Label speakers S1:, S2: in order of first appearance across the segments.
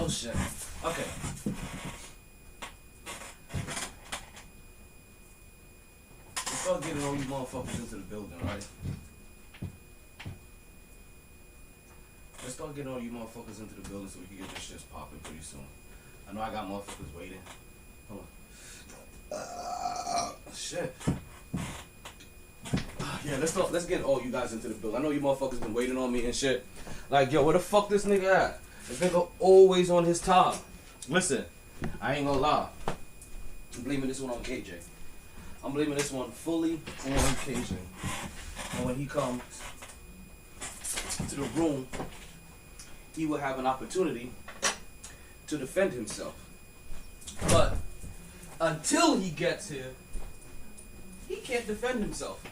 S1: Oh shit. Okay. Let's start getting all you motherfuckers into the building, right? Let's start getting all you motherfuckers into the building so we can get this shit popping pretty soon. I know I got motherfuckers waiting. Hold on. Shit. Yeah, let's get all you guys into the building. I know you motherfuckers been waiting on me and shit. Like, yo, where the fuck this nigga at? This nigga always on his time. Listen, I ain't gonna lie. I'm blaming this one on KJ. I'm blaming this one fully on KJ. And when he comes to the room, he will have an opportunity to defend himself. But until he gets here, he can't defend himself.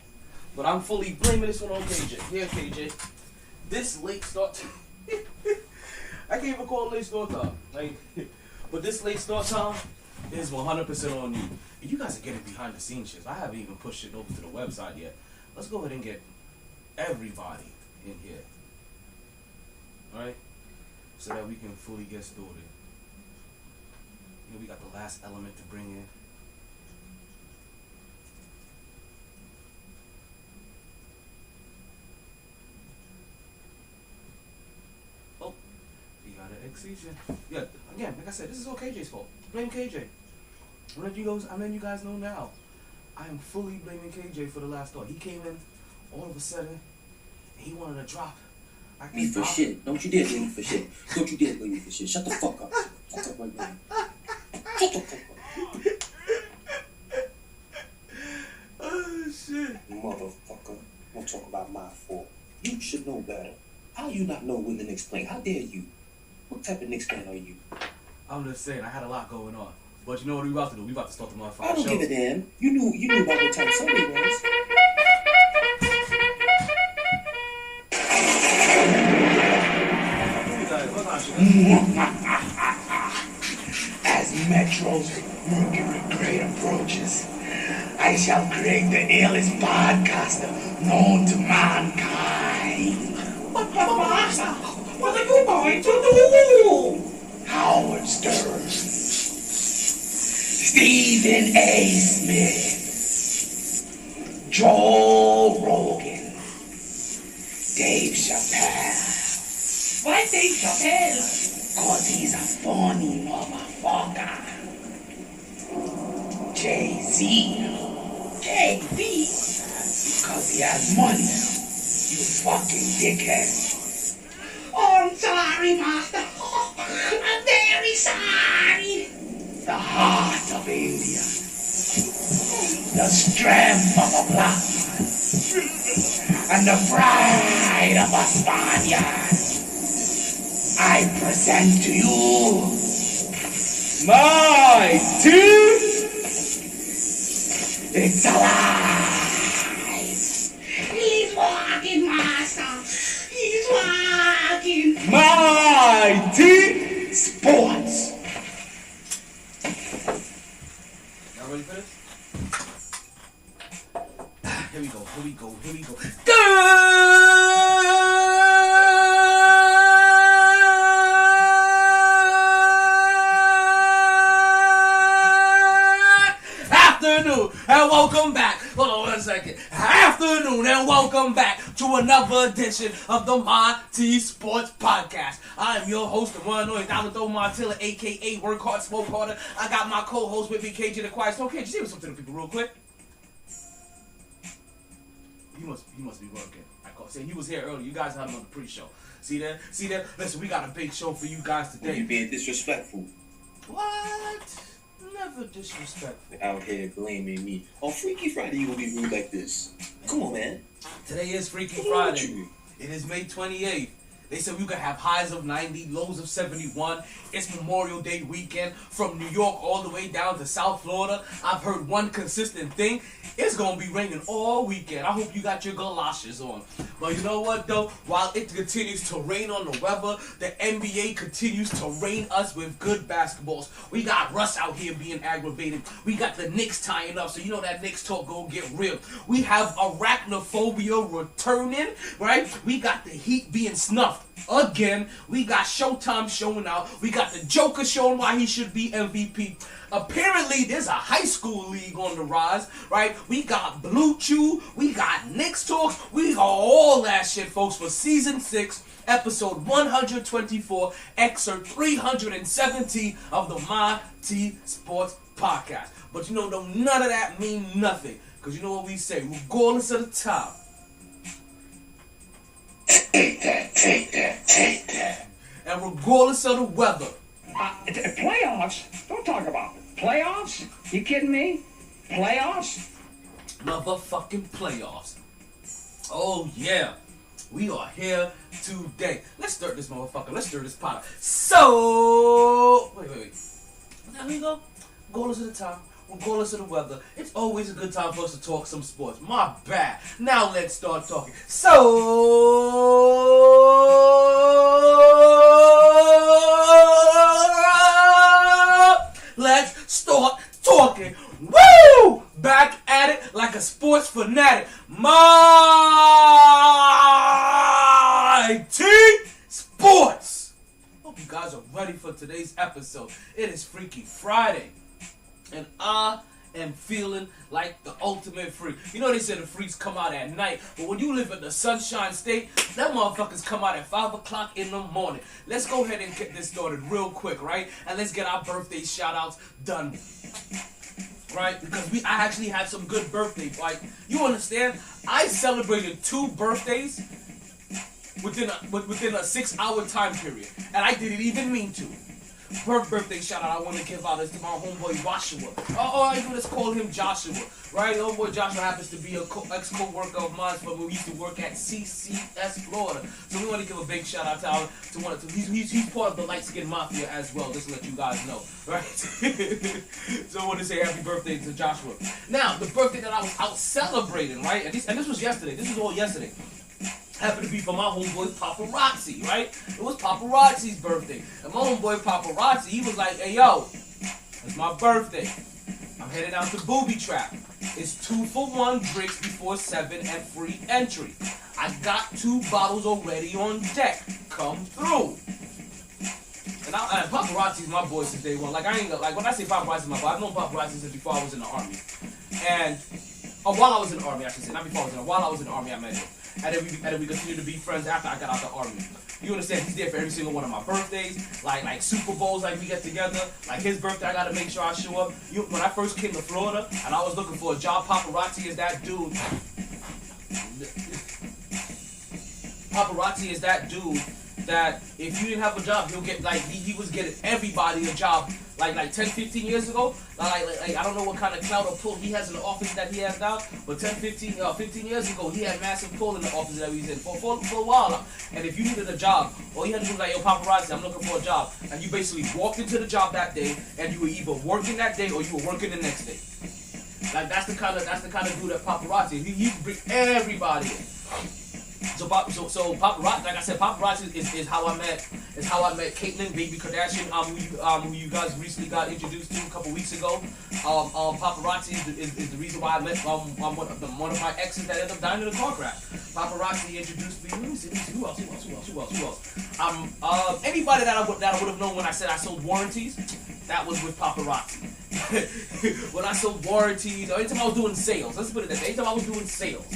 S1: But I'm fully blaming this one on KJ. Here, KJ. This late start I can't even call it late start time. But this late start time is 100% on you. And you guys are getting behind the scenes shit. I haven't even pushed it over to the website yet. Let's go ahead and get everybody in here. Alright? So that we can fully get started. You know, we got the last element to bring in. Oh, we got an exception. Yeah, again, like I said, this is all KJ's fault. Blame KJ. I'm letting you guys know now. I am fully blaming KJ for the last thought. He came in all of a sudden and he wanted to drop.
S2: Me for shit. Don't you dare blame me for shit. Don't you dare blame me for shit. Shut the fuck up. Shut up right now. Shut the fuck up.
S1: Oh shit.
S2: Motherfucker. Don't talk about my fault. You should know better. How you not know when the Knicks play? How dare you? What type of Knicks fan are you?
S1: I'm just saying, I had a lot going on. But you know what we about to do? We about to start the motherfucking show.
S2: I don't give a damn. You knew about what time Sunday was.
S3: As Metro's Mercury grade approaches, I shall create the illest podcaster known to mankind. But Master, what are you going to do? Howard Stern, Stephen A. Smith, Joe Rogan, Dave Chappelle. Why Dave Chappelle? 'Cause he's a funny motherfucker. Jay-Z. Because he has money. You fucking dickhead. Oh, I'm sorry, Master. I'm very sorry. The heart of India. The strength of a black man. And the pride of a Spaniard. I present to you MyT. It's alive. He's walking, Master. He's walking. MyT Sports.
S1: Y'all ready for this? Here we go. Afternoon and welcome back. Hold on 1 second. Afternoon and welcome back to another edition of the MyT Sports Podcast. I am your host, the one and only Donald Martilla, aka Work Hard, Smoke Harder. I got my co-host with me, KJ the Quiet Storm. KJ, say what's up to the people real quick. You must be working. I called. See, he was here earlier. You guys had him on the pre-show. See that? Listen, we got a big show for you guys today.
S2: Well, you being disrespectful.
S1: What? Never disrespectful.
S2: Out here blaming me. On Freaky Friday, you gonna be rude like this? Come on, man.
S1: Today is Freaky Friday. It is May 28th. They said we could have highs of 90, lows of 71. It's Memorial Day weekend from New York all the way down to South Florida. I've heard one consistent thing. It's going to be raining all weekend. I hope you got your galoshes on. But you know what, though? While it continues to rain on the weather, the NBA continues to rain us with good basketballs. We got Russ out here being aggravated. We got the Knicks tying up, so you know that Knicks talk gonna get real. We have Arachnophobia returning, right? We got the Heat being snuffed. Snuffed again. We got Showtime showing out. We got the Joker showing why he should be MVP. Apparently, there's a high school league on the rise, right? We got Blue Chew. We got Knicks talks. We got all that shit, folks, for season 6. Episode 124, excerpt 370 of the MyT Sports Podcast. But you know, none of that mean nothing. Because you know what we say, regardless of the time.
S3: Take that.
S1: And regardless of the weather.
S4: Playoffs? Don't talk about it. Playoffs? You kidding me? Playoffs?
S1: Motherfucking playoffs. Oh, yeah. We are here today. Let's start this motherfucker. Let's stir this pot up. So, wait. There we go. Regardless of the time, regardless of the weather, it's always a good time for us to talk some sports. My bad. Now let's start talking. So, let's start talking. Woo! Back at it like a sports fanatic. MyT Sports. Hope you guys are ready for today's episode. It is Freaky Friday, and I am feeling like the ultimate freak. You know they say the freaks come out at night, but when you live in the Sunshine State, that motherfuckers come out at 5 o'clock in the morning. Let's go ahead and get this started real quick, right? And let's get our birthday shout-outs done. Right? Because I actually had some good birthdays. Like, you understand? I celebrated 2 birthdays within a 6-hour time period. And I didn't even mean to. First birthday shout out I want to give out is to my homeboy Joshua. I do just call him Joshua. Right? Homeboy Joshua happens to be a ex-co-worker of mine from when we used to work at CCS Florida. So we want to give a big shout out to he's part of the light skin mafia as well, just to let you guys know. Right? So I want to say happy birthday to Joshua. Now, the birthday that I was out celebrating, right? And this was yesterday. This was all yesterday. Happened to be for my homeboy Paparazzi, right? It was Paparazzi's birthday. And my homeboy Paparazzi, he was like, hey, yo, it's my birthday. I'm headed out to Booby Trap. It's 2-for-1 drinks before 7 and free entry. I got 2 bottles already on deck. Come through. And Paparazzi's my boy since day one. Like, I ain't like when I say Paparazzi's my boy, I've known Paparazzi since before I was in the army. And while I was in the army, I should say, not before I was in the army. While I was in the army, I met him. And then we continued to be friends after I got out the army. You understand? He's there for every single one of my birthdays, like Super Bowls, like we get together. Like his birthday, I gotta make sure I show up. When I first came to Florida and I was looking for a job, Paparazzi is that dude. Paparazzi is that dude that if you didn't have a job, he'll get like he was getting everybody a job. Like 10, 15 years ago, like I don't know what kind of clout or pull he has in the office that he has now, but 15 years ago, he had massive pull in the office that he's in for a while. And if you needed a job, all you had to do was like, yo, Paparazzi, I'm looking for a job. And you basically walked into the job that day, and you were either working that day or you were working the next day. Like that's the kind of dude that Paparazzi. He bring everybody in. So Paparazzi, like I said, Paparazzi is how I met Caitlyn, baby Kardashian, who you guys recently got introduced to a couple weeks ago. Paparazzi is the reason why I met one of my exes that ended up dying in a car crash. Paparazzi introduced me. Let me see who else? Anybody that I would have known when I said I sold warranties, that was with Paparazzi. When I sold warranties, or anytime I was doing sales, let's put it that way. Anytime I was doing sales,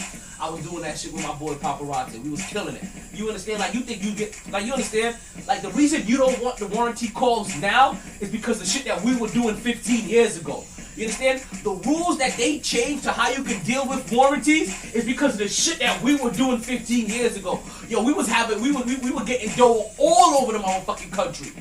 S1: I was doing that shit with my boy Paparazzi. We was killing it. You understand? Like you think you get, like you understand? Like the reason you don't want the warranty calls now is because the shit that we were doing 15 years ago. You understand? The rules that they changed to how you can deal with warranties is because of the shit that we were doing 15 years ago. Yo, we were getting dough all over the motherfucking country.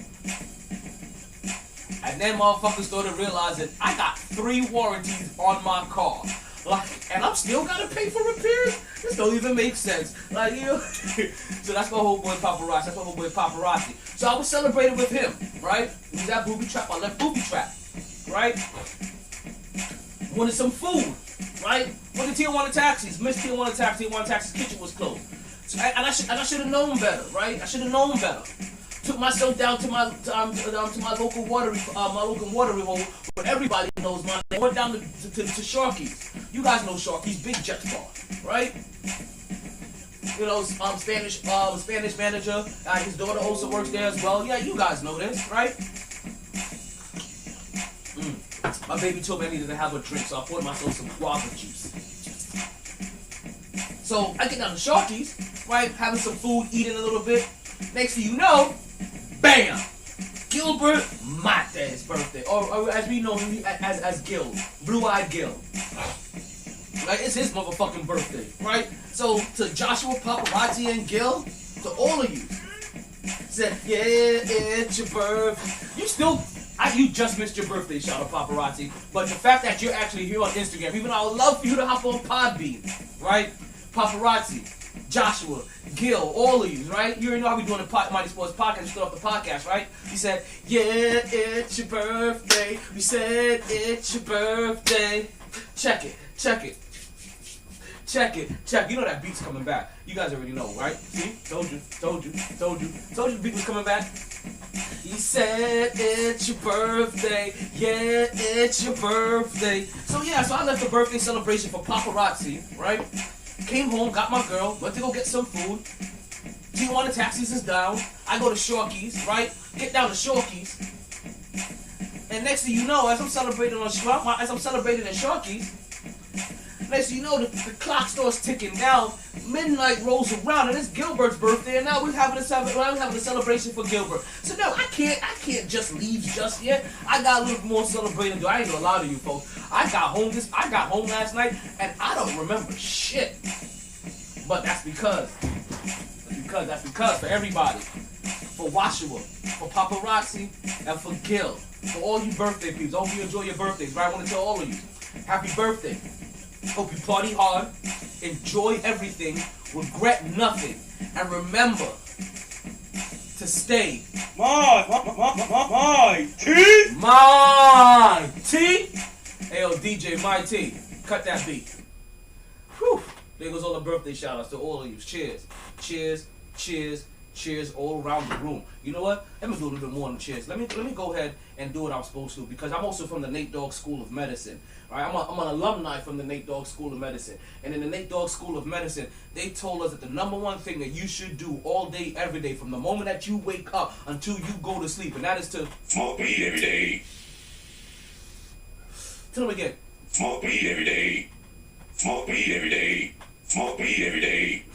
S1: And then motherfuckers started realizing I got 3 warranties on my car. Like, and I'm still gotta pay for repairs? This don't even make sense. Like, you know? So that's my whole boy Paparazzi. So I was celebrating with him, right? He was at Booby Trap. I left Booby Trap, right? Wanted some food, right? Went to Tijuana Taxis. Missed Tijuana Taxis kitchen was closed. So, and I should have known better, right? I should have known better. Took myself down to my local watery hole where everybody knows my name. Went down to Sharky's. You guys know Sharky's, big jet bar, right? you know, Spanish manager. His daughter also works there as well. Yeah, you guys know this, right? My baby told me I needed to have a drink, so I poured myself some guava juice. So I get down to Sharky's, right? Having some food, eating a little bit. Next thing you know, bam! Gilbert Mate's birthday, or as we know him as Gil, Blue-Eyed Gil. Like, it's his motherfucking birthday, right? So to Joshua, Paparazzi, and Gil, to all of you, said, yeah, it's your birthday. You just missed your birthday, shout out Paparazzi. But the fact that you're actually here on Instagram, even though I would love for you to hop on Podbean, right? Paparazzi, Joshua, Gil, all of you, right? You already know how we doing the MyT Sports Podcast. You start off the podcast, right? He said, yeah, it's your birthday. We said it's your birthday. Check it. You know that beat's coming back. You guys already know, right? See? Told you the beat was coming back. He said it's your birthday. Yeah, it's your birthday. So I left the birthday celebration for Paparazzi, right? Came home, got my girl, went to go get some food. Tijuana taxis is down. I go to Sharky's, right? Get down to Sharky's. And next thing you know, as I'm celebrating in Sharky's, next thing you know, the clock starts ticking down. Midnight rolls around, and it's Gilbert's birthday, and now we're having a celebration for Gilbert. So no, I can't just leave just yet. I got a little more celebrating to do. I ain't gonna lie to you folks. I got home last night, and I don't remember shit. But that's because for everybody, for Washua, for Paparazzi, and for Gil, for all you birthday people. Hope you enjoy your birthdays, right? I want to tell all of you, happy birthday. Hope you party hard, enjoy everything, regret nothing, and remember to stay MyT. Hey, yo, DJ MyT, cut that beat. Whew. There goes all the birthday shout-outs to all of you. Cheers all around the room. You know what? Let me do a little bit more than cheers. Let me go ahead and do what I'm supposed to, because I'm also from the Nate Dogg School of Medicine. Right? I'm an alumni from the Nate Dogg School of Medicine. And in the Nate Dogg School of Medicine, they told us that the number one thing that you should do all day, every day, from the moment that you wake up until you go to sleep, and that is to
S3: smoke weed every day.
S1: Tell them again.
S3: Smoke weed every day. Smoke weed every day. Smoke weed every day.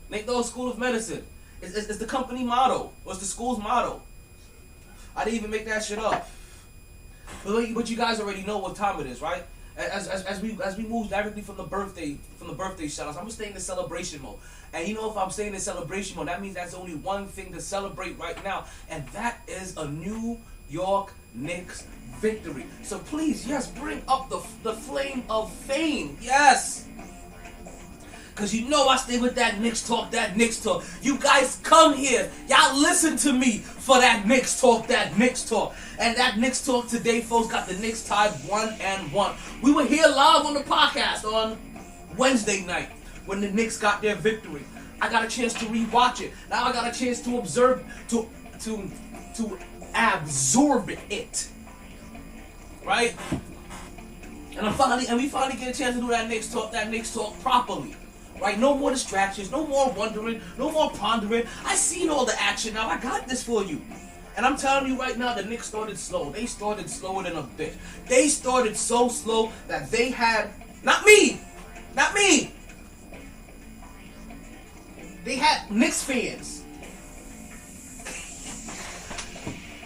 S1: Nate Dogg School of Medicine. It's the company motto. Or it's the school's motto. I didn't even make that shit up. But you guys already know what time it is, right? As we move directly from the birthday shout-outs, I'm gonna stay in the celebration mode. And you know, if I'm staying in celebration mode, that means that's only one thing to celebrate right now, and that is a New York Knicks victory. So please, yes, bring up the flame of fame. Yes. Because you know I stay with that Knicks talk. You guys come here. Y'all listen to me for that Knicks talk. And that Knicks talk today, folks, got the Knicks tied 1-1. We were here live on the podcast on Wednesday night when the Knicks got their victory. I got a chance to rewatch it. Now I got a chance to observe, to absorb it. Right? And we finally get a chance to do that Knicks talk properly. Right? No more distractions, no more wondering, no more pondering. I seen all the action now. I got this for you. And I'm telling you right now, the Knicks started slow. They started slower than a bitch. They started so slow that they had, not me. They had Knicks fans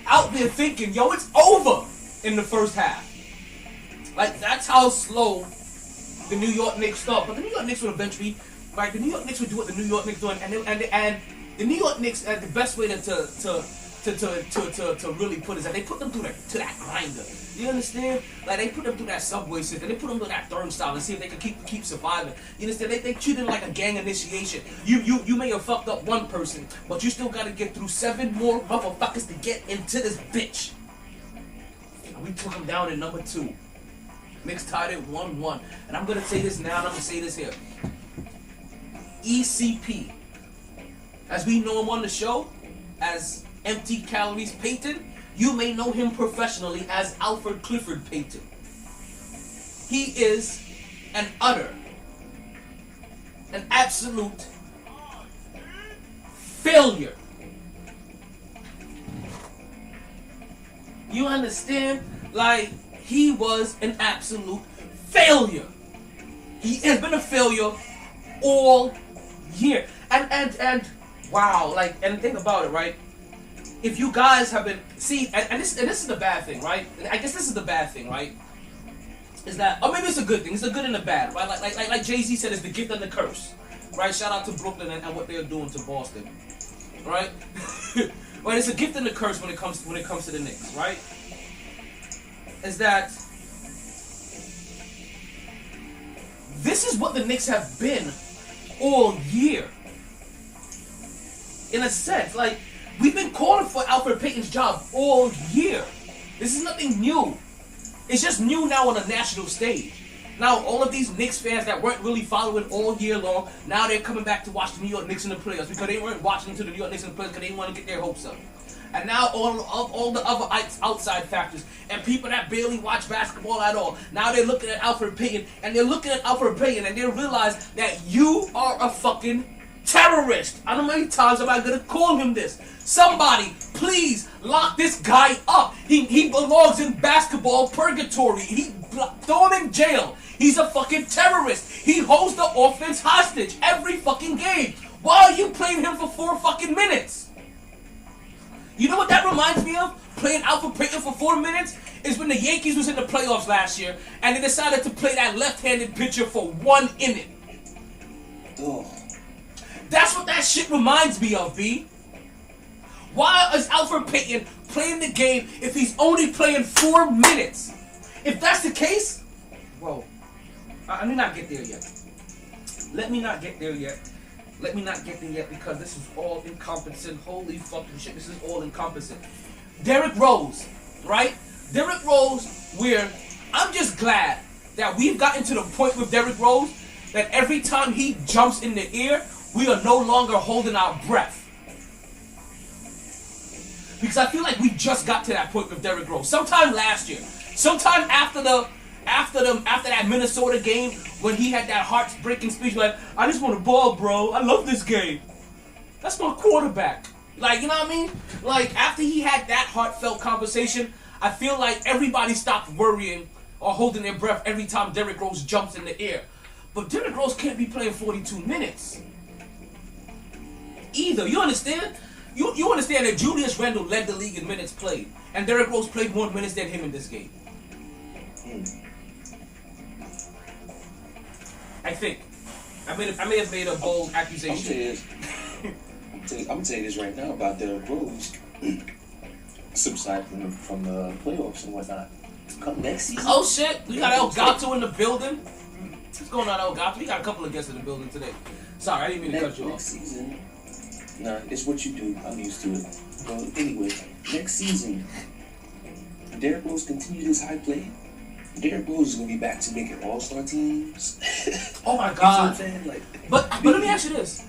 S1: out there thinking, yo, it's over in the first half. Like, that's how slow the New York Knicks start. But the New York Knicks would eventually, right? The New York Knicks would do what the New York Knicks doing, and the New York Knicks, the best way to really put it is that they put them through to that grinder. You understand? Like, they put them through that subway system. They put them through that turnstile and see if they can keep surviving. You understand? They treat it like a gang initiation. You may have fucked up one person, but you still gotta get through 7 more motherfuckers to get into this bitch. And we took them down in number 2. Knicks tied it 1-1. And I'm going to say this now, and I'm going to say this here. ECP, as we know him on the show, as Empty Calories Payton, you may know him professionally as Alfred Clifford Payton. He is an utter an absolute failure. You understand? Like, he was an absolute failure. He has been a failure all year. And wow, like, and think about it, right? If you guys have been, see, and this is the bad thing, right? I guess this is the bad thing, right? Is that, or maybe it's a good thing. It's a good and a bad, right? Like Jay-Z said, it's the gift and the curse, right? Shout out to Brooklyn and what they're doing to Boston, right? Right, it's a gift and a curse when it comes to the Knicks, right? Is that this is what the Knicks have been all year. In a sense, like, we've been calling for Alfred Payton's job all year. This is nothing new. It's just new now on a national stage. Now, all of these Knicks fans that weren't really following all year long, now they're coming back to watch the New York Knicks in the playoffs because they weren't watching to the New York Knicks in the playoffs because they didn't want to get their hopes up. And now all the other outside factors and people that barely watch basketball at all, now they're looking at Alfred Payton and they're and they realize that you are a fucking terrorist. I don't know how many times am I gonna call him this. Somebody, please lock this guy up. He belongs in basketball purgatory. Throw him in jail. He's a fucking terrorist. He holds the offense hostage every fucking game. Why are you playing him for 4 fucking minutes? You know what that reminds me of? Playing Alfred Payton for 4 minutes is when the Yankees was in the playoffs last year and they decided to play that left-handed pitcher for 1 inning.
S2: Oh.
S1: That's what that shit reminds me of, B. Why is Alfred Payton playing the game if he's only playing 4 minutes? If that's the case, whoa. Let me not get there yet. Let me not get there yet because this is all encompassing. Holy fucking shit, this is all encompassing. Derrick Rose, right? Derrick Rose, where I'm just glad that we've gotten to the point with Derrick Rose that every time he jumps in the air, we are no longer holding our breath. Because I feel like we just got to that point with Derrick Rose. Sometime last year. Sometime after that Minnesota game when he had that heart-breaking speech like, I just want a ball, bro. I love this game. That's my quarterback. Like, you know what I mean? Like, after he had that heartfelt conversation, I feel like everybody stopped worrying or holding their breath every time Derrick Rose jumps in the air. But Derrick Rose can't be playing 42 minutes. Either. You understand? You understand that Julius Randle led the league in minutes played, and Derrick Rose played more minutes than him in this game. I think. I may have made a bold accusation.
S2: I'm gonna tell you this right now about Derrick Rose. Subside from the playoffs and whatnot. Come next season.
S1: Oh shit! We got El Gato in the building. What's going on, El Gato? We got a couple of guests in the building today. Sorry, I didn't mean to cut you off.
S2: Next season. Nah, it's what you do. I'm used to it. Well, anyway, next season, Derrick Rose continues his high play. Derrick Rose is gonna be back to making all-star teams.
S1: Oh my God!
S2: You know what I'm saying? Like,
S1: but let me ask you this: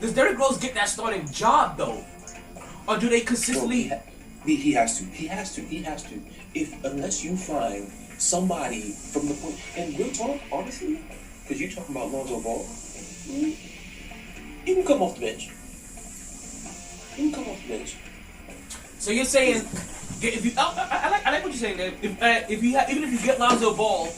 S1: does Derrick Rose get that starting job though, or do they consistently?
S2: Bro, he has to. He has to. Unless you find somebody from the point, and real talk, honestly, because you're talking about Lonzo Ball, he can come off the bench.
S1: So you're saying, if you, I like what you're saying. That even if you get Lonzo Ball,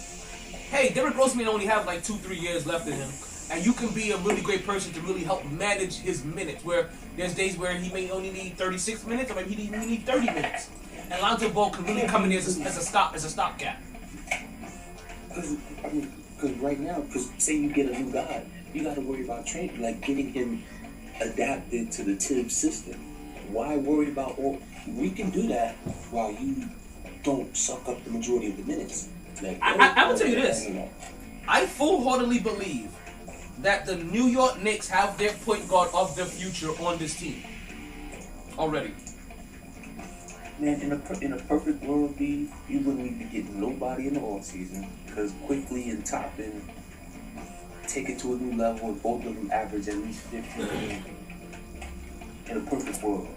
S1: hey, Derrick Rose may only have like 2-3 years left in him, and you can be a really great person to really help manage his minutes. Where there's days where he may only need 36 minutes, or maybe he need 30 minutes, and Lonzo Ball can really come in as a stopgap.
S2: Because right now, say you get a new guy, you got to worry about training, like getting him adapted to the Tibbs system. Why worry about all? We can do that while you don't suck up the majority of the minutes. Like,
S1: I will tell you this. I full-heartedly believe that the New York Knicks have their point guard of the future on this team already.
S2: Man, in a perfect world, you wouldn't be getting nobody in the offseason because Quickly and Toppin take it to a new level and both of them average at least 15 games. In a perfect world.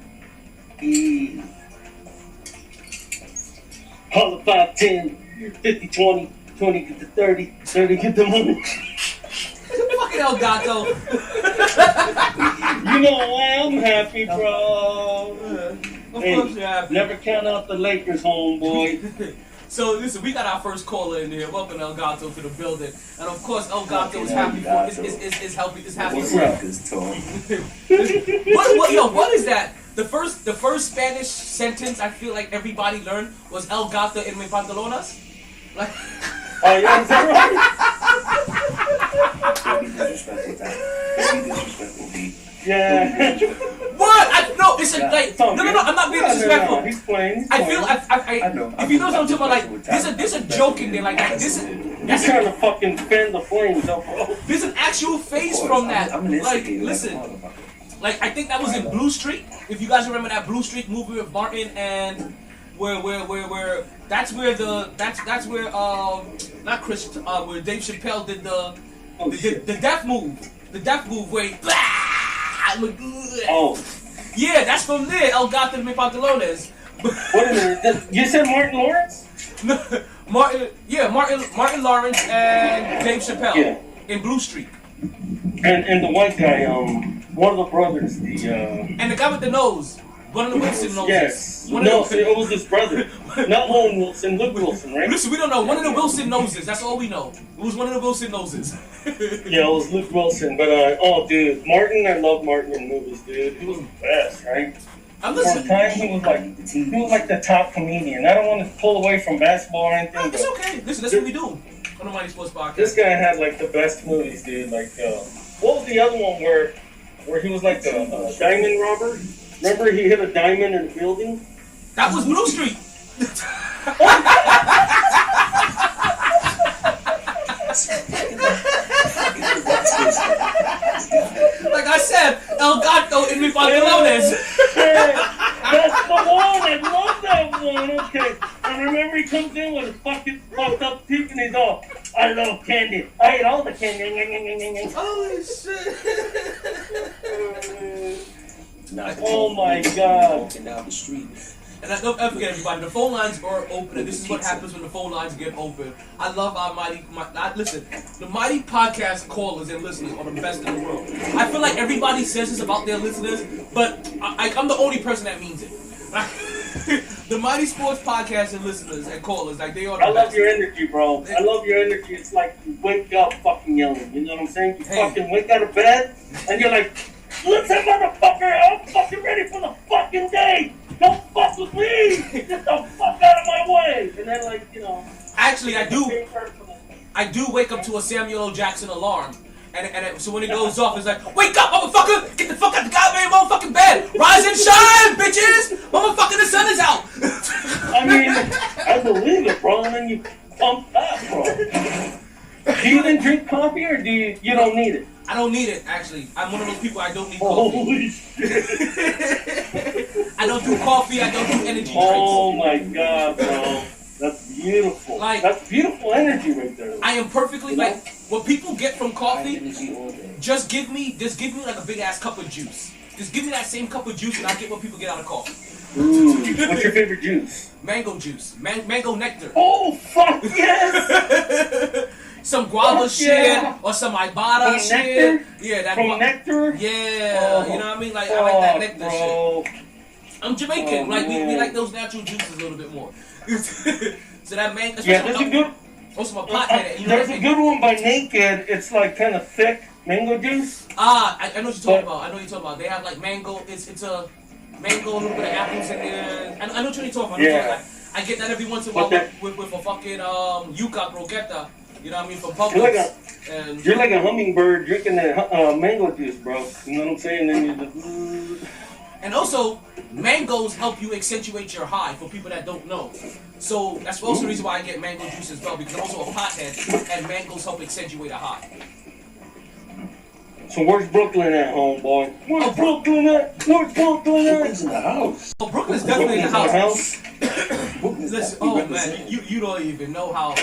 S5: Hall of 5, 10, 50, 20, 20 get to 30, 30 get the money.
S1: Fucking El Gato.
S5: You know why I'm happy, bro.
S1: Of course you're happy.
S5: Never count out the Lakers, homeboy.
S1: So listen, we got our first caller in here. Welcome El Gato to the building, and of course El Gato is happy for is happy
S2: What's
S1: for.
S2: up, this talk?
S1: What is that? The first Spanish sentence I feel like everybody learned was El Gato en mis pantalonas. Like.
S5: Oh yeah, is that right?
S2: Don't be disrespectful, Be disrespectful, B.
S5: Yeah.
S1: What? No, it's like no. I'm not being disrespectful.
S5: He's playing.
S1: I feel I
S2: know.
S1: If you know what I'm talking about, like there's a joke in there, like this
S5: He's trying to fucking fan the flames up, bro.
S1: There's an actual face from that.
S2: I'm an
S1: Like
S2: instigator.
S1: listen, like I think that was in Blue Streak. If you guys remember that Blue Streak movie with Martin and where that's where not Chris where Dave Chappelle did the death move where he look good.
S5: Oh.
S1: Yeah, that's from there. El Gato de Pantalones.
S5: Wait a minute. You said Martin Lawrence?
S1: Martin Lawrence and Dave Chappelle in Blue Streak.
S5: And the white guy, one of the brothers,
S1: and the guy with the nose. One of the Wilson noses.
S5: Yes. It was his brother. Not Owen Wilson, Luke Wilson, right?
S1: Listen, we don't know. One of the Wilson noses. That's all we know. It was one of the Wilson noses.
S5: Yeah, it was Luke Wilson. But, dude, Martin, I love Martin in movies, dude. He was the best, right?
S1: I'm
S5: For a
S1: listening.
S5: time, he was like the top comedian. I don't want to pull away from basketball or anything.
S1: No, it's okay. Listen, that's what we do on the MyT Sports Podcast.
S5: This guy had, like, the best movies, dude. Like, what was the other one where he was like a diamond robber? Remember he hit a diamond in a building?
S1: That was Blue Street. Like I said, El Gato en mis pantalones.
S5: That's the one. I love that one. Okay. I remember he comes in with his fucking fucked up teeth and he's all, I love candy. I ate all the candy.
S1: Holy shit.
S5: Oh my God.
S2: Walking down the street.
S1: And don't forget, everybody, the phone lines are open, and this is what happens when the phone lines get open. I love our listen, the MyT Podcast callers and listeners are the best in the world. I feel like everybody says this about their listeners, but I'm the only person that means it. The MyT Sports Podcast and listeners and callers, like they are the
S5: I
S1: best.
S5: love your energy, bro. I love your energy. It's like you wake up fucking yelling. You know what I'm saying? You fucking wake out of bed, and you're like, listen, motherfucker, I'm fucking ready for the fucking day. Don't fuck with me! Get the fuck out of my way! And then, like, you know...
S1: Actually, I do wake up to a Samuel L. Jackson alarm. And so when it goes off, it's like, wake up, motherfucker! Get the fuck out the goddamn motherfucking bed! Rise and shine, bitches! Motherfucker, the sun is out!
S5: I mean, I believe it, bro. And then you pump up, bro. Do you even drink coffee, or do you don't need it?
S1: I don't need it, actually. I'm one of those people, I don't need coffee.
S5: Holy shit.
S1: I don't do coffee, I don't do energy drinks.
S5: Oh my God, bro. That's beautiful.
S1: Like,
S5: that's beautiful energy right there.
S1: I am perfectly, like, what people get from coffee, just give me like a big ass cup of juice. Just give me that same cup of juice and I get what people get out of coffee.
S5: Ooh, what's your favorite juice?
S1: Mango juice. Mango nectar.
S5: Oh, fuck yes!
S1: Some guava shit or some Ibotta shit.
S5: Nectar?
S1: Yeah, that
S5: From nectar?
S1: Yeah, you know what I mean? Like, I like that nectar shit. I'm Jamaican. Like, we like those natural juices a little bit more. So that mango.
S5: Yeah, there's a good.
S1: Also, my pothead.
S5: There's a good one by Naked. It's like kind of thick mango juice.
S1: I know what you're talking about. They have like mango. It's a mango, a little bit of apples in there. I know what you're talking about.
S5: Yeah.
S1: I get that every once in a while with a fucking yuca croqueta. You know what I mean? From Publix.
S5: You're like a hummingbird drinking that mango juice, bro. You know what I'm saying? Then you just...
S1: And also, mangoes help you accentuate your high for people that don't know. So that's also the reason why I get mango juice as well, because I'm also a pothead, and mangoes help accentuate a high.
S5: So where's Brooklyn at, homeboy? Where's Brooklyn at?
S2: Brooklyn's in the house.
S1: Oh, Brooklyn's definitely in the house.
S2: Listen,
S1: oh man, you don't even know how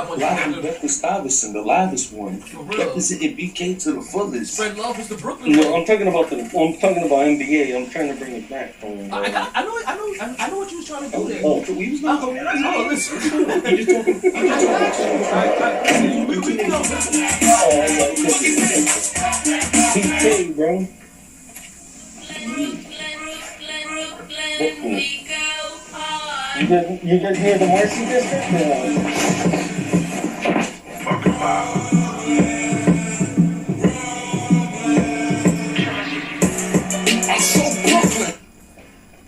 S1: much
S2: Becker Stuyvesant, the livest one.
S1: For real.
S2: Representing BK to the fullest.
S1: Spread love is the Brooklyn.
S5: No, I'm talking about NBA. I'm trying to bring it back.
S1: I I know what you was trying to do there.
S2: Oh, so we was gonna go.
S1: Oh, listen.
S2: You just talking.
S1: We can go.
S2: PK, bro. You guys near the Marcy district?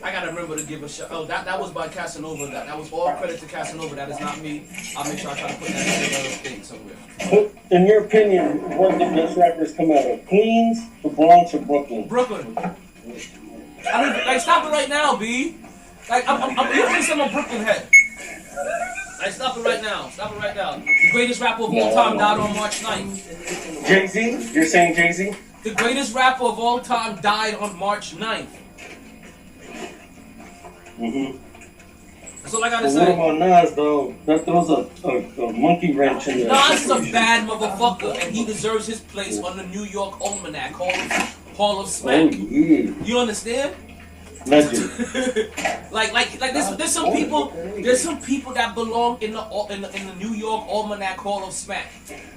S1: I gotta remember to give a shout. Oh, that was by Casanova. That was all credit to Casanova. That is not me. I'll make sure I try to put that in the thing somewhere.
S2: In your opinion, what did the best rappers come out of? Queens, the Bronx, or Brooklyn?
S1: Brooklyn. I mean, like, stop it right now, B. Like, I'm a Brooklyn head. Like, stop it right now. Stop it right now. The greatest rapper of all time died on March 9th.
S2: Jay-Z? You're saying Jay-Z?
S1: The greatest rapper of all time died on March 9th.
S2: Mm-hmm.
S1: That's all I gotta
S2: But
S1: say.
S2: what about Nas, though? That throws a monkey wrench in there.
S1: Nas is a bad motherfucker, and he deserves his place on the New York Almanac Hall of Smack.
S2: Oh, yeah.
S1: You understand?
S2: Legend.
S1: like there's some people that belong in the New York Almanac Hall of Smack.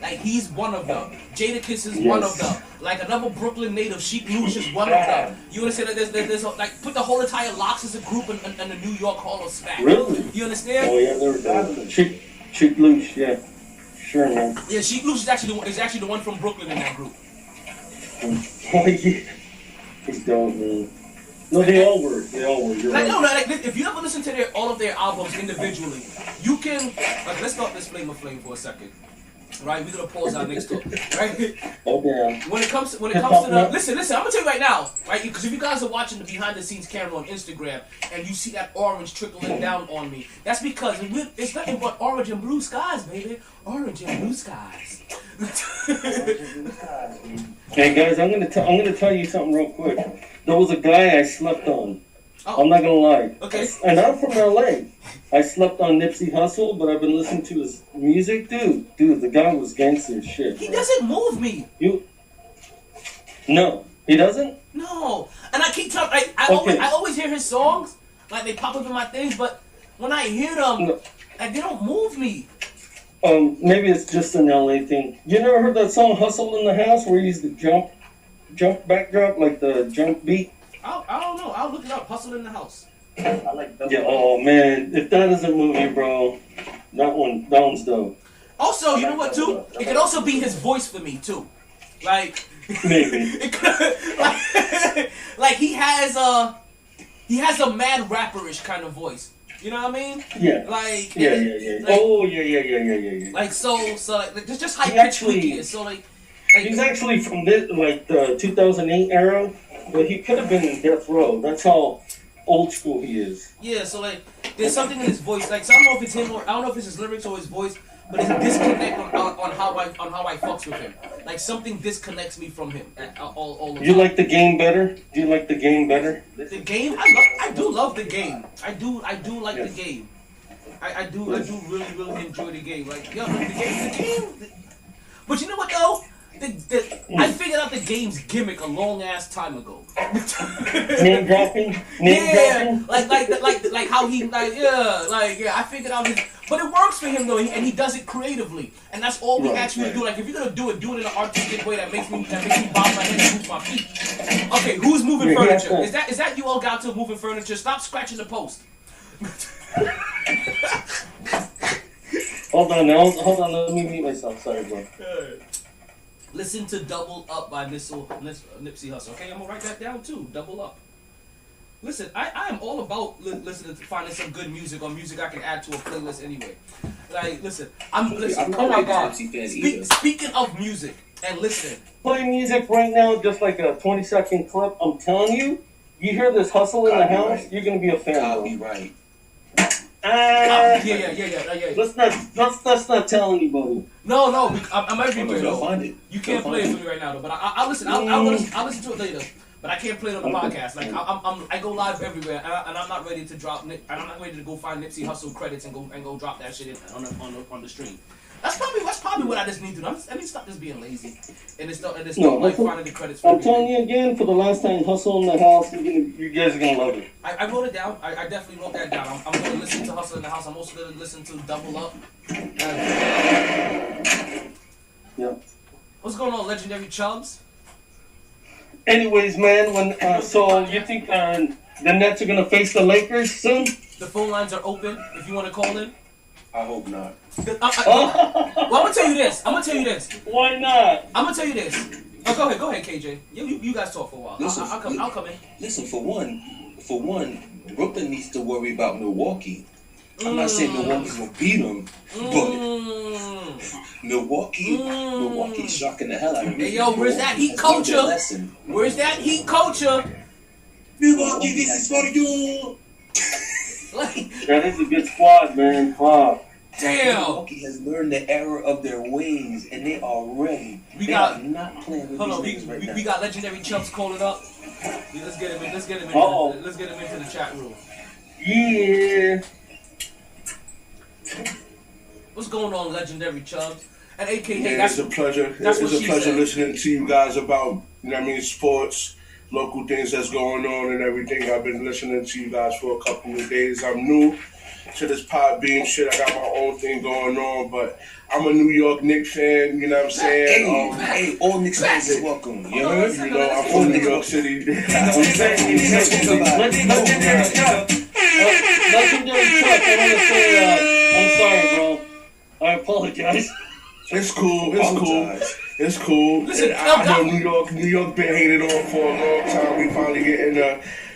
S1: Like, he's one of them. Jadakiss is one of them. Like, another Brooklyn native, Sheik Louch is one of them. You understand that there's like, put the whole entire Locks as a group in the New York Hall of Smack.
S2: Really?
S1: You understand?
S2: Oh yeah, they were done. Sheik Louch, yeah. Sure, man.
S1: Yeah, Sheik Louch is actually the one from Brooklyn in that group.
S2: Oh yeah. He's dope, man. No, they all were. You're
S1: Like,
S2: right.
S1: no, like, if you ever listen to all of their albums individually, you can, like, let's start this flame for a second. Right, we're gonna pause our next talk. Right,
S2: Oh damn.
S1: when it comes to the listen, I'm gonna tell you right now, right? Because if you guys are watching the behind the scenes camera on Instagram and you see that orange trickling down on me, that's because it's nothing but orange and blue skies, baby. Orange and blue skies.
S2: Hey guys, I'm gonna tell you something real quick. There was a guy I slept on.
S1: Oh.
S2: I'm not gonna lie.
S1: Okay.
S2: And I'm from LA. I slept on Nipsey Hussle, but I've been listening to his music, dude. The guy was gangster as shit.
S1: He
S2: bro.
S1: doesn't move me.
S2: No, he doesn't.
S1: No, and I keep telling, I always hear his songs, like, they pop up in my things, but when I hear them,
S2: No.
S1: like, they don't move me.
S2: Maybe it's just an LA thing. You never heard that song "Hustle in the House" where he used to jump backdrop, like the jump beat?
S1: I don't know. I'll look it up. Hustle in the House.
S5: I like that.
S2: Yeah. Oh man, if that doesn't move you, bro, that one's dope.
S1: Also, you know what, too? It could also be his voice for me, too. Like,
S2: Maybe.
S1: it could, like he has a mad rapperish kind of voice. You know what I mean?
S2: Yeah.
S1: Like,
S2: Yeah.
S1: like,
S2: Oh yeah.
S1: like, so like just high
S2: He
S1: pitched
S2: actually-
S1: squeaky. So like
S2: He's actually from the 2008 era, but he could have been in Death Row. That's how old school he is.
S1: yeah. So like, there's something in his voice. Like, so I don't know if it's him or I don't know if it's his lyrics or his voice, but it's a disconnect on how I fucks with him. Like, something disconnects me from him all the time.
S2: You like the game better? Do you like the game better?
S1: The game? I do love the game. I do like
S2: Yes.
S1: the game. I do really enjoy the game. Like, yo, the game. But you know what though? I figured out the game's gimmick a long ass time ago.
S2: Name dropping?
S1: Like how he I figured out his, but it works for him though, and he does it creatively, and that's all we ask you to do. Like, if you're gonna do it in an artistic way that makes me bob my head and move my feet. Okay, who's moving furniture? Is that you all got to moving furniture? Stop scratching the post.
S2: Hold on, let me mute myself. Sorry, bro.
S1: Listen to Double Up by Nipsey Hussle. Okay, I'm gonna write that down too. Double Up. Listen, I am all about listening to finding some good music or music I can add to a playlist anyway. Like, listen, oh my god. Speaking of music and listening.
S2: Play music right now, just like a 20-second clip. I'm telling you, you hear this hustle in the house, you're gonna be a fan.
S6: I'll
S2: bro.
S6: be right.
S1: Yeah.
S2: Let's not tell anybody.
S1: No, I'm everywhere
S6: Go
S1: though.
S6: find it.
S1: You can't
S6: Go
S1: play it
S6: find
S1: for me right now though. But I'll listen. I'll listen to it later. But I can't play it on the podcast. Like, I go live everywhere, and I'm not ready to drop. And I'm not ready to go find Nipsey Hussle credits and go drop that shit on the stream. That's probably what I just need to do. I need to stop just being lazy and start
S5: No,
S1: like finding the credits. For
S5: I'm telling you again, for the last time, Hustle in the House. You guys are gonna love it.
S1: I wrote it down. I definitely wrote that down. I'm going to listen to Hustle in the House. I'm also going to listen to Double Up.
S5: Yeah.
S1: What's going on, Legendary Chubbs?
S5: Anyways, man, so you think the Nets are gonna face the Lakers soon?
S1: The phone lines are open if you want to call in.
S2: I hope not.
S1: Well, I'm gonna tell you this.
S5: Why not?
S1: I'm gonna tell you this. Oh, go ahead, KJ. You guys talk for a while.
S2: Listen,
S1: I'll come in.
S2: Listen, for one, Brooklyn needs to worry about Milwaukee. I'm not saying Milwaukee's gonna beat them, but Milwaukee's shocking the hell out of me.
S1: Hey, yo, where's that heat culture? Where's that heat culture?
S2: Milwaukee, this is for you.
S5: That is a good squad, man. Wow.
S1: Damn.
S2: Milwaukee has learned the error of their ways, and they are ready. They are not playing with these niggas right now.
S1: We got Legendary Chumps calling up. Let's get him in. Let's get him into the chat room.
S5: Yeah.
S1: What's going on, Legendary Chubbs? And AKA,
S6: yeah, it's a pleasure. It's a pleasure listening to you guys about, sports, local things that's going on and everything. I've been listening to you guys for a couple of days. I'm new to this Podbean shit. I got my own thing going on, but I'm a New York Knicks fan, you know what I'm saying?
S2: Hey, all Knicks fans is welcome.
S6: I'm from New York City.
S5: Legendary Chuck, I want to say, I'm sorry, bro. I apologize.
S6: It's cool. Listen, I know New York been hated on for a long time. We finally getting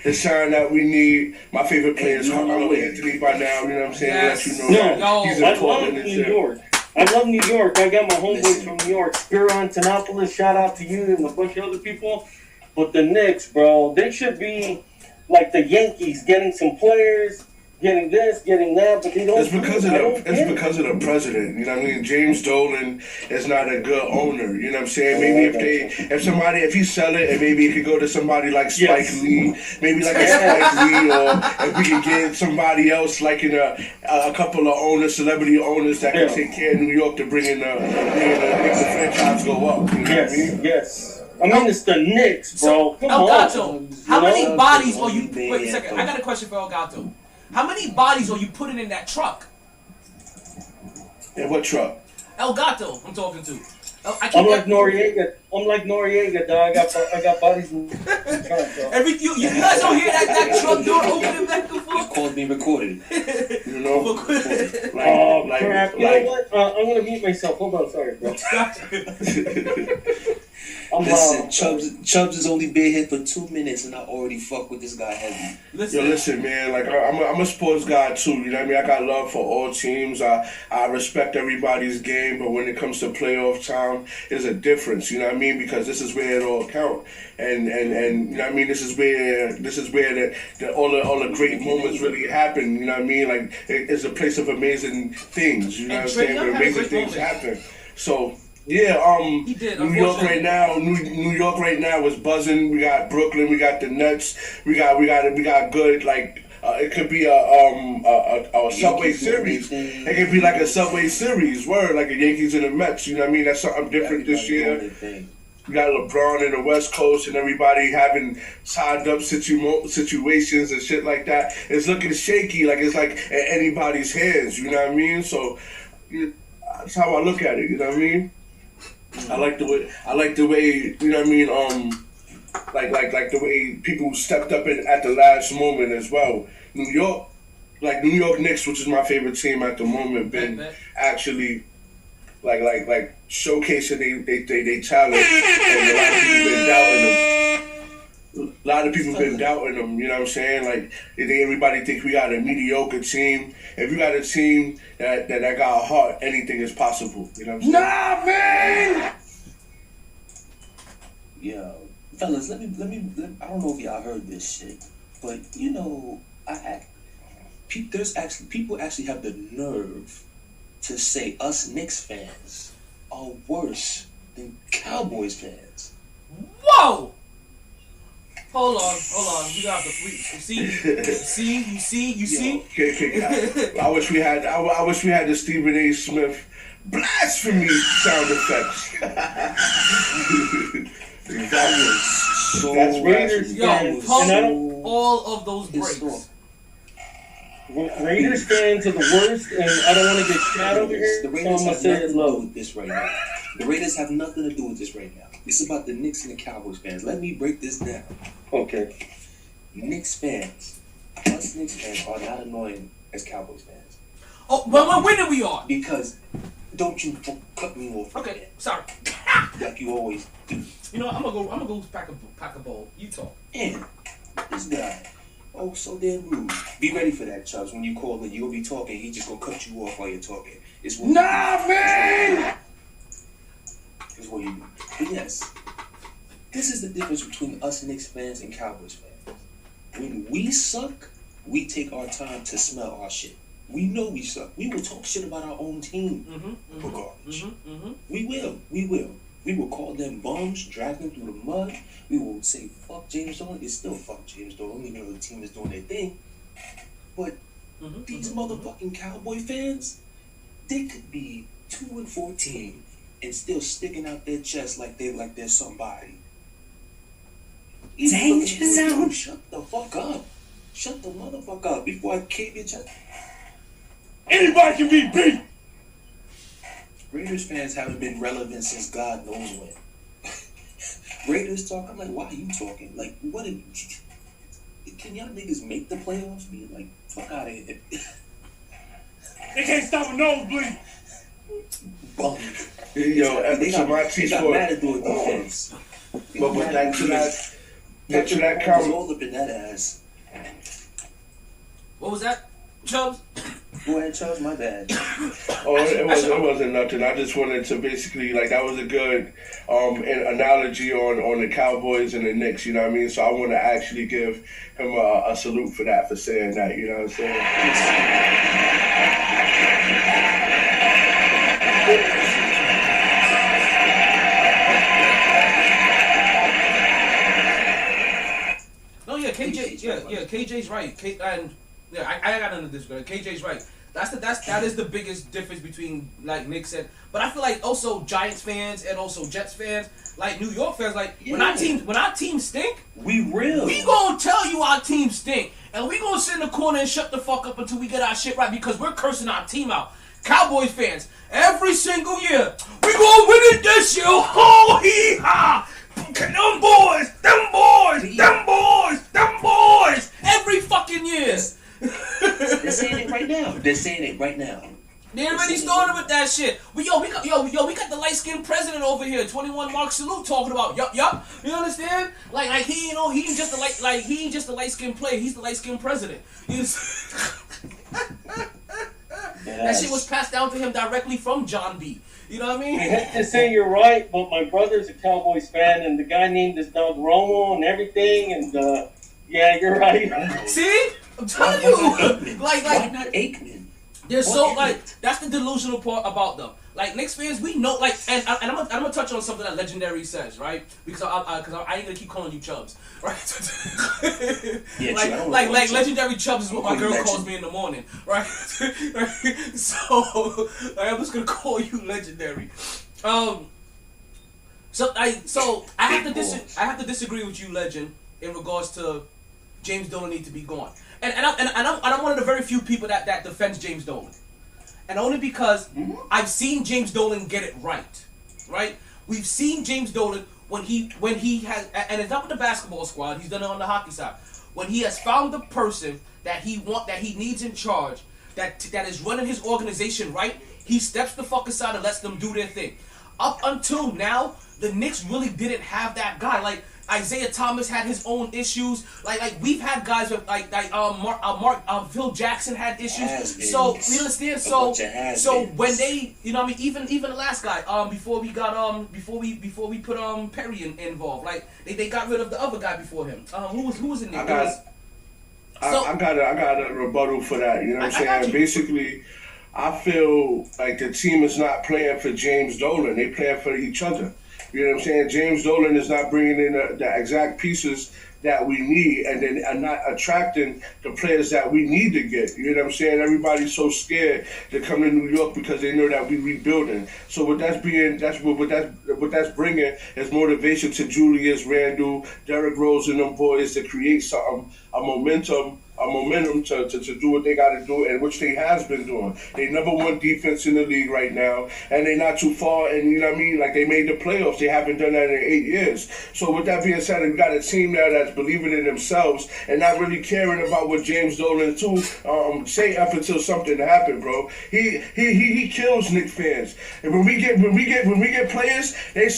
S6: the shine that we need. My favorite player is Carmelo Anthony by now. You know what I'm saying?
S1: Yes.
S6: Let you know he's important in
S5: New York. I love New York. I got my homeboys from New York. Spiro Antonopoulos, shout out to you and a bunch of other people. But the Knicks, bro, they should be like the Yankees, getting some players, getting this, getting that, but they don't.
S6: It's because of the president. You know what I mean? James Dolan is not a good owner. You know what I'm saying? Maybe if he sell it, and maybe it could go to somebody like Spike Lee, maybe like a Spike Lee, or if we could get somebody else like in a couple of owners, celebrity owners that can take care of New York to bring in the franchise go up. You know what I mean?
S5: Yes. I mean, it's the Knicks, bro. Come
S1: Elgato, how many bodies are you? Wait a second. I got a question for Elgato. How many bodies are you putting in that truck?
S6: In what truck?
S1: Elgato, I'm talking to.
S5: I'm like Noriega, dog. I got bodies in the truck, bro.
S1: You guys don't hear that truck door opening back and forth?
S2: It's called being recorded.
S6: You know?
S5: Crap. You know what? I'm going to mute myself. Hold on. Sorry, bro.
S2: Listen, Chubbs has only been here for 2 minutes and I already fuck with this guy heavy.
S6: Listen, man, like I'm a sports guy too, you know what I mean? I got love for all teams. I respect everybody's game, but when it comes to playoff time, there's a difference, you know what I mean? Because this is where it all counts. And you know what I mean, this is where all the great moments really happen, you know what I mean? Like it's a place of amazing things, you know what I'm saying? Where amazing things happen. So yeah, New York right now is buzzing. We got Brooklyn, we got the Nets, we got good like it could be a Subway series. It could be like a Subway series, like a Yankees and the Mets. You know what I mean? That's something different this year. We got LeBron in the West Coast and everybody having tied up situations and shit like that. It's looking shaky, like it's like in anybody's hands. You know what I mean? So that's how I look at it. You know what I mean? I like the way you know what I mean, like the way people stepped up at the last moment as well. New York Knicks, which is my favorite team at the moment, been actually like showcasing they talent, and a lot of people been doubting them. You know what I'm saying? Like everybody think we got a mediocre team. If you got a team that got a heart, anything is possible. You know what I'm saying?
S5: Nah, man.
S2: Yo, fellas, let me. I don't know if y'all heard this shit, but you know, people actually have the nerve to say us Knicks fans are worse than Cowboys fans.
S1: Whoa! Hold on. You got the you see.
S6: Okay. I wish we had the Stephen A. Smith Blasphemy sound effects. Exactly.
S2: So
S5: That's Raiders
S1: Yo,
S5: fans.
S1: pump
S5: And I don't.
S1: all of those
S2: It's
S1: breaks.
S5: Raiders fans are the worst, and I don't want to get shot over here,
S2: The
S5: so I'm
S2: Raiders
S5: gonna
S2: have
S5: say
S2: nothing
S5: it
S2: to do
S5: low.
S2: with this right now. The Raiders have nothing to do with this right now. It's about the Knicks and the Cowboys fans. Let me break this down.
S5: Okay.
S2: Knicks fans, us Knicks fans are not annoying as Cowboys fans.
S1: Oh, well, when did we are?
S2: Because don't you cut me off.
S1: Okay, sorry.
S2: Like you always do.
S1: You know what, I'm gonna go pack a bowl. You talk.
S2: And this guy, oh, so damn rude. Be ready for that, Chubbs. When you call it, you'll be talking. He just gonna cut you off while you're talking. It's what
S6: Nah, man!
S2: It's what you do. But yes, this is the difference between us Knicks fans and Cowboys fans. When we suck, we take our time to smell our shit. We know we suck. We will talk shit about our own team for garbage. We will. We will call them bums, drag them through the mud. We will say, fuck James Dolan. It's still fuck James Dolan, even though the team is doing their thing. But these motherfucking Cowboy fans, they could be 2-14 and still sticking out their chest like they're somebody.
S4: Danger zone.
S2: Shut the fuck up. Shut the motherfucker up before I cave your chest.
S6: Anybody can be beat!
S2: Raiders fans haven't been relevant since God knows when. Raiders talk, I'm like, why are you talking? Like, what? Can y'all niggas make the playoffs? Be like, fuck out of here.
S6: They can't stop a nosebleed.
S2: Bum.
S6: Yo,
S2: They
S6: so
S2: got
S6: MyT
S2: mad
S6: Sports.
S2: at doing defense.
S6: But with that, to that
S2: was
S6: comment.
S2: all up in that ass.
S1: What was that, Chubbs?
S2: Go ahead, Charles, my bad.
S6: Oh, it wasn't nothing. I just wanted to basically, like, that was a good an analogy on the Cowboys and the Knicks, you know what I mean? So I want to actually give him a salute for that, for saying that, you know what I'm saying?
S1: No, yeah, KJ's right. I got into this, right? KJ's right. That is the biggest difference between like Knicks and, but I feel like also Giants fans and also Jets fans, like New York fans, like when our team stink,
S2: We
S1: gonna tell you our team stink, and we gonna sit in the corner and shut the fuck up until we get our shit right because we're cursing our team out. Cowboys fans, every single year, we gonna win it this year. Oh, hee ha! Them boys, every fucking year.
S2: They're saying it right now.
S1: They already started with that shit. We got the light skinned president over here, 21 Mark Salute, talking about yup. You understand? Like he, he ain't just a light skinned player. He's the light skinned president. That shit was passed down to him directly from John B. You know what I mean?
S5: I hate to say you're right, but my brother's a Cowboys fan, and the guy named his dog Romo and everything, and yeah, you're right.
S1: See? I'm telling you.
S2: Why not Aikman?
S1: They're so that's the delusional part about them. Like Knicks fans, we know and I'm gonna touch on something that Legendary says, right? Because I ain't gonna keep calling you Chubbs, right?
S2: Yeah,
S1: like Legendary Chubbs is what my girl calls me in the morning, right? So I'm just gonna call you Legendary. So I have to disagree with you, Legend, in regards to James Dolan need to be gone. And I'm one of the very few people that defends James Dolan. And only because I've seen James Dolan get it right? We've seen James Dolan when he has, and it's not with the basketball squad, he's done it on the hockey side. When he has found the person that he needs in charge, that is running his organization right, he steps the fuck aside and lets them do their thing. Up until now, the Knicks really didn't have that guy. Like Isaiah Thomas had his own issues. Like we've had guys with Phil Jackson had issues. So you understand. So when they, you know what I mean, even the last guy before we put Perry involved, like they got rid of the other guy before him. Who was in there?
S6: I got a rebuttal for that. You know what I'm saying? Basically, I feel like the team is not playing for James Dolan. They playing for each other. You know what I'm saying? James Dolan is not bringing in the exact pieces that we need, and then are not attracting the players that we need to get. You know what I'm saying? Everybody's so scared to come to New York because they know that we rebuilding. So what that's bringing is motivation to Julius Randle, Derrick Rose, and them boys to create something, a momentum to do what they got to do, and which they has been doing. They number one defense in the league right now, and they not too far, and you know what I mean? Like, they made the playoffs. They haven't done that in 8 years. So with that being said, we got a team now that's believing in themselves and not really caring about what James Dolan say up until something happened, bro. He kills Knicks fans. And when we get players, they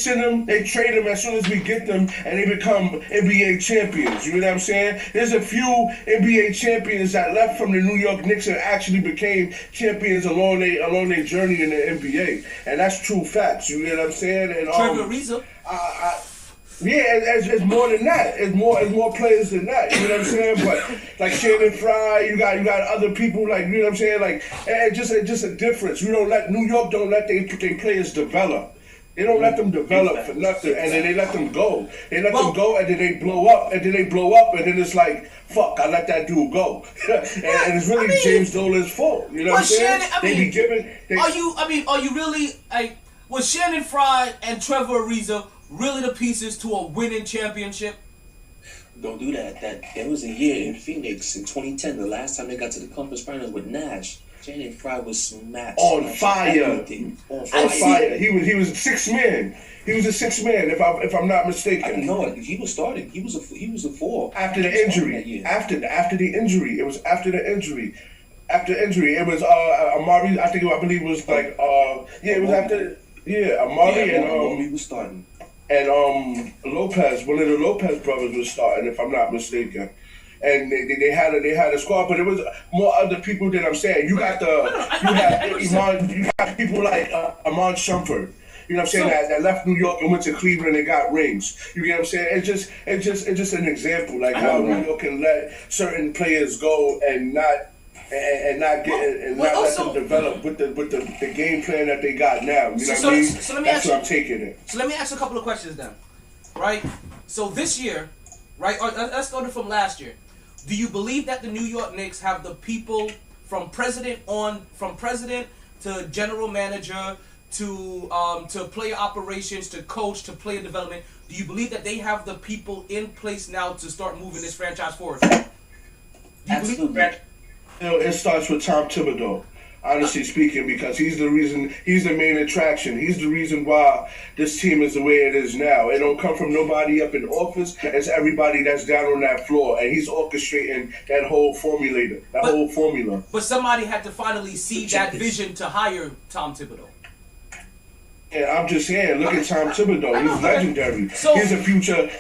S6: trade them as soon as we get them, and they become NBA champions. You know what I'm saying? There's a few NBA champions that left from the New York Knicks and actually became champions along their journey in the NBA, and that's true facts. You know what I'm saying? And
S1: Trevor Ariza.
S6: Yeah, it's more than that. It's more players than that. You know what I'm saying? But like Shannon Fry, you got other people, like, you know what I'm saying? Like, it's just a difference. New York don't let their players develop. They don't let them develop for nothing, and then they let them go. They let them go, and then they blow up, and then it's like, fuck, I let that dude go. and it's really James Dolan's fault. You know what I'm saying?
S1: Are you really, like, was Shannon Fry and Trevor Ariza really the pieces to a winning championship?
S2: Don't do that. There was a year in Phoenix in 2010, the last time they got to the conference finals with Nash. Shannon Fry was smashed.
S6: On fire.
S2: On fire.
S6: He was a sixth man. He was a sixth man, if I'm not mistaken.
S2: No, he was starting. He was a 4.
S6: After the injury. After the injury. It was after the injury. After injury, it was Amari. I believe it was like it was after Amari and
S2: Amari was starting.
S6: And Lopez, one of the Lopez brothers was starting, if I'm not mistaken. And they had a squad, but it was more other people than I'm saying. You got people like Iman Shumpert. You know what I'm saying? That left New York and went to Cleveland and got rings. You get what I'm saying? It's just an example, like how New York can let certain players go and not let them develop with the game plan that they got now. You know what I mean? That's what I'm taking it.
S1: So let me ask you a couple of questions then, right? So this year, right? Let's go from last year. Do you believe that the New York Knicks have the people from president to general manager to player operations to coach to player development? Do you believe that they have the people in place now to start moving this franchise forward?
S2: Absolutely.
S6: It starts with Tom Thibodeau, honestly speaking, because he's the main attraction. He's the reason why this team is the way it is now. It don't come from nobody up in office. It's everybody that's down on that floor, and he's orchestrating that whole formula.
S1: But somebody had to finally see that vision to hire Tom Thibodeau.
S6: Yeah, I'm just saying, look at Tom Thibodeau. He's legendary. He's a future.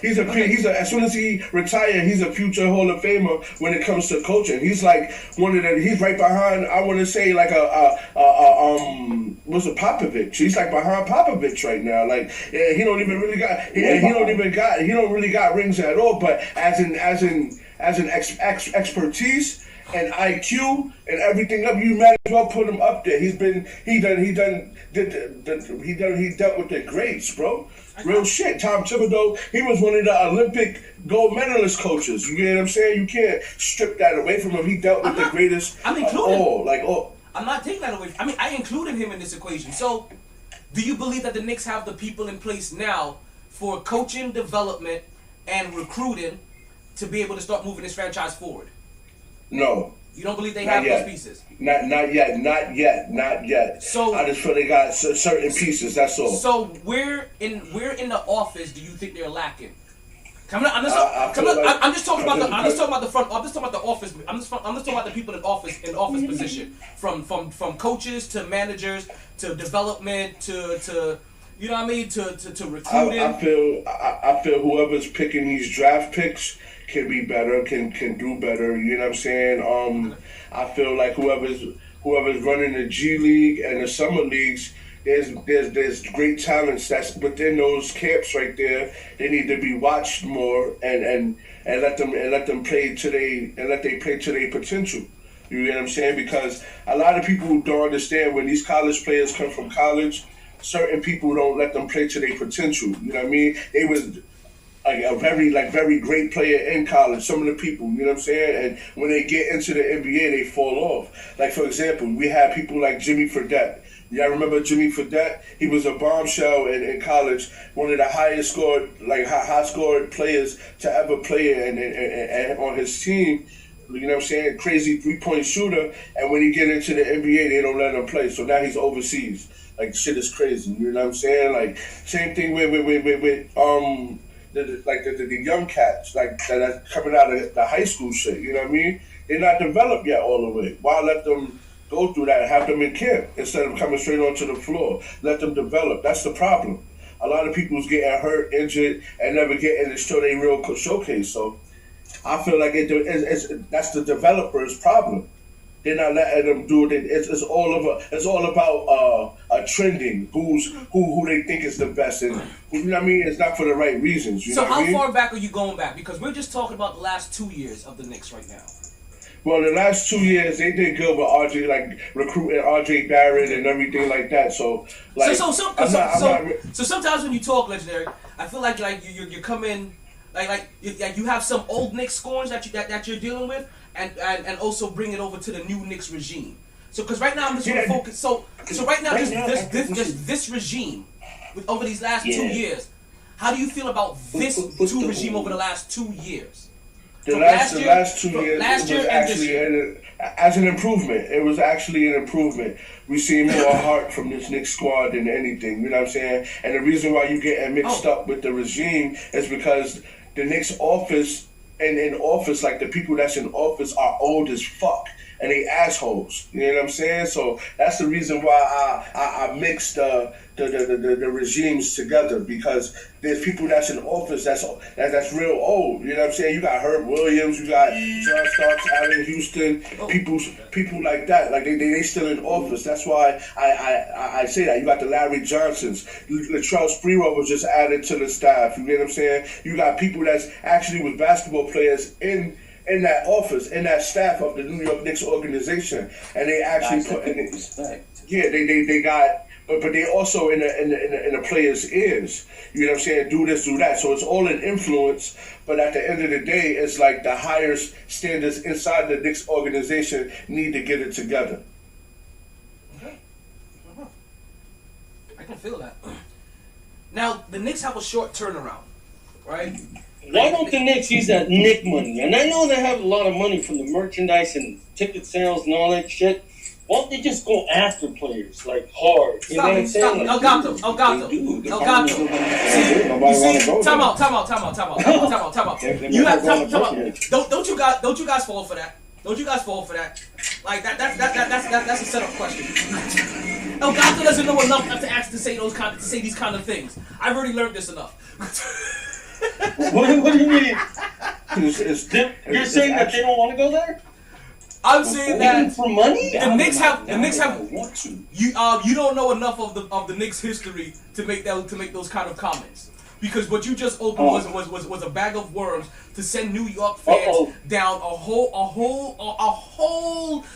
S6: As soon as he retires, he's a future Hall of Famer when it comes to coaching. He's like he's right behind. I want to say like what's it, Popovich? He's like behind Popovich right now. Like, yeah, he don't really got rings at all. But as an expertise and IQ and everything up, you might as well put him up there. He dealt with the greats, bro. Real shit. Tom Thibodeau, he was one of the Olympic gold medalist coaches. You get what I'm saying? You can't strip that away from him. He dealt with the greatest
S1: I'm not taking that away. I included him in this equation. So, do you believe that the Knicks have the people in place now for coaching, development, and recruiting to be able to start moving this franchise forward? No. You don't believe they have those pieces? Not yet. So
S6: I just feel they got certain pieces. That's all.
S1: So where in the office do you think they're lacking? I'm just talking about the front. I'm just talking about the office. I'm just talking about the people in office position, from coaches to managers to development to you know what I mean to recruiting.
S6: I feel whoever's picking these draft picks can be better, can do better. You know what I'm saying? I feel like whoever's running the G League and the summer leagues, there's great talents that's within those camps right there. They need to be watched more and let them play to their potential. You get what I'm saying? Because a lot of people don't understand when these college players come from college, certain people don't let them play to their potential. You know what I mean? very great player in college. Some of the people, you know what I'm saying, and when they get into the NBA, they fall off. Like for example, we had people like Jimmy Fredette. Y'all remember Jimmy Fredette? He was a bombshell in college, one of the highest scored, high scored players to ever play and on his team. You know what I'm saying? Crazy 3-point shooter, and when he get into the NBA, they don't let him play. So now he's overseas. Like shit is crazy. You know what I'm saying? Like same thing with the young cats that's coming out of the high school shit. You know what I mean? They're not developed yet all the way. Why let them go through that and have them in camp instead of coming straight onto the floor? Let them develop. That's the problem. A lot of people's getting hurt, injured, and never getting to show their real showcase. So I feel like that's the developer's problem. They're not letting them do it. It's all about trending. Who they think is the best, and you know what I mean. It's not for the right reasons. You
S1: so
S6: know what I mean?
S1: how far back are you going back? Because we're just talking about the last 2 years of the Knicks right now.
S6: Well, the last 2 years they did good with RJ, like recruiting RJ Barrett and everything like that. So
S1: sometimes when you talk, Legendary, I feel like you come in like you have some old Knicks scores that you're dealing with. And also bring it over to the new Knicks regime. So, because right now I'm just going to focus. So right now this regime, over these last 2 years, how do you feel about this two regime over the last 2 years?
S6: The last 2 years was actually as an improvement. It was actually an improvement. We see more heart from this Knicks squad than anything. You know what I'm saying? And the reason why you getting mixed up with the regime is because the Knicks office. And in office, like the people that's in office are old as fuck and they assholes. You know what I'm saying? So that's the reason why I mixed the regimes together, because there's people that's in office that's real old. You know what I'm saying? You got Herb Williams, you got John Starks, Allen Houston, people like that. Like they still in office. That's why I say that. You got the Larry Johnsons. Latrell Sprewell was just added to the staff. You know what I'm saying? You got people that's actually with basketball players in that office, in that staff of the New York Knicks organization, and they actually put in respect. Yeah, they got, but they also in the players' ears. You know what I'm saying? Do this, do that. So it's all an influence. But at the end of the day, it's like the higher standards inside the Knicks organization need to get it together.
S1: Okay. I can feel that. Now the Knicks have a short turnaround, right?
S5: Why don't the Knicks use that Knick money? And I know they have a lot of money from the merchandise and ticket sales and all that shit. Why don't they just go after players, like, hard? You know what I'm saying?
S1: Elgato. See, time out. You have time out. Don't you guys fall for that? Don't you guys fall for that? Like that's a setup question. Elgato doesn't know enough to say these kind of things. I've already learned this enough.
S5: What do you mean? You're saying that they don't want to go there?
S1: I'm saying that
S5: for money.
S1: The Knicks have. You don't know enough of the Knicks history to make those kind of comments, because what you just opened was a bag of worms to send New York fans down a whole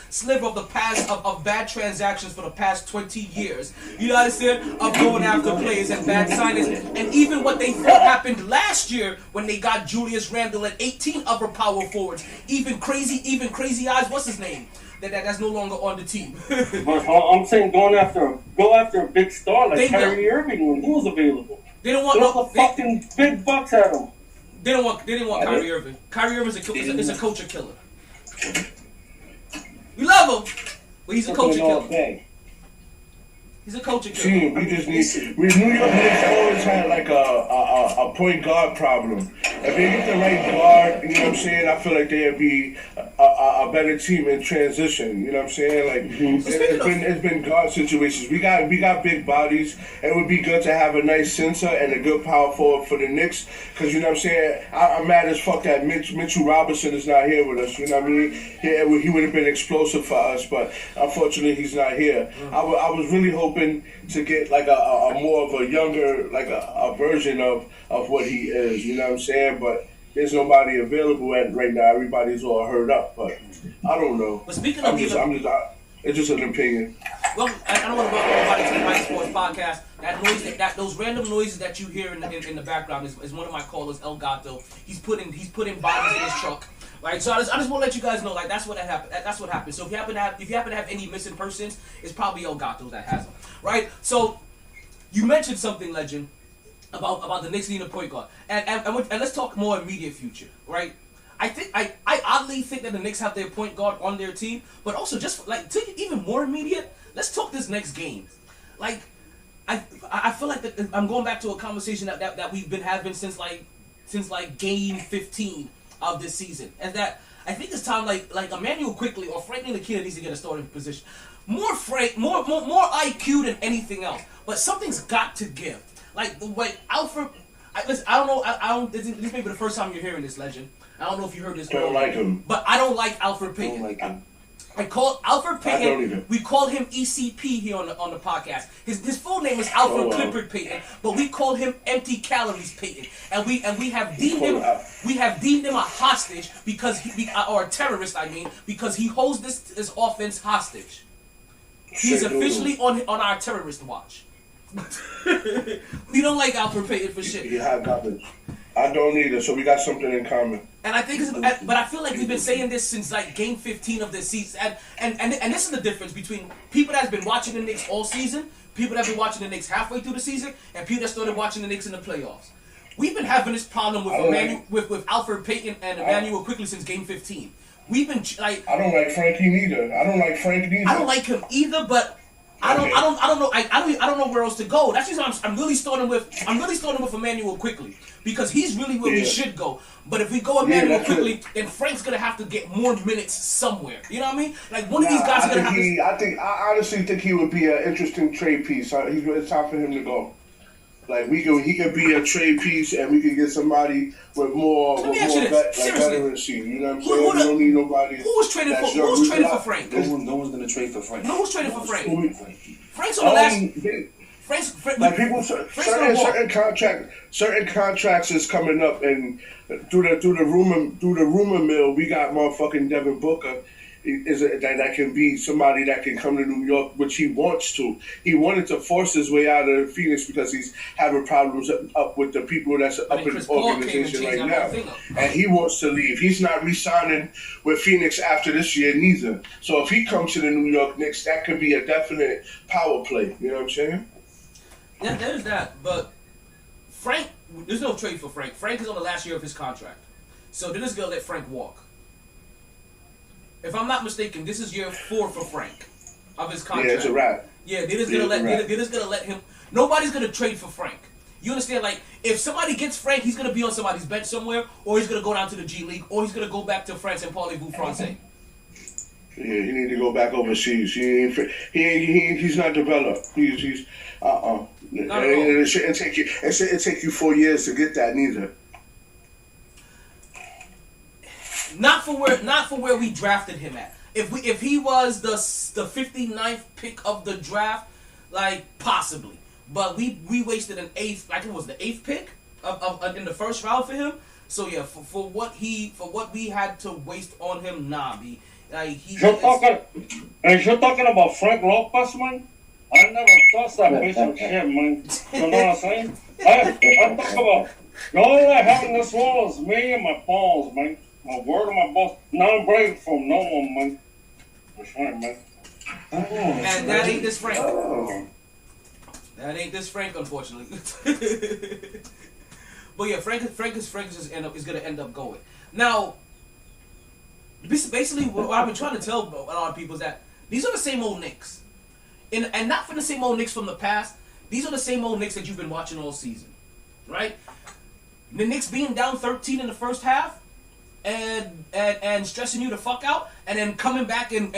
S1: sliver of the past of bad transactions for the past 20 years. You understand? Of going after players and bad signings, and even what they thought happened last year when they got Julius Randle and 18 other power forwards. Even crazy eyes. What's his name? That's no longer on the team.
S5: But I'm saying go after a big star like Kyrie Irving when he was available.
S1: They don't want
S5: fucking big bucks at him.
S1: They didn't want Kyrie Irving. Kyrie Irving is a culture killer. We love him, but he's a culture killer. He's a culture killer.
S6: New York Knicks always had like a point guard problem. If they get the right guard, you know what I'm saying, I feel like they'd be a better team in transition. You know what I'm saying? Like it's been guard situations. We got big bodies. It would be good to have a nice center and a good power forward for the Knicks. Because you know what I'm saying, I'm mad as fuck that Mitchell Robinson is not here with us. You know what I mean? He would have been explosive for us, but unfortunately he's not here. I was really hoping to get like a more of a younger, like a version of what he is, you know what I'm saying? But there's nobody available right now. Everybody's all hurt up, but I don't know.
S1: But speaking of
S6: it's just an opinion.
S1: Well, I don't want to welcome everybody to the MyT Sports Podcast. That noise, those random noises that you hear in the background is one of my callers, El Gato. He's putting bodies in his truck. Right, so I just want to let you guys know, like, that's what happened. That's what happened. So if you happen to have any missing persons, it's probably El Gato that has them. Right. So you mentioned something, Legend, about the Knicks needing a point guard, and let's talk more immediate future. Right. I oddly think that the Knicks have their point guard on their team, but also just like to even more immediate, let's talk this next game. Like, I feel like that I'm going back to a conversation that we've been having since game 15 of this season, and that I think it's time like Emmanuel Quickly or Frank Ntilikina needs to get a starting position. More IQ than anything else, but something's got to give. Like the way Alfred, this may be the first time you're hearing this, Legend. I don't know if you heard this.
S6: Don't like him,
S1: but I don't like Alfred Payton.
S2: Don't like him.
S1: I call Alfred Payton.
S6: I don't either.
S1: We call him ECP here on the podcast. His full name is Alfred Clifford Payton, but we call him Empty Calories Payton, and we have deemed him a hostage or a terrorist. I mean, because he holds this offense hostage. He's officially on our terrorist watch. We don't like Alfred Payton for shit.
S6: Yeah, I don't either. So we got something in common.
S1: And I think, but I feel like we've been saying this since like game 15 of this season, and this is the difference between people that have been watching the Knicks all season, people that have been watching the Knicks halfway through the season, and people that started watching the Knicks in the playoffs. We've been having this problem with Alfred Payton and Emmanuel Quickly since game 15. We've been like.
S6: I don't like Frankie neither. I don't like
S1: him either, but. I don't know. I don't know where else to go. That's just why I'm really starting with Emmanuel Quickly because he's really where we should go. But if we go Emmanuel Quickly, then Frank's gonna have to get more minutes somewhere. You know what I mean? Like one of these guys are gonna have to.
S6: I honestly think he would be an interesting trade piece. It's time for him to go. Like he could be a trade piece, and we could get somebody with more veterancy. You know what I'm saying? We don't need nobody.
S1: Who was traded for Frank?
S2: No one's gonna trade for Frank.
S1: No one's traded for Frank. Frank's on the last.
S6: Like people, certain contracts is coming up, and through the rumor mill, we got motherfucking Devin Booker. That can be somebody that can come to New York, which he wants to. He wanted to force his way out of Phoenix because he's having problems up with the people that's up in the organization right now. And he wants to leave. He's not re-signing with Phoenix after this year neither. So if he comes to the New York Knicks, that could be a definite power play. You know what I'm saying?
S1: Yeah, there's that. But Frank, there's no trade for Frank. Frank is on the last year of his contract. So they're just going to let Frank walk. If I'm not mistaken, this is year 4 for Frank of his contract.
S6: Yeah, it's a wrap.
S1: Yeah, they're just gonna let him. Nobody's gonna trade for Frank. You understand? Like, if somebody gets Frank, he's gonna be on somebody's bench somewhere, or he's gonna go down to the G League, or he's gonna go back to France and parlez-vous français.
S6: Yeah, he need to go back overseas. He's not developed. He's It shouldn't take you 4 years to get that neither.
S1: Not for where we drafted him at. If he was the 59th pick of the draft, like possibly. But we wasted an 8th, like it was the 8th pick of in the first round for him. So yeah, for what we had to waste on him,
S5: You're talking about Frank Lopez, man? I never touched that piece of shit, man. You know what I'm saying? I talk about all I have in this world is me and my balls, man. My word of my balls. Now I'm breaking from no one, man. That's right, man.
S1: And that ain't this Frank. That ain't this Frank, unfortunately. But yeah, Frank is gonna end up going. Now, basically, what I've been trying to tell a lot of people is that these are the same old Knicks, and not from the same old Knicks from the past. These are the same old Knicks that you've been watching all season, right? The Knicks being down 13 in the first half, and stressing you the fuck out, and then coming back and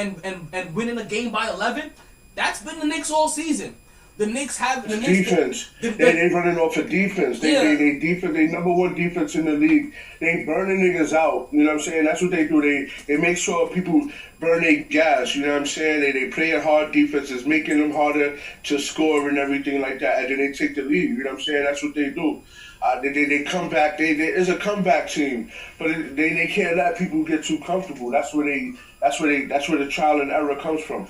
S1: winning a game by 11. That's been the Knicks all season. The Knicks have the
S6: defense. They running off of defense. They defense. They number one defense in the league. They burning niggas out. You know what I'm saying? That's what they do. They make sure people burn their gas. You know what I'm saying? They play a hard defense. It's making them harder to score and everything like that. And then they take the lead. You know what I'm saying? That's what they do. They come back. It's a comeback team, but they can't let people get too comfortable. That's where the trial and error comes from.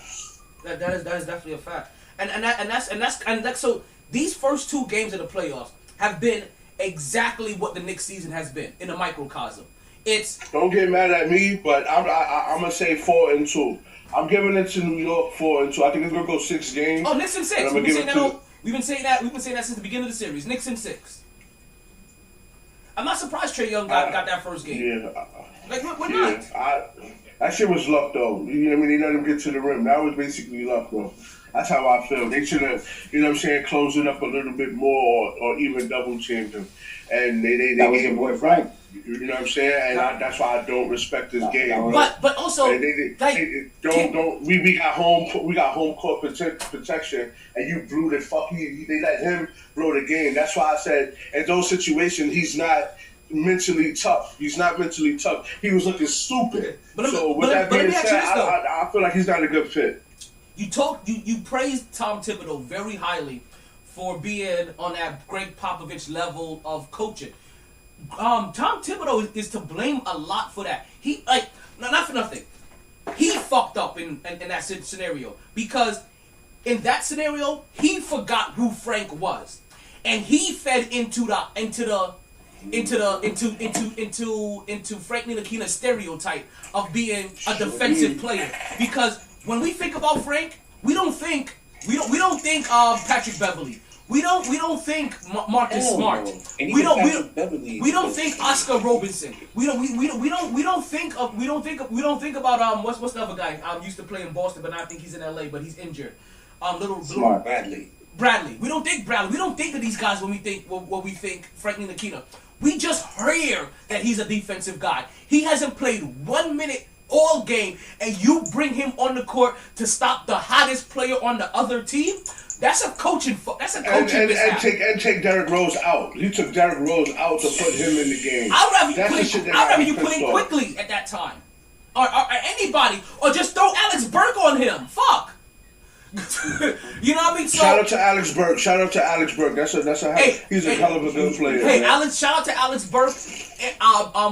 S1: That is definitely a fact. And so these first 2 games of the playoffs have been exactly what the Knicks season has been in a microcosm.
S6: Don't get mad at me, but I'm gonna say 4-2. I'm giving it to New York 4-2. I think it's gonna go 6 games.
S1: Oh, Knicks in 6. We've been saying that since the beginning of the series. Knicks in 6. I'm not surprised Trae Young got that first game.
S6: Yeah.
S1: We're not.
S6: That shit was luck, though. You know what I mean? They let him get to the rim. That was basically luck, though. That's how I feel. They should have, you know what I'm saying, closed it up a little bit more or even double-teamed him. And they
S7: that was your boy Frank.
S6: You know what I'm saying? And that's why I don't respect this game.
S1: But also,
S6: we got home court protection, and you blew the fuck. They let him blow the game. That's why I said in those situations he's not mentally tough. He's not mentally tough. He was looking stupid. So with that being said, I feel like he's not a good fit.
S1: You praised Tom Thibodeau very highly for being on that Greg Popovich level of coaching. Tom Thibodeau is to blame a lot for that. He not for nothing. He fucked up in that scenario because in that scenario he forgot who Frank was, and he fed into Frank Ntilikina's stereotype of being a defensive player. Because when we think about Frank, we don't think Patrick Beverly. We don't think Marcus Smart. We don't think Oscar Robertson. We don't think about what's the other guy used to play in Boston, but now I think he's in LA, but he's injured.
S7: Smart
S1: Bradley. We don't think Bradley. We don't think of these guys when we think Frank Ntilikina. We just hear that he's a defensive guy. He hasn't played 1 minute all game, and you bring him on the court to stop the hottest player on the other team. That's a coaching.
S6: And take Derrick Rose out. You took Derrick Rose out to put him in the game.
S1: I'd rather you put him quickly at that time, or anybody, or just throw Alex Burke on him. Fuck. You know what I mean? So,
S6: shout out to Alex Burke. He's a hell of a good player.
S1: Hey, man. Shout out to Alex Burke.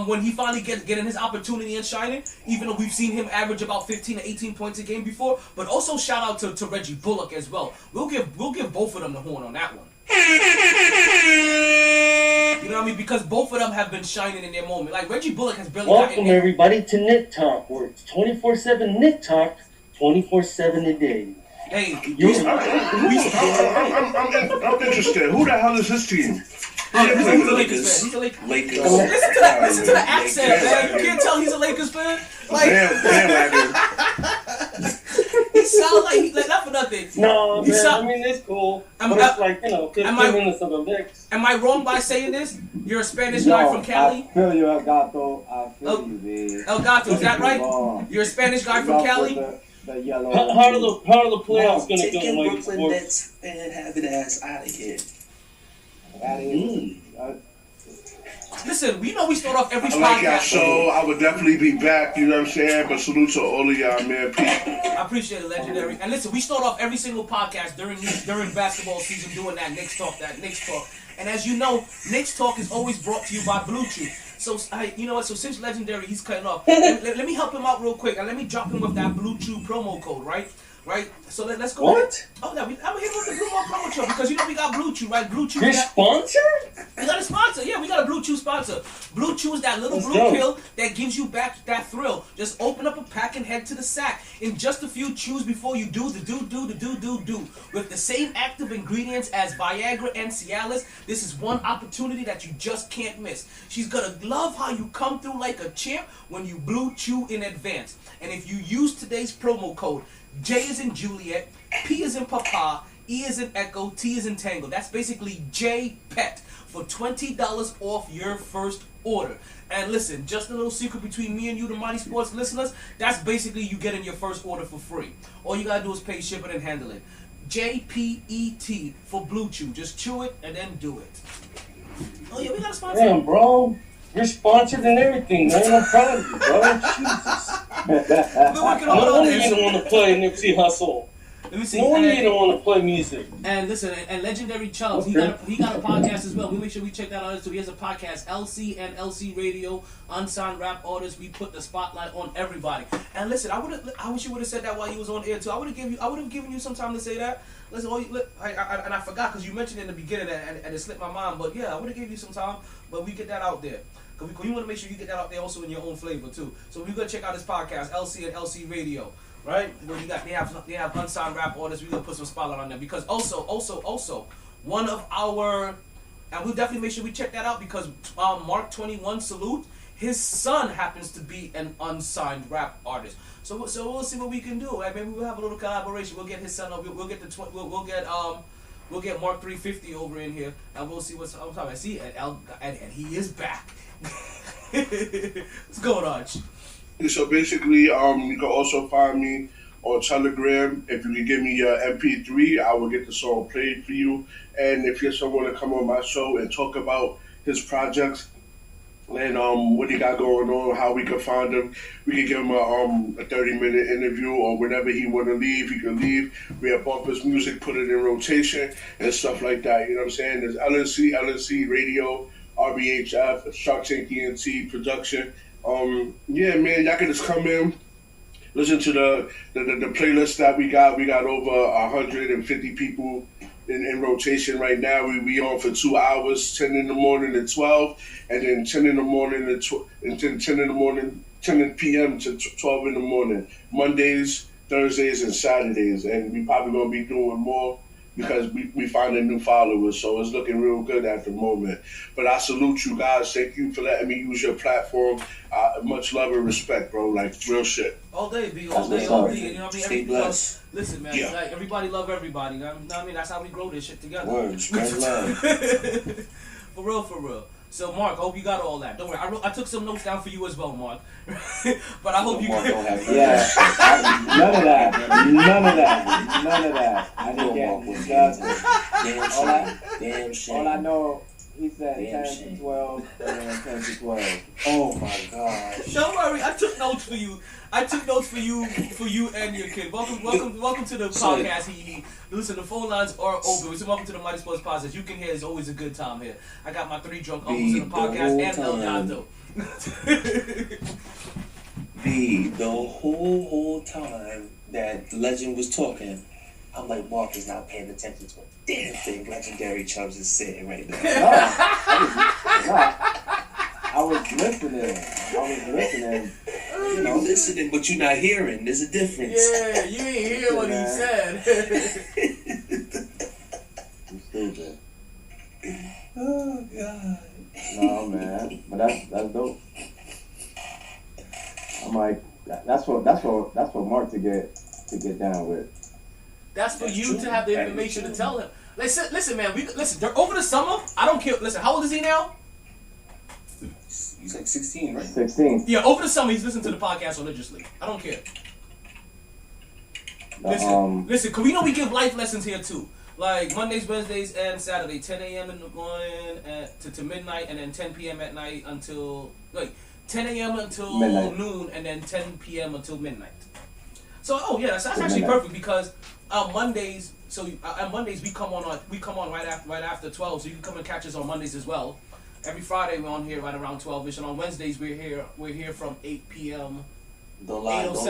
S1: When he finally getting his opportunity and shining, even though we've seen him average about 15 to 18 points a game before, but also shout out to Reggie Bullock as well. We'll give both of them the horn on that one. You know what I mean? Because both of them have been shining in their moment. Like Reggie Bullock has barely.
S8: Welcome everybody to Knick Talk, where it's 24/7 Knick Talk, 24/7 a day.
S1: Hey,
S6: I'm interested. Who the hell is his team?
S1: He's a Lakers fan. Listen to the accent, man. You can't tell he's a Lakers fan. Like, he sounds like not for nothing.
S8: No, man. I mean, it's cool. But it's like, 15 minutes of the Knicks.
S1: Am I wrong by saying this? You're a Spanish guy from Cali?
S7: I feel you, El Gato. I feel you, man.
S1: El Gato, is that right? You're a Spanish guy from Cali?
S8: How are the playoffs going to go, MyT Sports?
S2: Nets and have it ass out of here.
S1: Listen, we start off every podcast.
S6: Like y'all show, I would definitely be back, you know what I'm saying? But salute to all of y'all, man. Peace.
S1: I appreciate it, legendary. And listen, we start off every single podcast during basketball season doing that Knicks talk. And as you know, Knicks Talk is always brought to you by Bluetooth. So, you know what? So since legendary, he's cutting off. Let me help him out real quick, and let me drop him with that Bluetooth promo code, right? So let's go.
S8: What?
S1: Oh, yeah, I'm here with the Blue Ball promo code because we got Blue Chew, right? Blue Chew.
S8: Your sponsor?
S1: We got a sponsor. Yeah, we got a Blue Chew sponsor. Blue Chew is that little blue pill that gives you back that thrill. Just open up a pack and head to the sack. In just a few chews before you do the do. With the same active ingredients as Viagra and Cialis, this is one opportunity that you just can't miss. She's gonna love how you come through like a champ when you Blue Chew in advance. And if you use today's promo code, J is in Juliet, P is in Papa, E is in Echo, T is in Tango. That's basically J-PET for $20 off your first order. And listen, just a little secret between me and you, the MyT Sports listeners, that's basically you getting your first order for free. All you gotta do is pay shipping and handle it. J-P-E-T for Blue Chew. Just chew it and then do it. Oh yeah, we got a sponsor.
S8: Damn, bro. You're sponsored and everything, man. I'm proud of you, bro. Jesus.
S1: We're working on
S8: No
S1: all
S8: wonder
S1: this.
S8: you don't want to play Nipsey Hussle.
S1: Let me see.
S5: No wonder you don't want to play music.
S1: And listen, and Legendary Chubbs, he got a podcast as well. We make sure we check that out too. He has a podcast, LC and LC Radio, unsigned rap artists. We put the spotlight on everybody. And listen, I wish you would have said that while you was on air too. I would have given you some time to say that. Listen, and I forgot because you mentioned it in the beginning and it slipped my mind. But yeah, I would have given you some time. But we get that out there. Because we want to make sure you get that out there also in your own flavor too. So we're gonna check out this podcast, LC and LC Radio. Right? Well, they have unsigned rap artists. We're gonna put some spotlight on them because also one of our, and we'll definitely make sure we check that out because Mark 21 Salute, his son happens to be an unsigned rap artist. So we'll see what we can do. Right? Maybe we'll have a little collaboration. We'll get his son up. We'll get we'll get Mark 350 over in here, and we'll see what's up. I see, and he is back. What's going on?
S6: So basically, you can also find me on Telegram. If you can give me your MP3, I will get the song played for you. And if you're someone to come on my show and talk about his projects and what he got going on, how we can find him, we can give him a 30-minute interview, or whenever he want to leave, he can leave. We have bump his music, put it in rotation and stuff like that. You know what I'm saying? There's LNC Radio, RBHF, Shark Tank ENT production. Yeah, man, y'all can just come in, listen to the playlist that we got. We got over 150 people in rotation right now. We on for 2 hours, 10 in the morning to 12, and then 10 in the morning to 10 p.m. to 12 in the morning. Mondays, Thursdays, and Saturdays, and we probably gonna be doing more because we finding new followers, so it's looking real good at the moment. But I salute you guys. Thank you for letting me use your platform. Much love and respect, bro. Like, real shit.
S1: All day, B. All day. You know what I mean?
S2: Stay blessed.
S1: Listen, man. Yeah. Like, everybody love everybody. You know what I mean? That's how we grow this shit together.
S2: Word, spread love.
S1: For real. So, Mark, I hope you got all that. Don't worry. I took some notes down for you as well, Mark. But I hope you got
S7: none of that. I didn't get nothing. All I know, he said 10 to 12, and then 10 to 12. Oh, my gosh.
S1: Don't worry. I took notes for you. For you and your kid. Welcome to the podcast. Listen, the phone lines are open. So welcome to the MyT Sports Podcast. You can hear it's always a good time here. I got my 3 drunk uncles in the podcast and El Gato.
S2: The whole time that Legend was talking, I'm like, Mark is not paying attention to a damn thing. Legendary Chubbs is sitting right there.
S7: I was listening.
S2: You know, listening, but you're not hearing. There's a difference.
S1: Yeah, you ain't hear what he said.
S7: You stupid.
S2: Oh God.
S7: No, man, but that's dope. I'm like, that's for Mark to get down with.
S1: That's for you to have the information to tell him. Listen, man. Listen. Over the summer, I don't care. Listen, how old is he now?
S2: He's like 16, right?
S7: 16.
S1: Yeah, over the summer, he's listening to the podcast religiously. I don't care. Listen, cause we know we give life lessons here too. Like Mondays, Wednesdays, and Saturday, 10 a.m. in the morning to midnight, and then 10 p.m. at night until 10 a.m. until midnight. Noon, and then 10 p.m. until midnight. So, that's actually perfect because on Mondays, on Mondays we come on right after 12, so you can come and catch us on Mondays as well. Every Friday we're on here right around 12ish, and on Wednesdays we're here from 8 p.m.
S2: Don't lie to this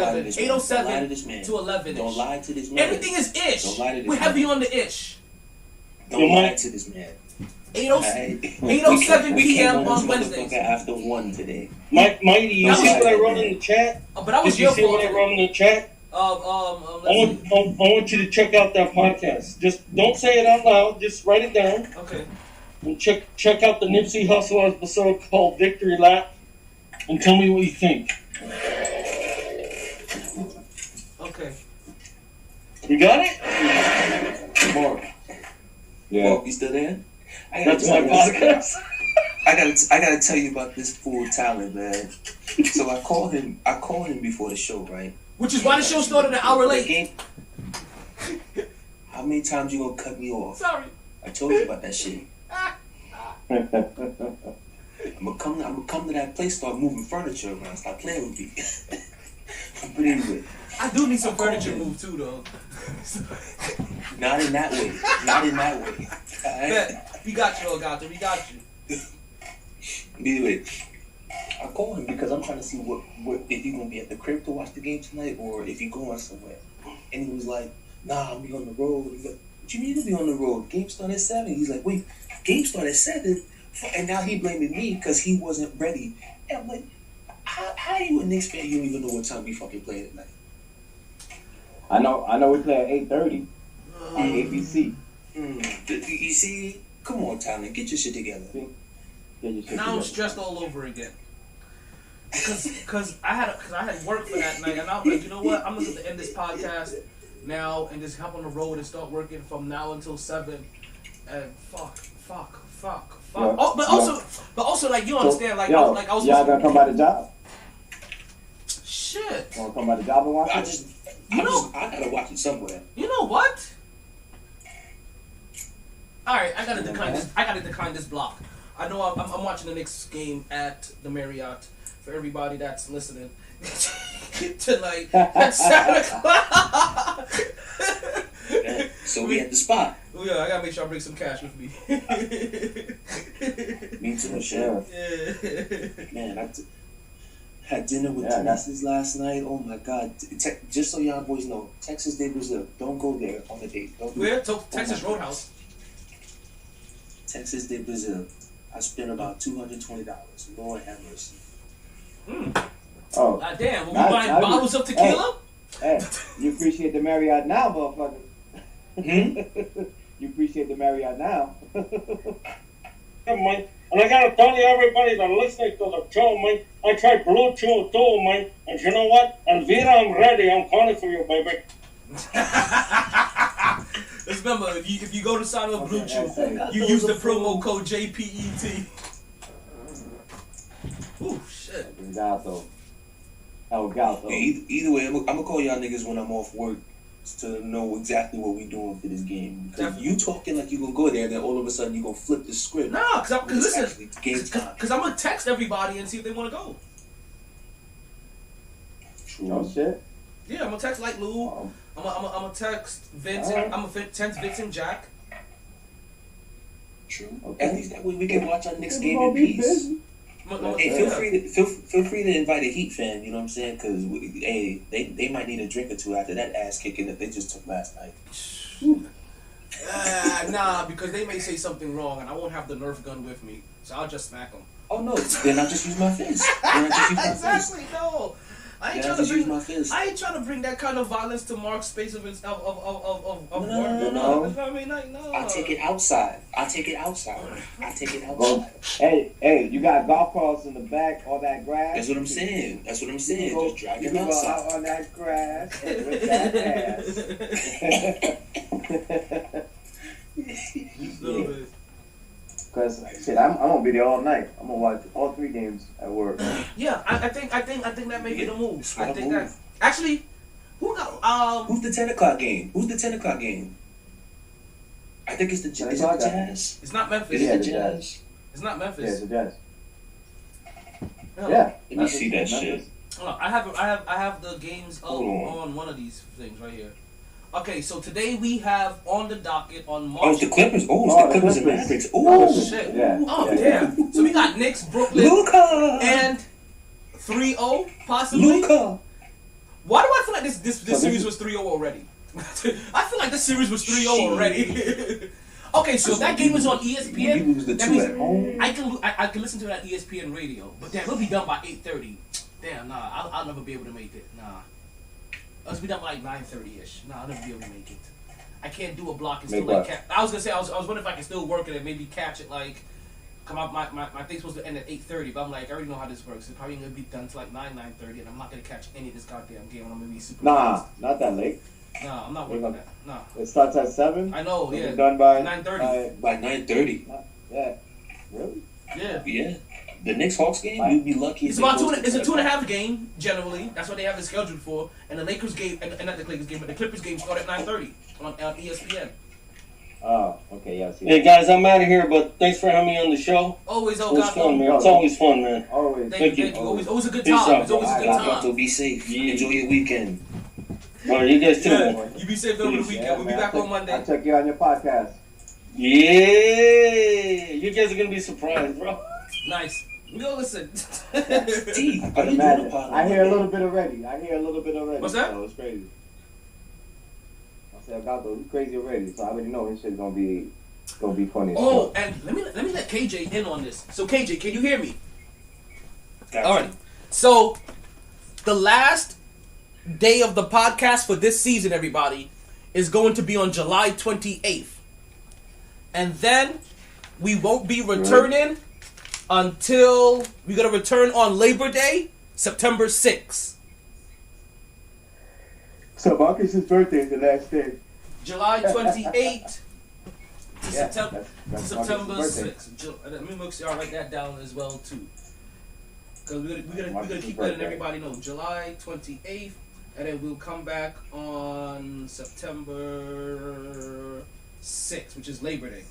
S2: man.
S1: To 11ish.
S2: Don't lie to this man.
S1: Everything is ish.
S2: Don't lie to this
S1: We're heavy on the ish.
S2: Don't lie to this man.
S1: 8:07 p.m. on Wednesdays.
S2: After 1 today.
S5: Mighty, you see what I wrote in the chat?
S1: But that was
S5: Did you see what I wrote in the chat? I want you to check out that podcast. Just don't say it out loud. Just write it down.
S1: Okay.
S5: And check out the Nipsey Hussle episode called Victory Lap, and tell me what you think.
S1: Okay.
S5: You got it?
S2: Mark.
S7: Yeah.
S2: Mark, you still there?
S5: That's my podcast.
S2: I gotta tell you about this fool talent, man. So I called him before the show, right?
S1: Which is why the show started an hour late.
S2: How many times you gonna cut me off?
S1: Sorry.
S2: I told you about that shit. I'm gonna come to that place, start moving furniture around, start playing with me. But anyway,
S1: I do need some furniture moved too, though.
S2: Not in that way. Not in that way.
S1: Bet. We got you, Elgato. We got you.
S2: Anyway, I called him because I'm trying to see what if he's gonna be at the crib to watch the game tonight or if he's going somewhere. And he was like, "Nah, I'll be on the road." He's like, "What you mean you'll be on the road? Game started at 7." He's like, "Wait, game started at 7?" And now he blaming me because he wasn't ready. And I'm like, how are you a Knicks fan? You don't even know what time we fucking play at night.
S7: I know we play at 8:30 on ABC.
S2: You see? Come on, Tyler, get your shit together.
S1: Now I'm stressed all over again. Cause I had work for that night, and I was like, you know what? I'm just gonna end this podcast now and just hop on the road and start working from now until 7. And fuck.
S7: Yeah,
S1: But also, like, you understand, like,
S7: y'all
S1: I was
S7: gonna come by the job?
S1: Shit.
S7: Wanna come by the job and watch it?
S2: I gotta watch it somewhere.
S1: You know what? All right, I gotta decline this block. I know I'm watching the Knicks game at the Marriott. For everybody that's listening tonight at 7 o'clock.
S2: So we at the spot.
S1: Oh yeah, I gotta make sure I bring some cash with me.
S2: Me too, sure.
S1: Yeah.
S2: Man, I had dinner with the missus last night. Oh my God! Just so y'all boys know, Texas de Brazil. Don't go there on the date.
S1: Where? Texas Roadhouse.
S2: Texas de Brazil. I spent about $220. Lord have mercy.
S7: Oh.
S1: Damn, were we buying bottles of tequila?
S7: Hey, you appreciate the Marriott now, motherfucker. You appreciate the Marriott now.
S5: Yeah, man. And I gotta tell you, everybody that's listening to the show, man, I tried Blue Chew too, man. And you know what? Elvira, I'm ready. I'm calling for you, baby.
S1: Just remember, if you go to sign up Blue Chew, you use the promo code JPET. Ooh, shit.
S2: Elgato. Either way, I'm gonna call y'all niggas when I'm off work to know exactly what we doing for this game. Because you talking like you gonna go there, then all of a sudden you gonna flip the script.
S1: Nah, because I'm gonna text everybody and see if they want to go.
S2: True.
S7: Oh shit.
S1: Yeah, I'm gonna text like Lou. I'm gonna text Vince. I'm gonna text Vince and Jack.
S2: True. Okay. At least that way we can watch our next game in peace. Hey, feel free to invite a Heat fan. You know what I'm saying? Because they might need a drink or two after that ass kicking that they just took last night.
S1: Nah, because they may say something wrong, and I won't have the Nerf gun with me, so I'll just smack them.
S2: Oh no, then I'll just use my fist.
S1: Exactly, no. I ain't trying to bring that kind of violence to Mark's space of work.
S2: No.
S1: You know what I mean? Like, no.
S2: I'll take it outside.
S7: Well, hey, you got golf balls in the back, all that grass.
S2: That's what I'm saying. Just drag
S7: you
S2: it
S7: go
S2: outside.
S7: out on that grass and with that ass. Because shit, I'm gonna be there all night. I'm gonna watch all 3 games at work.
S1: Yeah, I think that may be the move. I think that actually, who's
S2: the 10 o'clock game? I think it's the Jazz.
S1: It's not Memphis.
S2: Is it the Jazz?
S1: It's not Memphis.
S7: Yeah, it's the Jazz.
S1: No.
S7: Yeah.
S2: Let me see that shit.
S1: I have the games on one of these things right here. Okay, so today we have on the docket on March.
S2: Oh, it's the Clippers. The Clippers and Mavericks.
S1: Oh shit.
S7: Yeah.
S1: Oh damn. So we got Knicks, Brooklyn,
S2: Luka,
S1: and 3-0 possibly.
S2: Luka.
S1: Why do I feel like this series was 3-0 already? I feel like this series was 3-0 already. Okay, so if that game was on ESPN, that means I can listen to it at ESPN radio. But damn, it'll be done by 8:30. Damn, nah, I'll never be able to make it. Nah. Let's be done by like 9:30ish. Nah, I'll never be able to make it. I can't do a block and still like I was gonna say I was wondering if I can still work it and maybe catch it like my thing's supposed to end at 8:30, but I'm like I already know how this works. It's probably gonna be done to like 9:30, and I'm not gonna catch any of this goddamn game. I'm gonna be super.
S7: Nah, not that late.
S1: Nah, I'm not working that. Nah.
S7: It starts at 7.
S1: I know. Yeah.
S7: Done by
S1: 9:30.
S2: By 9:30.
S7: Yeah. Really?
S1: Yeah.
S2: Yeah. The Knicks Hawks game, you'd be lucky.
S1: It's about it's a 2.5 game generally. That's what they have it scheduled for. And the Lakers game, and not the Lakers game, but the Clippers game start at 9:30 on ESPN.
S7: Oh, okay, yeah.
S5: Hey guys, I'm out of here, but thanks for having me on the show.
S1: Always,
S5: It was fun, man. It's always fun, man.
S7: Always.
S1: Thank you. Always a good
S5: Peace
S1: time.
S5: out.
S1: It's always a good time.
S2: So be safe. Enjoy your weekend.
S5: Bro, you guys too.
S1: Yeah, you be safe over the weekend.
S7: Yeah,
S1: We'll
S7: man,
S1: be back on Monday.
S7: I'll check you on your podcast.
S5: Yeah, you guys are gonna be surprised, bro.
S1: Nice. Yo, listen.
S5: T,
S7: I imagine. I hear a little bit already.
S1: What's that?
S7: So it's crazy. I said, Gato, you crazy already. So I already know this shit's gonna be funny.
S1: Oh, and let me let KJ in on this. So KJ, can you hear me?
S5: Gotcha.
S1: Alright. So the last day of the podcast for this season, everybody, is going to be on July 28th. And then we won't be returning until we're going to return on Labor Day, September 6th.
S7: So Marcus' birthday is the last day.
S1: July 28th to
S7: Yeah,
S1: September
S7: that's
S1: September
S7: Marcus' birthday.
S1: 6th. Let me make sure I write that down as well too. Because we're gonna
S7: Marcus'
S1: keep
S7: birthday.
S1: letting everybody know. July 28th, and then we'll come back on September 6th, which is Labor Day.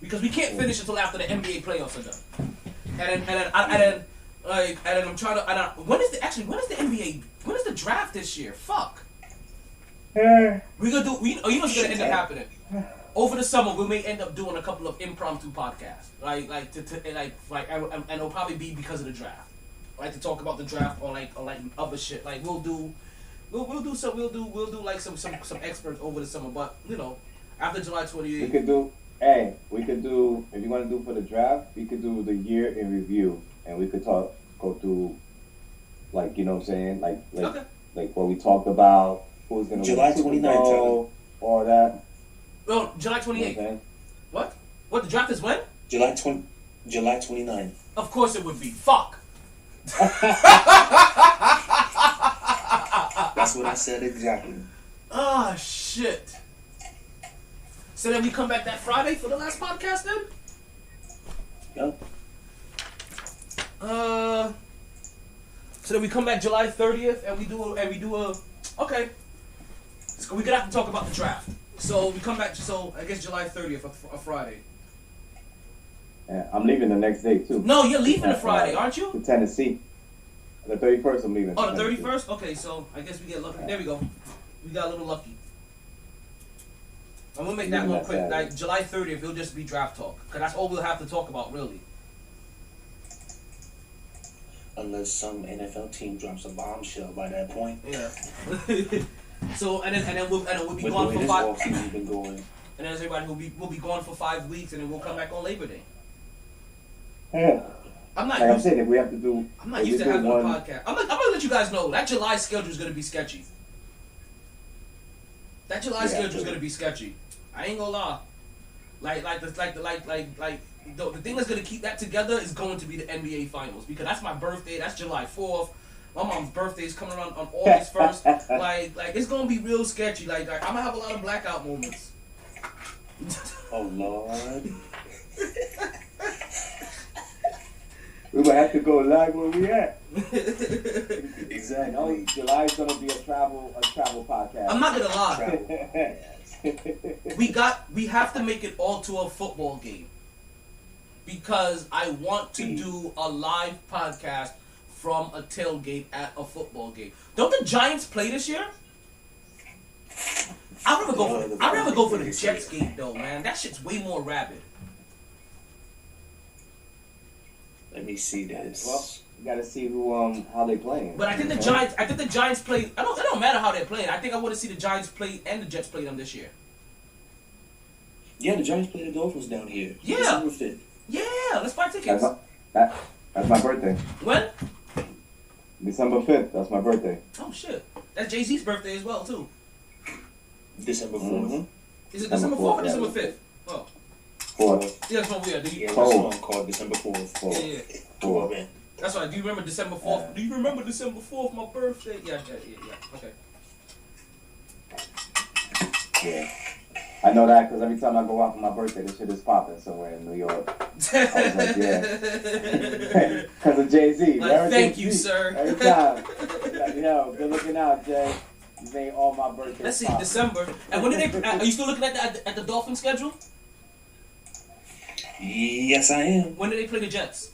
S1: Because we can't finish until after the NBA playoffs are done. And then I'm trying to. When is the NBA? When is the draft this year? Fuck. We're gonna do. You know what's gonna end up happening? Over the summer, we may end up doing a couple of impromptu podcasts, and it'll probably be because of the draft, like to talk about the draft or other shit. Like we'll do like some experts over the summer, but after July 28th.
S7: We could do, if you want to do for the draft, we could do the year in review, and we could go through, like, you know what I'm saying, like what we talked about, who's gonna
S2: July
S7: win the Super
S2: 29th,
S7: Bowl, all that.
S1: Well, July 28th.
S7: You know
S1: What? What, the draft is when?
S2: July 29th.
S1: Of course it would be. Fuck.
S2: That's what I said exactly.
S1: Ah, shit. So then we come back that Friday for the last podcast then?
S2: Yep.
S1: So then we come back July 30th and we do a okay. So we're gonna have to talk about the draft. So we come back, so I guess July 30th, a Friday.
S7: Yeah, I'm leaving the next day too.
S1: No, you're leaving the Friday, aren't you?
S7: To Tennessee. The 31st I'm leaving.
S1: Oh, the 31st? Okay, so I guess we get lucky. There we go. We got a little lucky. I'm gonna make that one quick. Like July 30th, it'll just be draft talk, cause that's all we'll have to talk about, really.
S2: Unless some NFL team drops a bombshell by that point.
S1: Yeah. So and then we'll be
S2: With
S1: gone
S2: the way
S1: for
S2: this
S1: 5.
S2: offseason's been going.
S1: And then everybody will be gone for 5 weeks, and then we'll come back on Labor Day.
S7: Yeah.
S1: I'm not.
S7: Like I'm saying, if we have to do.
S1: I'm not used to having a podcast. I'm gonna let you guys know that July schedule is gonna be sketchy. That July schedule is gonna be sketchy. I ain't gonna lie. The thing that's gonna keep that together is going to be the NBA Finals, because that's my birthday. That's July 4th. My mom's birthday is coming around on August 1st. like it's gonna be real sketchy. Like I'm gonna have a lot of blackout moments.
S2: Oh Lord.
S7: We would have to go live where we at.
S2: Exactly.
S7: No, July's gonna be a travel podcast.
S1: I'm not gonna lie.
S2: Travel.
S1: We have to make it all to a football game, because I want to do a live podcast from a tailgate at a football game. Don't the Giants play this year? I'd rather go for the Jets game though, man. That shit's way more rabid.
S2: Let me see this.
S7: Well, you gotta see who how they playing.
S1: But I think the Giants play. It don't matter how they're playing. I think I want to see the Giants play and the Jets play them this year.
S2: Yeah, the Giants play the Dolphins down here.
S1: Yeah.
S2: December 5th.
S1: Yeah, let's buy tickets.
S7: That's my birthday.
S1: When?
S7: December 5th. That's my birthday.
S1: Oh shit, that's Jay-Z's birthday as well too.
S2: December 4th.
S7: Mm-hmm.
S1: Is it December 4th or December 5th? Oh.
S7: 4th.
S1: Yeah, that's what we are.
S2: Yeah, there's a song called December 4th.
S1: Yeah.
S2: Come on, man.
S1: That's right. Do you remember December 4th?
S7: Yeah.
S1: Do you remember December 4th, my birthday? Yeah. Okay.
S7: Yeah. I know that because every time I go out for my birthday, this shit is popping somewhere in New York. I was like, yeah. Because of Jay-Z.
S1: Thank you, sir.
S7: Every time. Like, yo, good looking out, Jay. You made all my birthdays.
S1: Let's see,
S7: pop.
S1: December. And when did they? Are you still looking at the Dolphins schedule?
S2: Yes, I am.
S1: When do they play the Jets?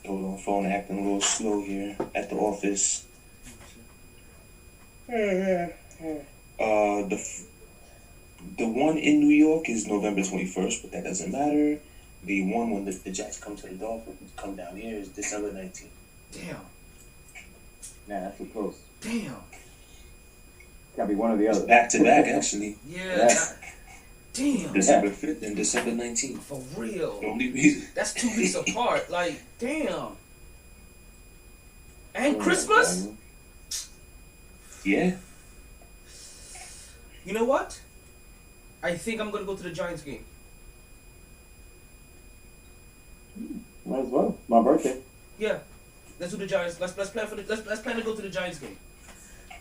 S2: Hold on, phone acting a little slow here at the office. The one in New York is November 21st, but that doesn't matter. The one when the Jets come to the Dolphins, come down here, is December 19th.
S1: Damn.
S7: Nah, that's too close.
S1: Damn.
S7: Gotta be one or the other.
S2: Back to back, actually.
S1: Yeah. Damn.
S2: December 5th and December 19th.
S1: For real.
S2: The only reason.
S1: That's 2 weeks apart. Like, damn. And Christmas?
S2: Yeah.
S1: You know what? I think I'm gonna go to the Giants game.
S7: Might as well. My birthday.
S1: Yeah. Let's do the Giants. Let's plan for let's plan to go to the Giants game.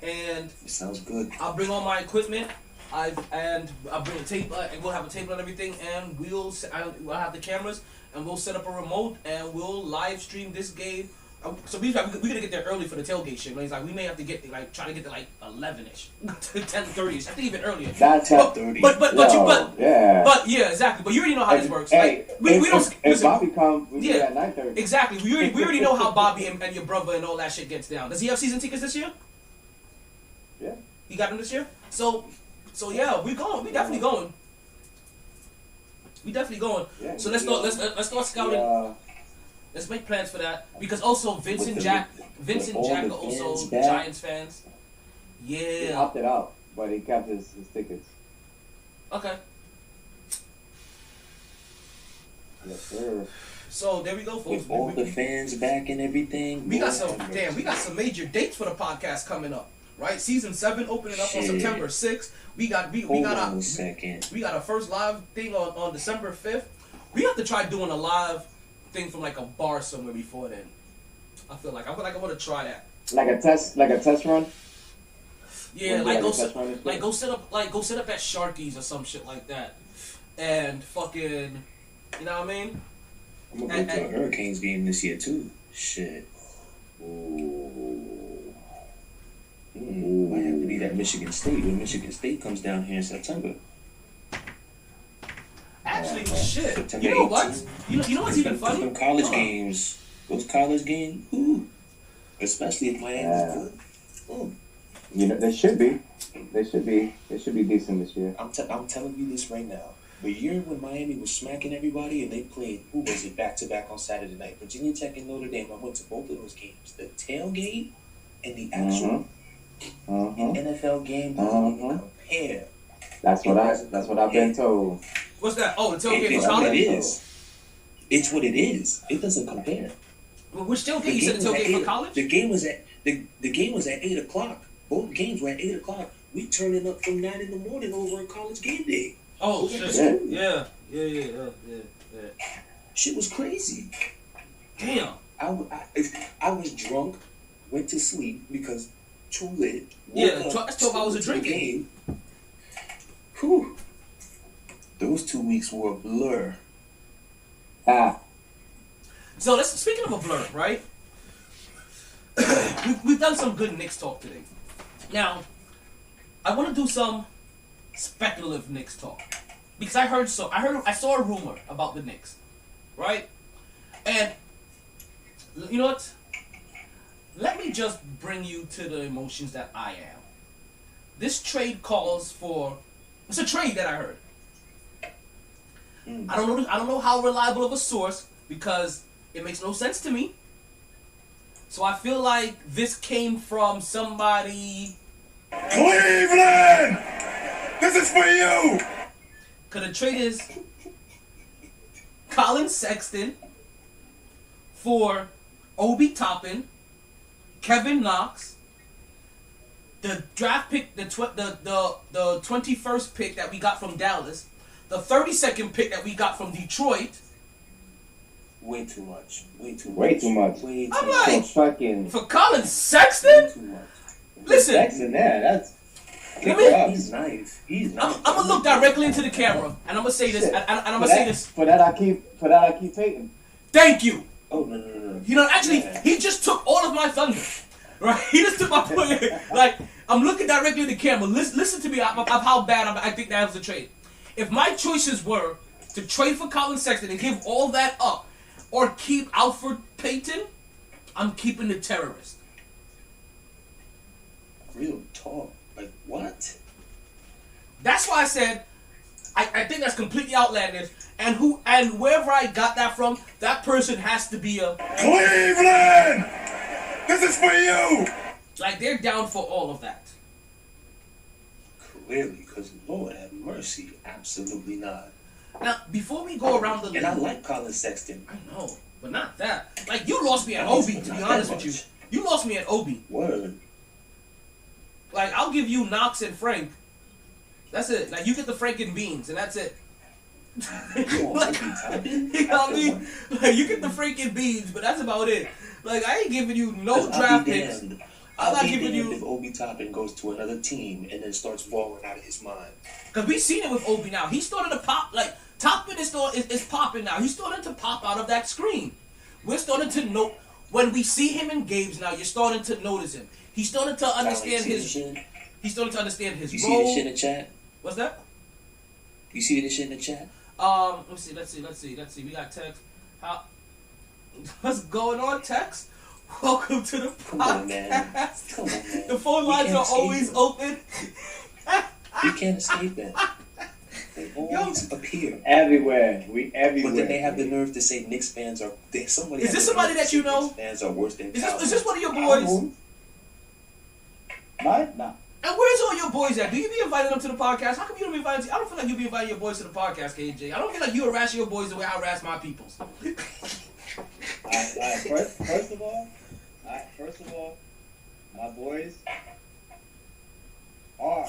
S1: And
S2: It sounds good.
S1: I'll bring all my equipment. I'll bring a table, and we'll have a table and everything, and we'll have the cameras, and we'll set up a remote, and we'll live stream this game. So we're gonna get there early for the tailgate shit. It's like we may have to get try to get there like 11ish, 10:30ish. I think even earlier.
S7: That's
S2: 10:30.
S1: But yeah, exactly. But you already know how this works.
S7: Hey,
S1: like, we don't.
S7: If
S1: Listen,
S7: Bobby comes, we do at 9:30.
S1: Exactly. We already know how Bobby and your brother and all that shit gets down. Does he have season tickets this year?
S7: Yeah.
S1: He got them this year. So yeah, we going. We definitely going.
S7: Yeah,
S1: So let's start scouting. Let's make plans for that, because also Vince and Jack are also Giants fans.
S7: He
S1: Yeah.
S7: opted out, but he kept his tickets.
S1: Okay.
S7: Yes, sir.
S1: So there we go, folks.
S2: With all the fans back and everything.
S1: We got some major dates for the podcast coming up, right? Season 7 opening up on September 6th. We got our first live thing on December 5th. We have to try doing a live thing from like a bar somewhere before then. I feel like I want to try that.
S7: Like a test run.
S1: Yeah, go set up at Sharky's or some shit like that, and fucking, you know what I mean?
S2: I'm gonna go to a Hurricanes game this year too. Shit. Might have to be that Michigan State when Michigan State comes down here in September.
S1: Actually, shit.
S2: September
S1: You know what?
S2: 18th.
S1: You know what's even funny?
S2: Them college games. Those college games. Ooh. Especially if Miami's good. Ooh.
S7: You know, they should be decent this year.
S2: I'm telling you this right now. The year when Miami was smacking everybody and they played, who was it, back-to-back on Saturday night? Virginia Tech and Notre Dame. I went to both of those games. The tailgate and the actual NFL game doesn't even compare.
S7: That's what I've been told.
S1: What's that? Oh, the tailgate
S2: It's
S1: for
S2: what it
S1: college?
S2: is. It's what it is. It doesn't compare.
S1: Well, which tailgate? You said the tailgate for college?
S2: The game was at 8:00. Both games were at 8:00. We turning up from 9 in the morning over a college game day.
S1: Oh, shit. Yeah.
S2: Shit was crazy.
S1: Damn.
S2: I was drunk, went to sleep because too late.
S1: Yeah, that's 12 hours of drinking.
S2: Game. Whew. Those 2 weeks were a blur.
S1: So speaking of a blur, right? we've done some good Knicks talk today. Now, I want to do some speculative Knicks talk, because I saw a rumor about the Knicks, right? And you know what? Let me just bring you to the emotions that I am. This trade calls for. It's a trade that I heard. I don't know how reliable of a source, because it makes no sense to me. So I feel like this came from somebody.
S3: Cleveland! This is for you!
S1: Cause the trade is Colin Sexton for Obi Toppin, Kevin Knox, the draft pick, the 21st pick that we got from Dallas, the 32nd pick that we got from Detroit.
S2: Way too much.
S1: I'm like,
S7: fucking
S1: for Colin Sexton?
S2: Too much.
S1: Listen,
S7: Sexton there. That's.
S2: He's nice.
S1: I'm gonna look directly into the camera, and I'm gonna say this, and I'm gonna say this.
S7: For that I keep Peyton.
S1: Thank you.
S2: Oh no.
S1: You know, actually, he just took all of my thunder. Right? He just took my like, I'm looking directly at the camera. Listen to me of how bad I think that was the trade. If my choices were to trade for Colin Sexton and give all that up, or keep Alfred Payton, I'm keeping the terrorist.
S2: Real talk. Like, what?
S1: That's why I said I think that's completely outlandish. And wherever I got that from, that person has to be a
S3: Cleveland! This is for you!
S1: like they're down for all of that.
S2: Clearly, because Lord have mercy, absolutely not.
S1: Now, before we go around the league,
S2: And I like Colin Sexton.
S1: I know, but not that. Like you lost me at Obi, to be honest with you. You lost me at Obi.
S2: Word.
S1: Like I'll give you Knox and Frank. That's it. Like you get the Frank and Beans, and that's it.
S2: You
S1: You know what I mean? Like you get the Frank and Beans, but that's about it. Like I ain't giving you no draft picks. I'm not giving you.
S2: If Obi Toppin goes to another team and then starts balling out of his mind.
S1: Because we've seen it with Obi now. He's starting to pop. Like Toppin is popping now. He's starting to pop out of that screen. We're starting to know when we see him in games now. You're starting to notice him. He's starting to understand his. He's starting to understand his
S2: You
S1: role.
S2: see this shit in the chat?
S1: What's that?
S2: You see this shit in the chat?
S1: Let's see. We got text. What's going on, text? Welcome to the podcast.
S2: Come on, man.
S1: The phone lines are always open.
S2: You can't escape that. They always appear.
S7: Everywhere. We everywhere.
S2: But then they have the nerve to say Knicks fans are. Somebody.
S1: Is this somebody that you know?
S2: Knicks fans are worse than.
S1: Is this one of your boys?
S7: Mine? Nah.
S1: And where's all your boys at? Do you be inviting them to the podcast? How come you don't be inviting? I don't feel like you be inviting your boys to the podcast, KJ. I don't feel like you harass your boys the way I harass my peoples.
S7: First of all, my boys are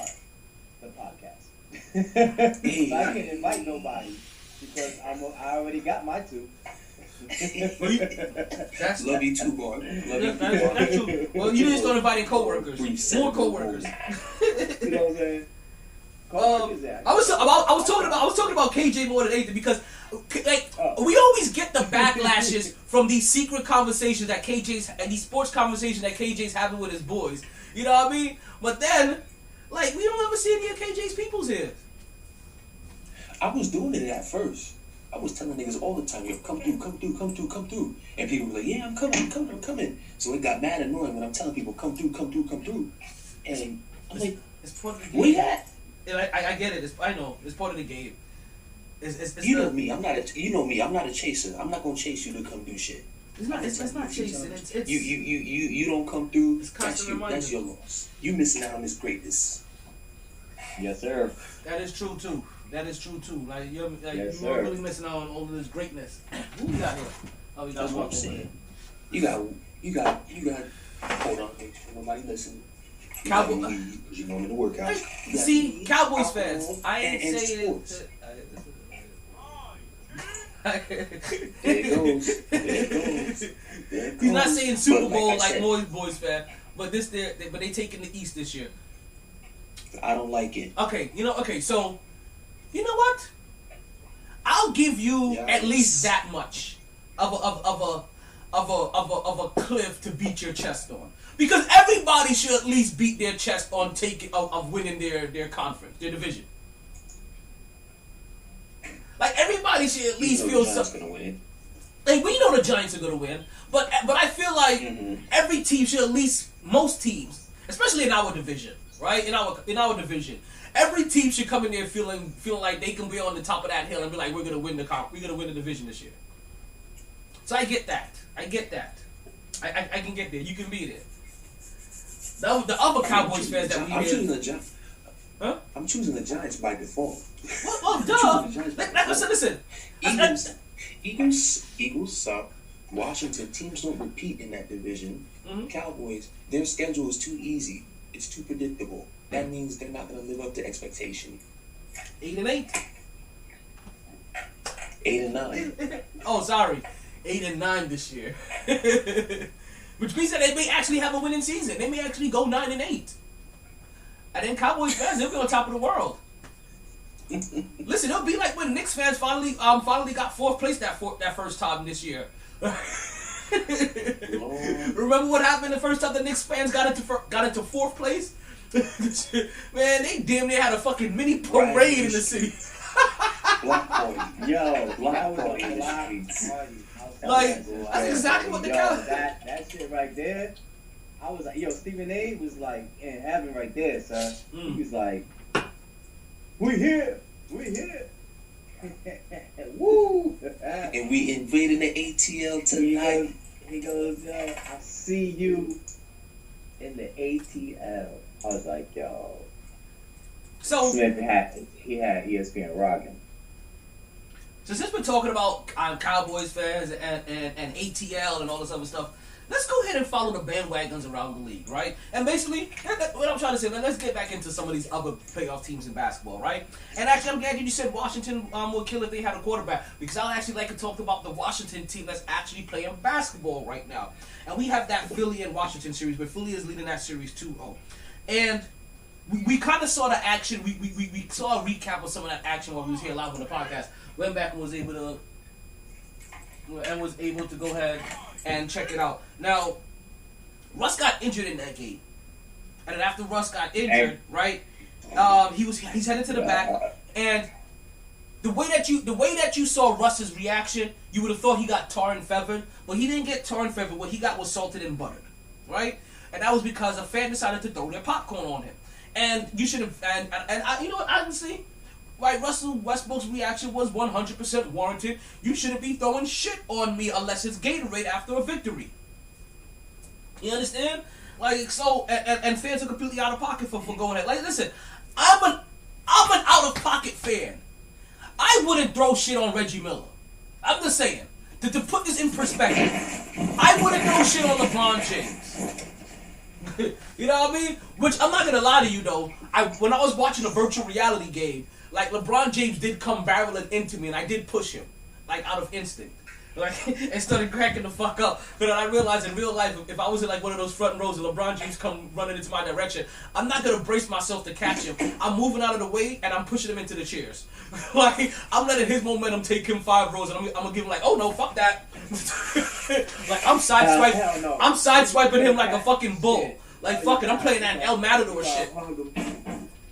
S7: the podcast. I can't invite nobody because I already got my two.
S1: That's
S2: Love you too, boy.
S1: That's true. Well, you need to start inviting coworkers. More coworkers.
S7: You know what I'm saying?
S1: I was talking about KJ more than anything because we always get the backlashes from these secret conversations that KJ's and these sports conversations that KJ's having with his boys. You know what I mean? But then, like, we don't ever see any of KJ's peoples here.
S2: I was doing it at first. I was telling niggas all the time, yo, come through. And people were like, yeah, I'm coming. So it got mad annoying when I'm telling people, come through. And I'm like,
S1: it's part of the game.
S2: where you at?
S1: I get it. I know. It's part of the game. It's
S2: you know me. I'm not a chaser. I'm not gonna chase you to come do shit.
S1: It's not chasing. It's
S2: you don't come through.
S1: It's constant
S2: That's your loss. You missing out on this greatness.
S7: Yes, sir.
S1: That is true too. Like you're
S7: Yes,
S1: you're really missing out on all of this greatness. Who we got here? Oh, we got
S2: That's what I'm saying. You got. Hold on, make sure nobody listen.
S1: Cowboy.
S2: Because you're going to the workout.
S1: See, Cowboys fans. I ain't
S2: and
S1: saying.
S2: sports. There it goes.
S1: He's not saying Super
S2: But
S1: Bowl
S2: I
S1: like
S2: said,
S1: Boys fan, but they taking the East this year.
S2: I don't like it.
S1: Okay, so you know what? I'll give you at least that much of a cliff to beat your chest on, because everybody should at least beat their chest on of winning their conference, their division. Like everybody should at least feel something.
S2: Gonna win.
S1: Like we know the Giants are gonna win, but I feel like every team should, at least most teams, especially in our division, right? In our division, every team should come in there feeling like they can be on the top of that hill and be like, we're gonna win the division this year. So I get that. I can get there. You can be there. The other Cowboys fans that we
S2: I'm
S1: hear.
S2: choosing the Giants.
S1: Huh?
S2: I'm choosing the Giants by default.
S1: Well, duh. Listen.
S2: Eagles suck. Washington, teams don't repeat in that division.
S1: Mm-hmm.
S2: Cowboys, their schedule is too easy. It's too predictable. That means they're not going to live up to expectation.
S1: 8-8.
S2: 8-9.
S1: Oh, sorry. 8-9 this year. Which means that they may actually have a winning season. They may actually go 9-8. And then Cowboys fans, they'll be on top of the world. Listen, it'll be like when Knicks fans finally got fourth place that first time this year. Remember what happened the first time the Knicks fans got into fourth place? Man, they damn near had a fucking mini parade in the city.
S2: Black party.
S7: Yo,
S2: Black party in the
S7: I
S2: streets.
S7: was
S1: Like, that's exactly what the guy.
S7: That shit right there. I was like, yo, Stephen A. was like in heaven right there, son. He was like, we here. Woo!
S2: And we invading the ATL tonight.
S7: He goes, yo, I see you in the ATL. I was like, yo.
S1: So
S7: Smith had ESPN rocking.
S1: So since we're talking about Cowboys fans and ATL and all this other stuff, let's go ahead and follow the bandwagons around the league, right? And basically, what I'm trying to say, let's get back into some of these other playoff teams in basketball, right? And actually, I'm glad you said Washington would kill if they had a quarterback, because I'd actually like to talk about the Washington team that's actually playing basketball right now. And we have that Philly and Washington series, but Philly is leading that series 2-0. And we kind of saw the action. We saw a recap of some of that action while we was here live on the podcast. Went back and was able to go ahead and check it out. Now, Russ got injured in that game, and then after Russ got injured, right? He's headed to the back, and the way that you saw Russ's reaction, you would have thought he got tar and feathered, but he didn't get tar and feathered. What he got was salted and buttered, right? And that was because a fan decided to throw their popcorn on him. And you should have, and I, you know what, honestly, right, Russell Westbrook's reaction was 100% warranted. You shouldn't be throwing shit on me unless it's Gatorade after a victory. You understand? Like, so, and fans are completely out of pocket for going ahead. Like, listen, I'm an out of pocket fan. I wouldn't throw shit on Reggie Miller. I'm just saying, to put this in perspective, I wouldn't throw shit on LeBron James. You know what I mean? Which, I'm not gonna lie to you though, when I was watching a virtual reality game, like, LeBron James did come barreling into me, and I did push him, like, out of instinct. Like, and started cracking the fuck up. But I realized in real life, if I was in, like, one of those front rows and LeBron James come running into my direction, I'm not gonna brace myself to catch him. I'm moving out of the way, and I'm pushing him into the chairs. Like, I'm letting his momentum take him 5 rows, and I'm gonna give him, like, oh, no, fuck that. Like, I'm sideswiping him like a fucking bull. Like, fuck it, I'm playing that El Matador shit.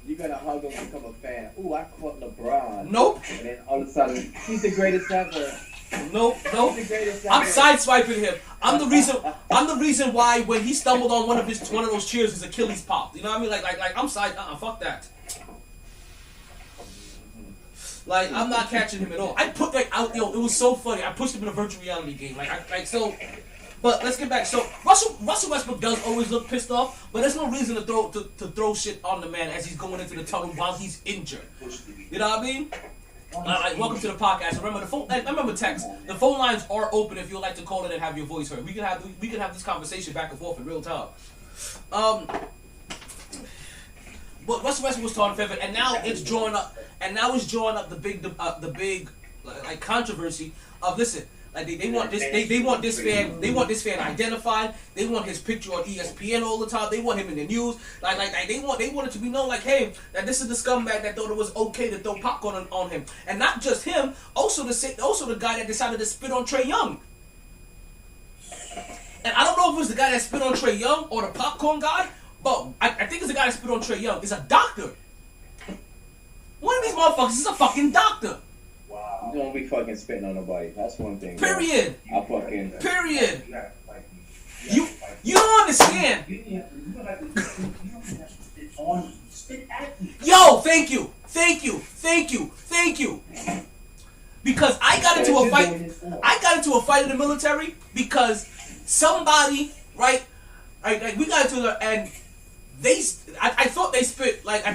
S7: You gotta hug him to become a fan. Ooh, I caught LeBron.
S1: Nope.
S7: And then all of a sudden, he's the greatest ever.
S1: Nope. I'm sideswiping him. I'm the reason why when he stumbled on one of those chairs, his Achilles popped. You know what I mean? Like I'm fuck that. Like, I'm not catching him at all. I put that out, yo, it was so funny. I pushed him in a virtual reality game. So. But let's get back. So Russell Westbrook does always look pissed off, but there's no reason to throw shit on the man as he's going into the tunnel while he's injured. You know what I mean? Welcome to the podcast. Remember text. The phone lines are open if you'd like to call in and have your voice heard. We can have this conversation back and forth in real time. But Russell Westbrook was talking favorite, and now it's drawing up the big like controversy of, listen. Like, they want this fan identified. They want his picture on ESPN all the time. They want him in the news. Like they want it to be known, like, hey, that this is the scumbag that thought it was okay to throw popcorn on him. And not just him, also the guy that decided to spit on Trae Young. And I don't know if it was the guy that spit on Trae Young or the popcorn guy, but I think it's the guy that spit on Trae Young. It's a doctor. One of these motherfuckers is a fucking doctor.
S7: Wow. You don't be fucking spitting on nobody. That's one thing.
S1: Period.
S7: Period.
S1: You don't understand. Yo, thank you. Because I got into a fight in the military because somebody, right, we got into it, and I thought they spit, like, I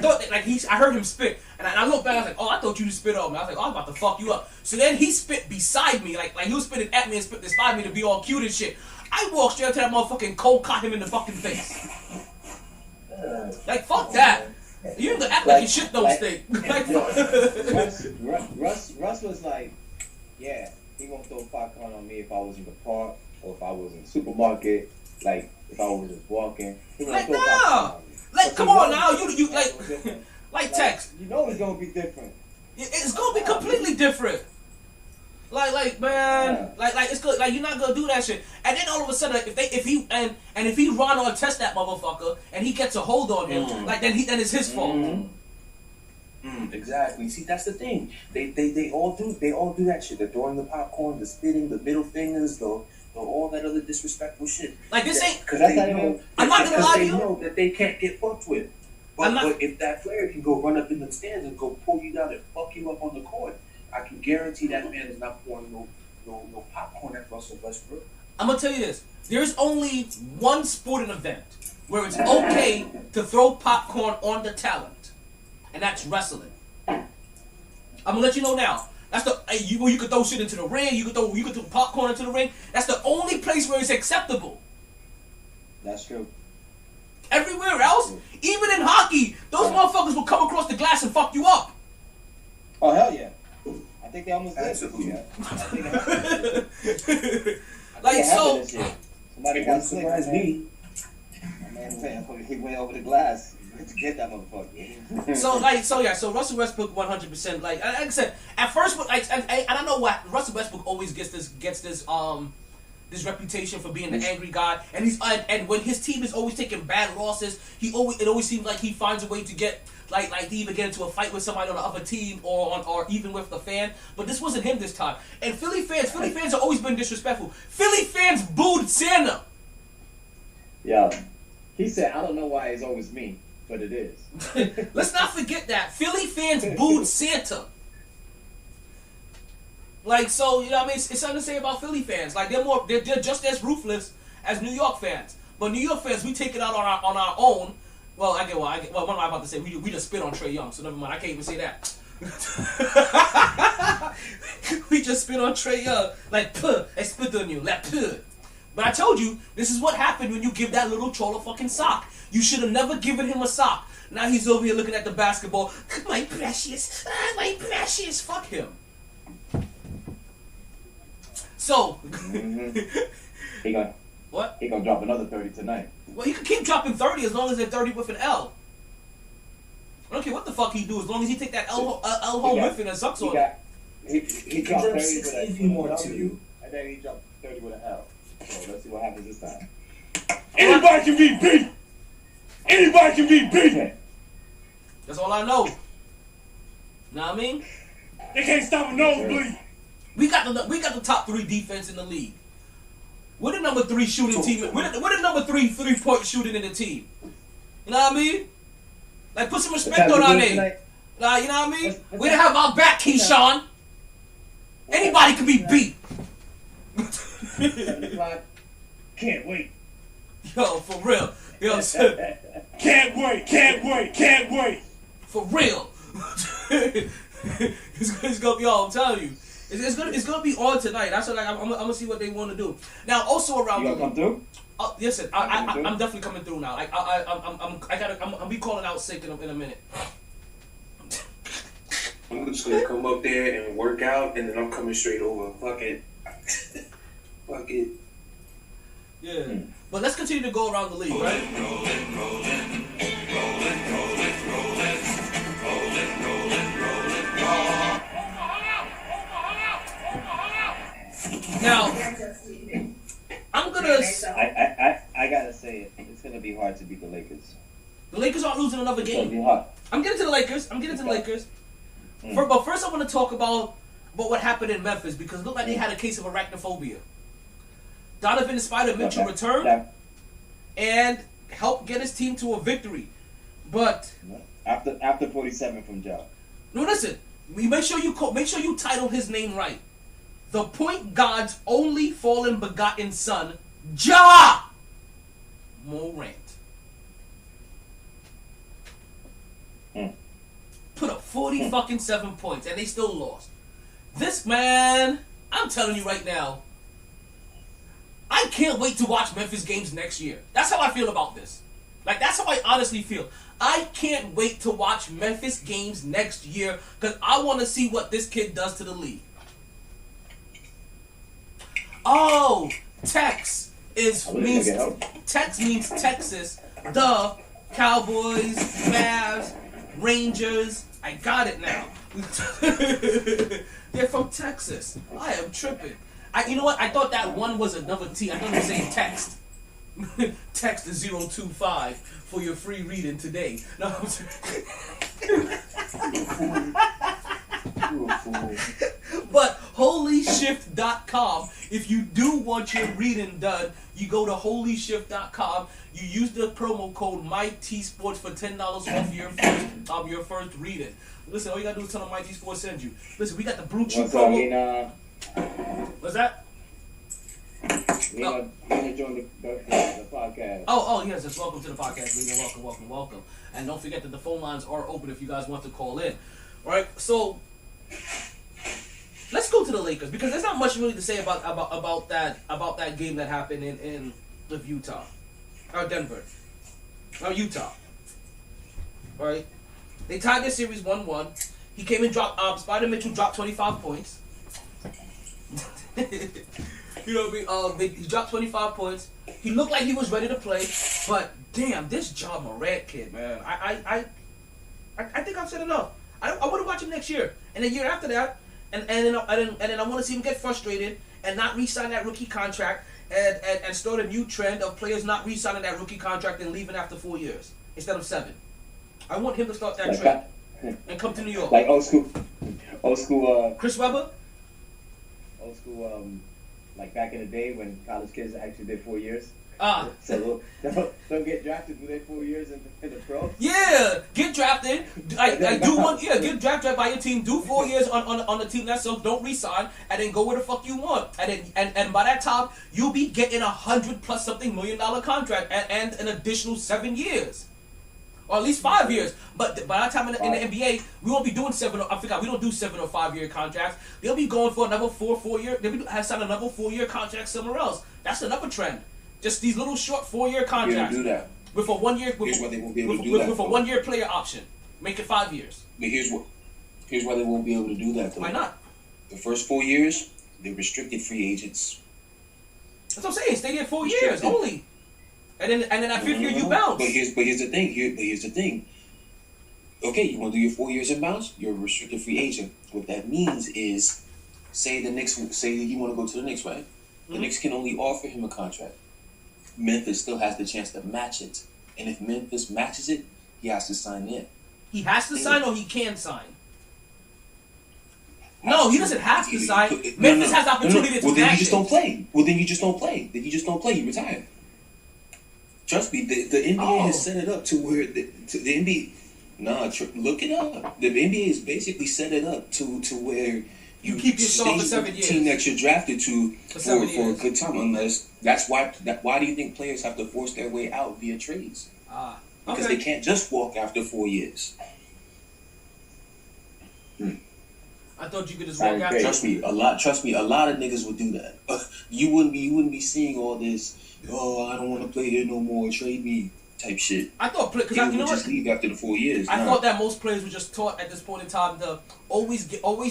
S1: heard him spit, and I looked back, I was like, oh, I thought you just spit on me. I was like, oh, I'm about to fuck you up. So then he spit beside me, like he was spitting at me and spit beside me to be all cute and shit. I walked straight up to that motherfucking cold, caught him in the fucking face. Like, fuck that. You ain't gonna act like your shit don't stink.
S7: Russ was like, yeah, he won't throw popcorn on me if I was in the park or if I was in the supermarket, like if I was just walking.
S1: Like, no! Like, come on now, you like text.
S7: You know it's gonna be different.
S1: It's gonna be completely different. Like man, like it's good. Like, you're not gonna do that shit. And then all of a sudden, if he run or test that motherfucker and he gets a hold on him, like then it's his fault.
S2: Exactly. See, that's the thing. They all do that shit. They're throwing the popcorn, the spitting, the middle fingers, the all that other disrespectful shit.
S1: Like this ain't
S2: because they know.
S1: I'm not gonna lie to you.
S2: They know that they can't get fucked with. But if that player can go run up in the stands and go pull you down and fuck you up on the court, I can guarantee that man is not pouring no popcorn at Russell Westbrook.
S1: I'm gonna tell you this. There's only one sporting event where it's okay to throw popcorn on the talent, and that's wrestling. I'm gonna let you know now. That's you could throw shit into the ring. You could throw popcorn into the ring. That's the only place where it's acceptable.
S7: That's true.
S1: Everywhere else, even in hockey, those motherfuckers will come across the glass and fuck you up.
S7: Oh hell yeah! I think they almost did.
S2: Absolutely.
S1: Like so.
S7: Somebody got surprise me. Man, he went over the glass to get that motherfucker.
S1: So Russell Westbrook 100%. Like I said, at first, I don't know what Russell Westbrook always gets this reputation for being the angry guy, and when his team is always taking bad losses, it always seems like he finds a way to get like to either get into a fight with somebody on the other team or even with the fan. But this wasn't him this time. And Philly fans have always been disrespectful. Philly fans booed Santa.
S7: Yeah, he said, "I don't know why it's always me, but it is."
S1: Let's not forget that Philly fans booed Santa. Like, so, you know what I mean? It's something to say about Philly fans. Like, they're just as ruthless as New York fans. But New York fans, we take it out on our own. Well, what am I about to say? We just spit on Trae Young, so never mind. I can't even say that. We just spit on Trae Young. Like, puh, I spit on you. Like, puh. But I told you, this is what happened when you give that little troll a fucking sock. You should have never given him a sock. Now he's over here looking at the basketball. My precious. Fuck him. So,
S7: he gonna drop another 30 tonight.
S1: Well, you can keep dropping 30 as long as they're 30 with an L. I don't care what the fuck he do as long as he take that L home with it and sucks on it.
S7: He dropped 30 with
S2: if you want to,
S7: and then he dropped 30 with an L. So let's see what happens this time.
S3: Anybody can be beat. Anybody can be beat.
S1: That's all I know. Know what I mean?
S3: They can't stop a nosebleed.
S1: We got the top 3 defense in the league. We're the number 3 shooting team. We're the number 3 3-point shooting in the team. You know what I mean? Like, put some respect on our name. Like, you know what I mean? We didn't have our back, Keyshawn. Anybody can be beat.
S7: 7 o'clock. Can't wait.
S1: Yo, for real. Yo,
S3: Can't wait.
S1: For real. It's gonna be all. I'm telling you. It's gonna be on tonight. That's what I'm gonna see what they want to do. Now, also around.
S7: You gonna come through?
S1: Listen, I'm definitely coming through now. Like I'm be calling out sick in a minute.
S2: I'm just gonna come up there and work out, and then I'm coming straight over. Fuck it. Fuck it.
S1: Yeah. But let's continue to go around the league, right? Now, I'm gonna.
S7: I gotta say it. It's gonna be hard to beat the Lakers.
S1: The Lakers aren't losing another
S7: It's gonna be
S1: game.
S7: hard.
S1: I'm getting to the Lakers. But first, I want to talk about what happened in Memphis because it looked like they had a case of arachnophobia. Donovan Spider-Mitchell returned and helped get his team to a victory. But
S7: after 47 from Ja.
S1: no, listen. Make sure you title his name right. The point God's only fallen begotten son, Ja Morant. Put up 40 fucking 7 points and they still lost. This man, I'm telling you right now, I can't wait to watch Memphis games next year. That's how I feel about this. Like, that's how I honestly feel. I can't wait to watch Memphis games next year because I want to see what this kid does to the league. Oh, Tex means Texas. The Cowboys, Mavs, Rangers. I got it now. They're from Texas. I am tripping. You know what? I thought that one was another T. I thought it was saying text. Text to 025 for your free reading today. No, I'm But holyshift.com, if you do want your reading done, you go to holyshift.com. You use the promo code MyT Sports for $10 off your first reading. Listen, all you gotta do is tell them MyT Sports sends you. Listen, we got the Blue Chew promo. What's that?
S7: Lena joined the podcast.
S1: Oh, yes, just welcome to the podcast, Lena. Welcome. And don't forget that the phone lines are open if you guys want to call in. All right, so let's go to the Lakers because there's not much really to say about that game that happened in Utah, or Denver, or Utah. All right, they tied their series 1-1. He came and dropped. Spider Mitchell dropped 25 points. You know what I mean? He dropped 25 points. He looked like he was ready to play, but damn, this Ja Morant kid, man. I think I've said enough. I want to watch him next year and the year after that, and then I want to see him get frustrated and not re-sign that rookie contract and start a new trend of players not re-signing that rookie contract and leaving after 4 years instead of 7. I want him to start that trend and come to New York.
S7: Like old school.
S1: Chris Webber.
S7: Old school. Like back in the day when college kids actually did 4 years. So don't get drafted for their 4 years in the pro.
S1: Yeah, get drafted. Get drafted by your team. Do 4 years on the team that so don't resign, and then go where the fuck you want. And by that time you'll be getting $100+ something $1 million contract and an additional 7 years. Or at least 5 years. But by that time in the NBA, we won't be doing 7 or, I forgot, we don't do 7 or 5 year contracts. They'll be going for another 4 year. They'll have signed another 4 year contract somewhere else. That's another trend. Just these little short 4 year contracts.
S3: Do that.
S1: With a 1 year
S3: Here's why they won't be able to do that.
S1: With a 1 year player option. Make it 5 years.
S3: But here's why they won't be able to do that though.
S1: Why not?
S3: The first 4 years, they're restricted free agents.
S1: That's what I'm saying. Stay there 4 years only. And then that 5th year you bounce.
S3: But here's the thing. Okay, you want to do your 4 years in bounce? You're a restricted free agent. What that means is, say you want to go to the Knicks, right? The Knicks can only offer him a contract. Memphis still has the chance to match it. And if Memphis matches it, he has to sign in.
S1: He has to sign or he can sign? No, he doesn't have to sign. Memphis has the opportunity to
S3: Well, then
S1: match
S3: you just don't play. You retire. Trust me, the NBA has set it up to where the NBA... look it up. The NBA has basically set it up to where
S1: you keep yourself for 7 years.
S3: Team that you're drafted to for a good time. Unless that's why do you think players have to force their way out via trades? Because they can't just walk after 4 years.
S1: I thought you could just walk after.
S3: Trust me, a lot of niggas would do that. You wouldn't be seeing all this. Oh, I don't want to play here no more. Trade me. Type shit.
S1: I thought because you know
S3: just leave after the 4 years.
S1: I thought that most players were just taught at this point in time to always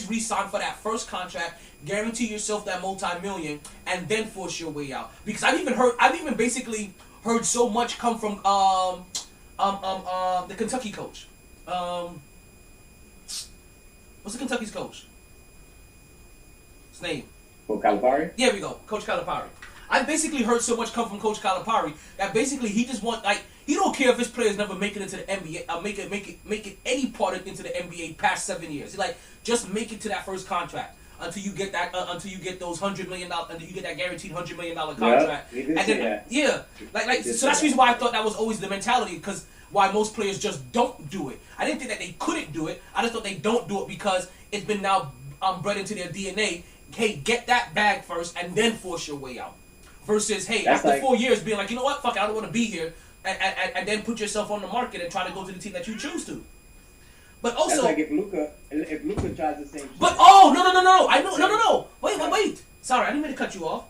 S1: re-sign for that first contract, guarantee yourself that multi-million, and then force your way out. Because I've even basically heard so much come from the Kentucky coach. What's the Kentucky's coach? His name?
S7: Calipari?
S1: Yeah, we go, Coach Calipari. I basically heard so much come from Coach Calipari that basically he just he don't care if his players never make it into the NBA, make it any part into the NBA past 7 years. He's like, just make it to that first contract until you get those $100 million, until you get that guaranteed $100 million contract.
S7: Yeah, and then,
S1: so that's the reason why I thought that was always the mentality, because why most players just don't do it. I didn't think that they couldn't do it. I just thought they don't do it because it's been now bred into their DNA. Hey, get that bag first and then force your way out. Versus, hey, after 4 years being like, you know what, fuck it, I don't want to be here, and then put yourself on the market and try to go to the team that you choose to. But also,
S7: that's like if Luka tries the same shit.
S1: But no. Wait. Sorry, I didn't mean to cut you off.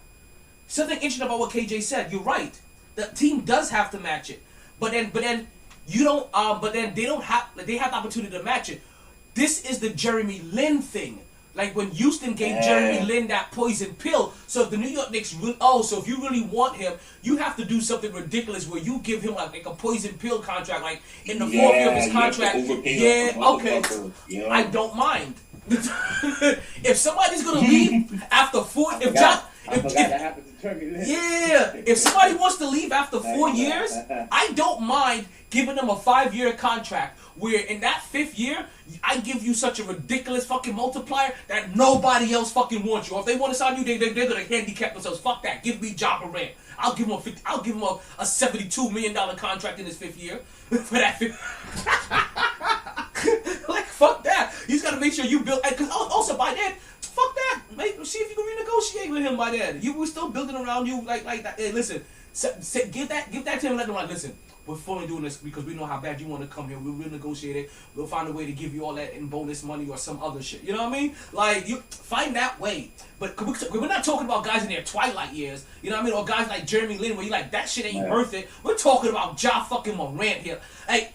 S1: Something interesting about what KJ said. You're right. The team does have to match it, but then you don't. But then they don't have. They have the opportunity to match it. This is the Jeremy Lin thing. Like when Houston gave Jeremy Lin that poison pill. So if the New York Knicks so if you really want him, you have to do something ridiculous where you give him like a poison pill contract, like in the 4th year of his contract. I don't mind. If somebody's gonna leave after 4, if somebody wants to leave after 4 years, I don't mind giving them a 5-year contract where in that 5th year, I give you such a ridiculous fucking multiplier that nobody else fucking wants you. Or if they want to sign you, they're gonna handicap themselves. Fuck that. Give me Ja Morant. I'll give him a $72 million contract in his 5th year for that 5th. Like, fuck that. You just gotta make sure you build. Because also by then, fuck that. See if you can renegotiate with him by then. You were still building around you like that. Hey, listen, give that to him and let him like, listen, we're fully doing this because we know how bad you want to come here. We'll renegotiate it. We'll find a way to give you all that in bonus money or some other shit. You know what I mean? Like, you find that way. But we're not talking about guys in their twilight years. You know what I mean? Or guys like Jeremy Lin where you like, that shit ain't worth it. We're talking about Ja fucking Morant here. Like,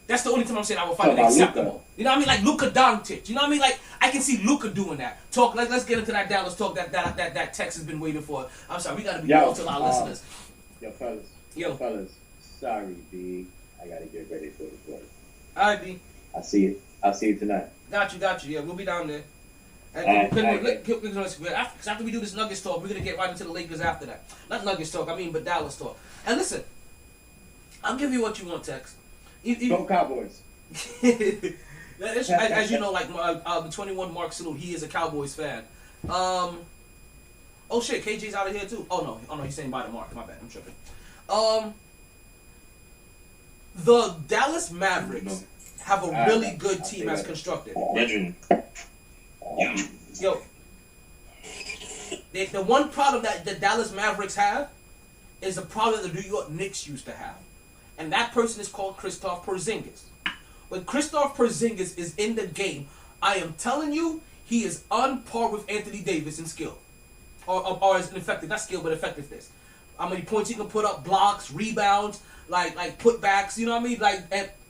S1: that's the only time I'm saying I would find it acceptable. Luka. You know what I mean? Like Luka Doncic. You know what I mean? Like, I can see Luka doing that. Let's get into that Dallas talk that Tex has been waiting for. I'm sorry, we gotta be real to our listeners.
S7: Fellas. Sorry, B. I gotta get ready for the play.
S1: Alright, B.
S7: I'll see you tonight.
S1: Got you. Yeah, we'll be down there. Because after we do this Nuggets talk, we're gonna get right into the Lakers after that. Not Nuggets talk, but Dallas talk. And listen, I'll give you what you want, Tex.
S7: Go Cowboys.
S1: As you know, like the 21 Mark Salute, he is a Cowboys fan. Oh shit, KJ's out of here too. Oh no, he's saying bye to Mark. My bad, I'm tripping. The Dallas Mavericks have a really good team as constructed.
S3: Legend.
S1: Yo, the one problem that the Dallas Mavericks have is the problem that the New York Knicks used to have. And that person is called Kristaps Porzingis. When Kristaps Porzingis is in the game, I am telling you, he is on par with Anthony Davis in skill. Or as effective, not skill, but effectiveness. How many points he can put up, blocks, rebounds, like putbacks, you know what I mean?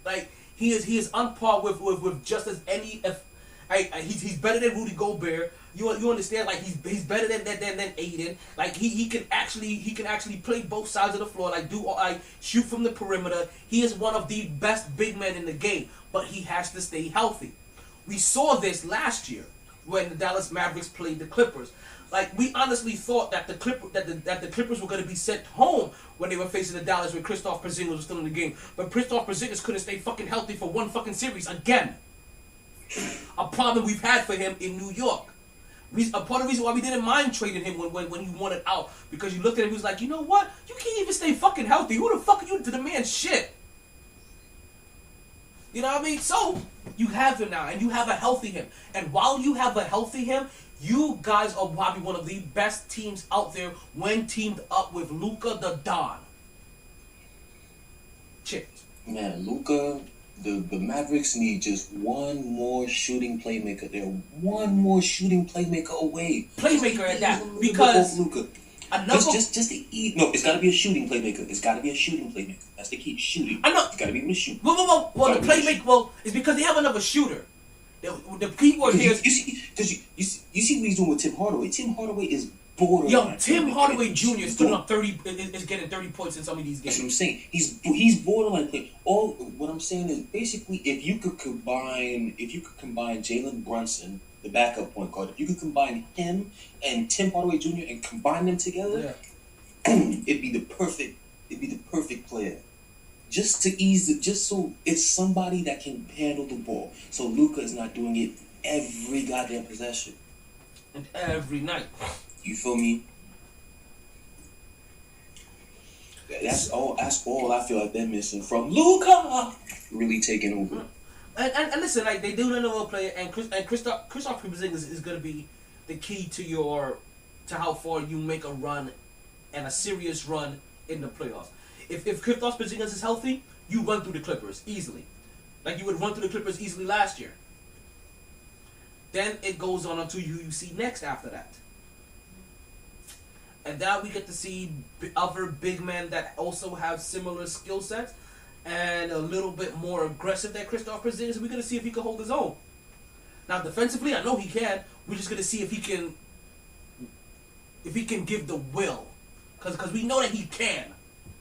S1: Like he is on par with just as any. He's better than Rudy Gobert. You understand? Like he's better than Aiden. Like he can actually play both sides of the floor. Like shoot from the perimeter. He is one of the best big men in the game. But he has to stay healthy. We saw this last year when the Dallas Mavericks played the Clippers. Like we honestly thought that the Clippers were going to be sent home when they were facing the Dallas when Kristaps Porzingis was still in the game. But Kristaps Porzingis couldn't stay fucking healthy for one fucking series again. A problem we've had for him in New York. A part of the reason why we didn't mind trading him when he wanted out, because you looked at him, he was like, you know what? You can't even stay fucking healthy. Who the fuck are you to demand shit? You know what I mean? So you have him now, and you have a healthy him. And while you have a healthy him, you guys are probably one of the best teams out there when teamed up with Luka the Don. Cheers.
S3: Man, Luka. The Mavericks need just one more shooting playmaker. They're one more shooting playmaker away.
S1: Playmaker at that, because
S3: Luka. Just to eat. No, it's got to be a shooting playmaker. That's the key. Shooting.
S1: I know.
S3: You got to be able to shoot.
S1: Well, the playmaker. Well, it's because they have another shooter. The key word here is
S3: you see what he's doing with Tim Hardaway. Tim Hardaway is borderline.
S1: Yo, Tim Hardaway Jr. is putting up 30. Is getting 30 points in some of these games.
S3: That's what I'm saying. He's borderline playing. What I'm saying is basically if you could combine Jalen Brunson, the backup point guard, if you could combine him and Tim Hardaway Jr. and combine them together, it'd be the perfect player. Just so it's somebody that can handle the ball. So Luka is not doing it every goddamn possession.
S1: And every night.
S3: You feel me? That's all I feel like they're missing from Luka really taking over.
S1: And listen, like they do know a player, and Kristaps Porzingis is going to be the key to how far you make a run and a serious run in the playoffs. If Kristaps Porzingis is healthy, you run through the Clippers easily, like you would run through the Clippers easily last year. Then it goes on to who you see next after that. And now we get to see other big men that also have similar skill sets and a little bit more aggressive than Kristaps Porzingis. We're going to see if he can hold his own. Now, defensively, I know he can. We're just going to see if he can give the will. Because we know that he can.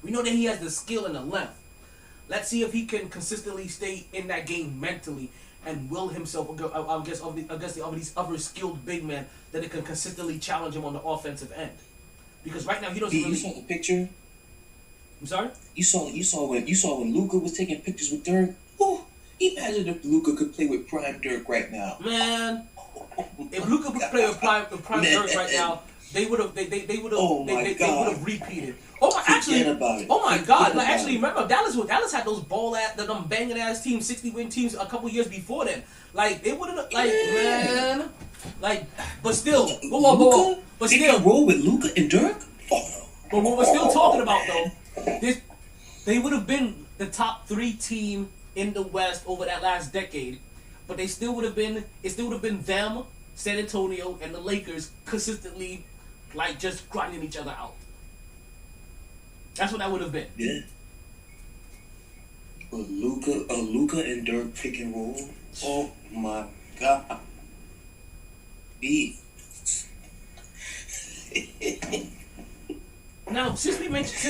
S1: We know that he has the skill and the length. Let's see if he can consistently stay in that game mentally and will himself against these other skilled big men that it can consistently challenge him on the offensive end. Because right now he doesn't really...
S3: You saw the picture?
S1: I'm sorry?
S3: You saw when Luka was taking pictures with Dirk. Ooh, imagine if Luka could play with prime Dirk right now.
S1: Man, if Luka could play with prime Dirk right now, they would have repeated. Oh my God! Like, actually, remember Dallas had those them banging ass teams, 60-win teams a couple years before then. Like they wouldn't man. Like, but still, whoa. But still,
S3: roll with Luka and Dirk.
S1: But what we're still talking about though, they would have been the top 3 team in the West over that last decade. But it still would have been them, San Antonio, and the Lakers consistently, like, just grinding each other out. That's what that would have been.
S3: Yeah. But Luka and Dirk pick and roll. Oh my God.
S1: Now, since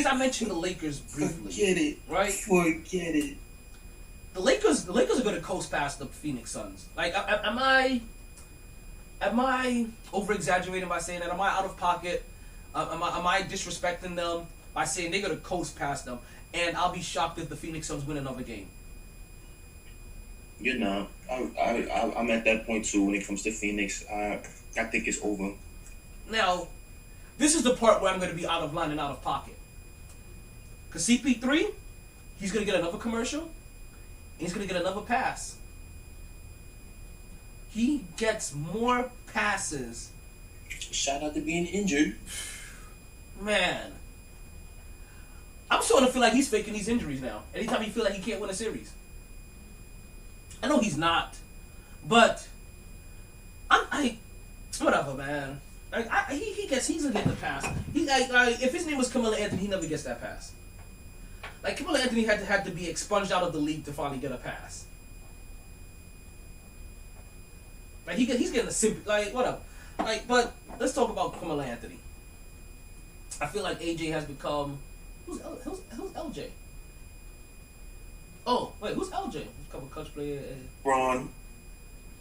S1: I mentioned the Lakers briefly,
S3: forget it.
S1: Right?
S3: Forget it.
S1: The Lakers are going to coast past the Phoenix Suns. Like, am I over exaggerating by saying that? Am I out of pocket? Am I disrespecting them by saying they're going to coast past them? And I'll be shocked if the Phoenix Suns win another game.
S3: You're not. I'm at that point too when it comes to Phoenix. I think it's over.
S1: Now, this is the part where I'm going to be out of line and out of pocket. Because CP3, he's going to get another commercial. And he's going to get another pass. He gets more passes.
S3: Shout out to being injured.
S1: Man. I'm starting to feel like he's faking these injuries now. Anytime he feel like he can't win a series. I know he's not. But whatever, man. He's gonna get the pass. If his name was Carmelo Anthony, he never gets that pass. Like, Carmelo Anthony had to be expunged out of the league to finally get a pass. Like, he's getting a simp. Like, whatever. Like, but let's talk about Carmelo Anthony. I feel like AJ has become. Who's LJ? Oh, wait, who's LJ? A couple Cubs player.
S3: Braun.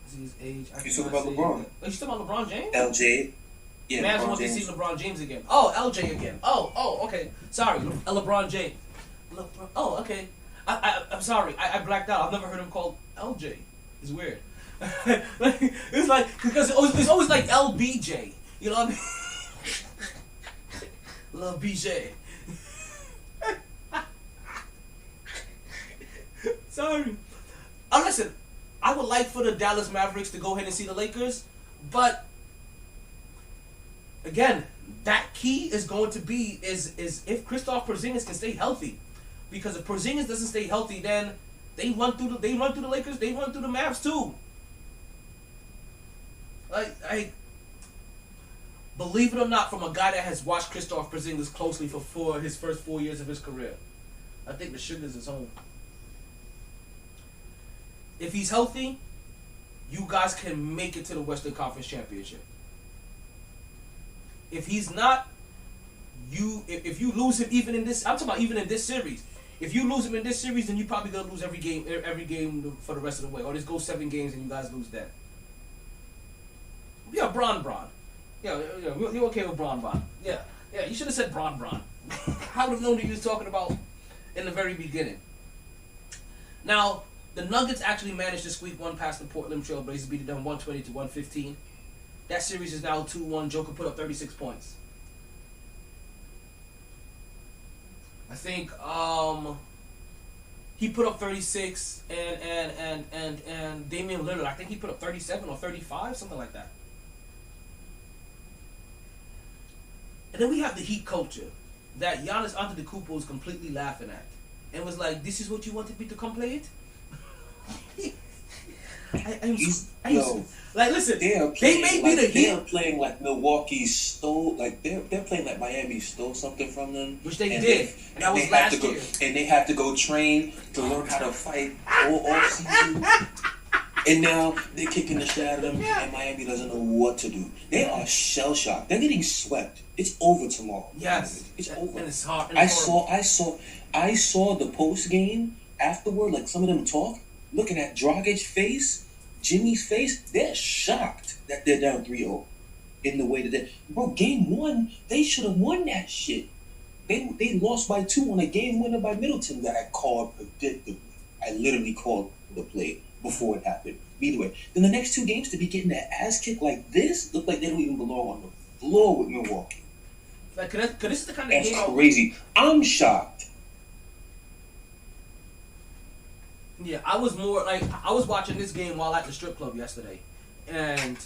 S1: Is his age?
S3: You talking about LeBron?
S1: Oh, you talking about LeBron James?
S3: LJ. Yeah,
S1: Man, I want to see LeBron James again. Oh, LJ again. Oh, okay. Sorry, LeBron James. Oh, okay. I'm sorry. I blacked out. I've never heard him called LJ. It's weird. It's like, because it's always like LBJ. You know what I mean? Love BJ. Sorry. Listen, I would like for the Dallas Mavericks to go ahead and see the Lakers, but again, that key is going to be is if Kristaps Porzingis can stay healthy, because if Porzingis doesn't stay healthy, then they run through the Lakers, they run through the Mavs too. Like, believe it or not, from a guy that has watched Kristaps Porzingis closely for his first 4 years of his career, I think the sugar's his home. If he's healthy, you guys can make it to the Western Conference Championship. If he's not, if you lose him even in this, I'm talking about even in this series. If you lose him in this series, then you're probably gonna lose every game for the rest of the way, or just go 7 games and you guys lose that. Yeah, Bron. Yeah, you're okay with Bron. Yeah, you should have said Bron. I would have known what you was talking about in the very beginning. Now, the Nuggets actually managed to squeak one past the Portland Trail Blazers, beating them 120-115. That series is now 2-1. Joker put up 36 points. I think he put up 36, and Damian Lillard, I think he put up 37 or 35, something like that. And then we have the Heat culture that Giannis Antetokounmpo is completely laughing at, and was like, "This is what you wanted me to come play it." Like, listen, they may be the Heat.
S3: They're playing like Milwaukee stole, like they're playing like Miami stole something from them,
S1: which they did. And that was last year.
S3: And they have to go train to learn how to fight all season. And now they're kicking the shit out of them, and Miami doesn't know what to do. They are shell shocked. They're getting swept. It's over tomorrow.
S1: Yes,
S3: it's over.
S1: And it's hard. And
S3: I saw the post game afterward. Like, some of them talk, looking at Dragic's face, Jimmy's face. They're shocked that they're down 3-0 in the way that they. Bro, game 1, they should have won that shit. They lost by 2 on a game winner by Middleton that I called predictably. I literally called the play before it happened. Either way, then the next 2 games to be getting that ass kicked like this look like they don't even belong on the floor with Milwaukee.
S1: Like, cause this is the kind of
S3: That's
S1: game.
S3: crazy. I'm shocked.
S1: Yeah, I was watching this game while at the strip club yesterday, and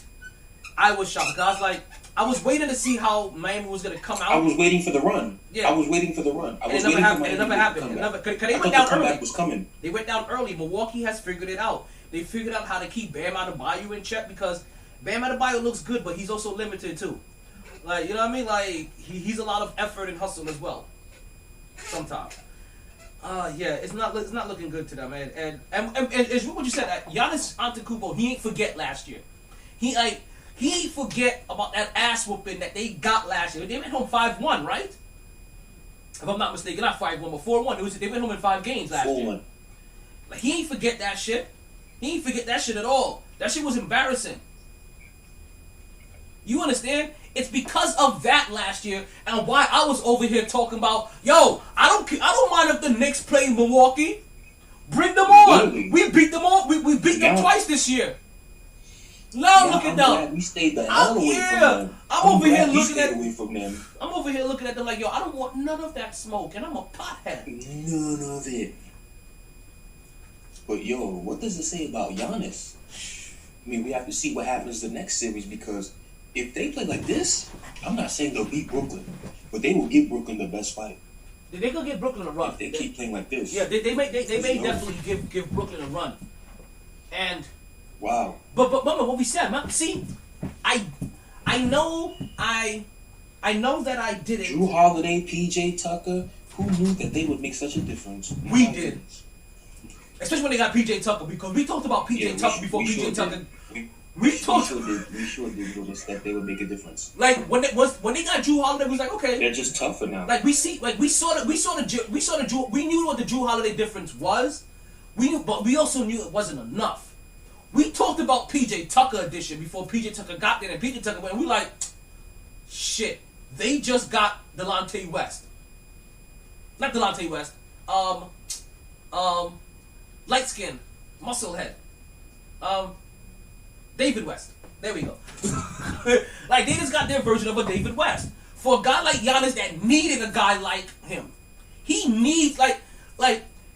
S1: I was shocked because I was waiting to see how Miami was gonna come out.
S3: I was waiting for the run.
S1: Yeah.
S3: I was waiting for the run.
S1: It never happened. Cause they went down early.
S3: Was coming.
S1: They went down early. Milwaukee has figured it out. They figured out how to keep Bam Adebayo in check because Bam Adebayo looks good, but he's also limited too. Like, you know what I mean? Like, he's a lot of effort and hustle as well. Sometimes. Yeah, it's not looking good to them, man. And it's what you said. Giannis Antetokounmpo, he ain't forget last year. He ain't forget about that ass whooping that they got last year. They went home 5-1, right? If I'm not mistaken, not 5-1, but 4-1. They went home in 5 games last year.
S3: 4-1.
S1: Like, he ain't forget that shit. He ain't forget that shit at all. That shit was embarrassing. You understand? It's because of that last year and why I was over here talking about, yo, I don't mind if the Knicks play Milwaukee. Bring them on.
S3: Literally.
S1: We beat them all. We beat them twice this year. Now look at them.
S3: We stayed the hell away from them.
S1: I'm over here looking
S3: away from them.
S1: I'm over here looking at them like, yo, I don't want none of that smoke, and I'm a pothead.
S3: None of it. But yo, what does it say about Giannis? I mean, we have to see what happens the next series because if they play like this, I'm not saying they'll beat Brooklyn, but they will give Brooklyn the best fight.
S1: They gonna give Brooklyn a run.
S3: If they keep playing like this.
S1: Yeah, they may definitely give Brooklyn a run. And
S3: wow.
S1: But what we said, man, see, I know that I did it.
S3: Drew Holiday, PJ Tucker, who knew that they would make such a difference?
S1: We did. Especially when they got PJ Tucker, because we talked about PJ Tucker before PJ Tucker. We sure did notice that they would make a difference. Like when they got Drew Holiday, we was like, okay,
S3: they're just tougher now.
S1: Like we saw we knew what the Drew Holiday difference was. We knew, but we also knew it wasn't enough. We talked about PJ Tucker edition before PJ Tucker got there, and PJ Tucker went. And we like, shit, they just got Delonte West. Not Delonte West. Light skin, muscle head. David West. There we go. Like, they just got their version of a David West. For a guy like Giannis that needed a guy like him. He needs, like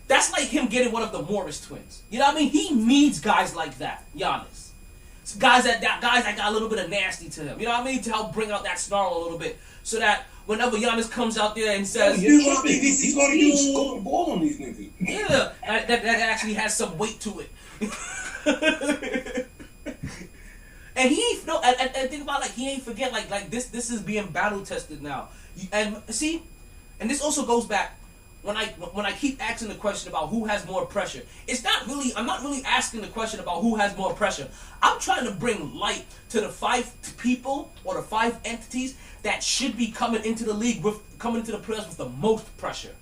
S1: that's like him getting one of the Morris twins. You know what I mean? He needs guys like that, Giannis. Guys that got a little bit of nasty to him. You know what I mean? To help bring out that snarl a little bit. So that whenever Giannis comes out there and says,
S3: he's going to score the ball on these niggas.
S1: Yeah, that actually has some weight to it. And he ain't and think about, like, he ain't forget, like this is being battle tested now. And see, and this also goes back when I keep asking the question about who has more pressure. I'm not really asking the question about who has more pressure. I'm trying to bring light to the 5 people or the 5 entities that should be coming into the league coming into the playoffs with the most pressure.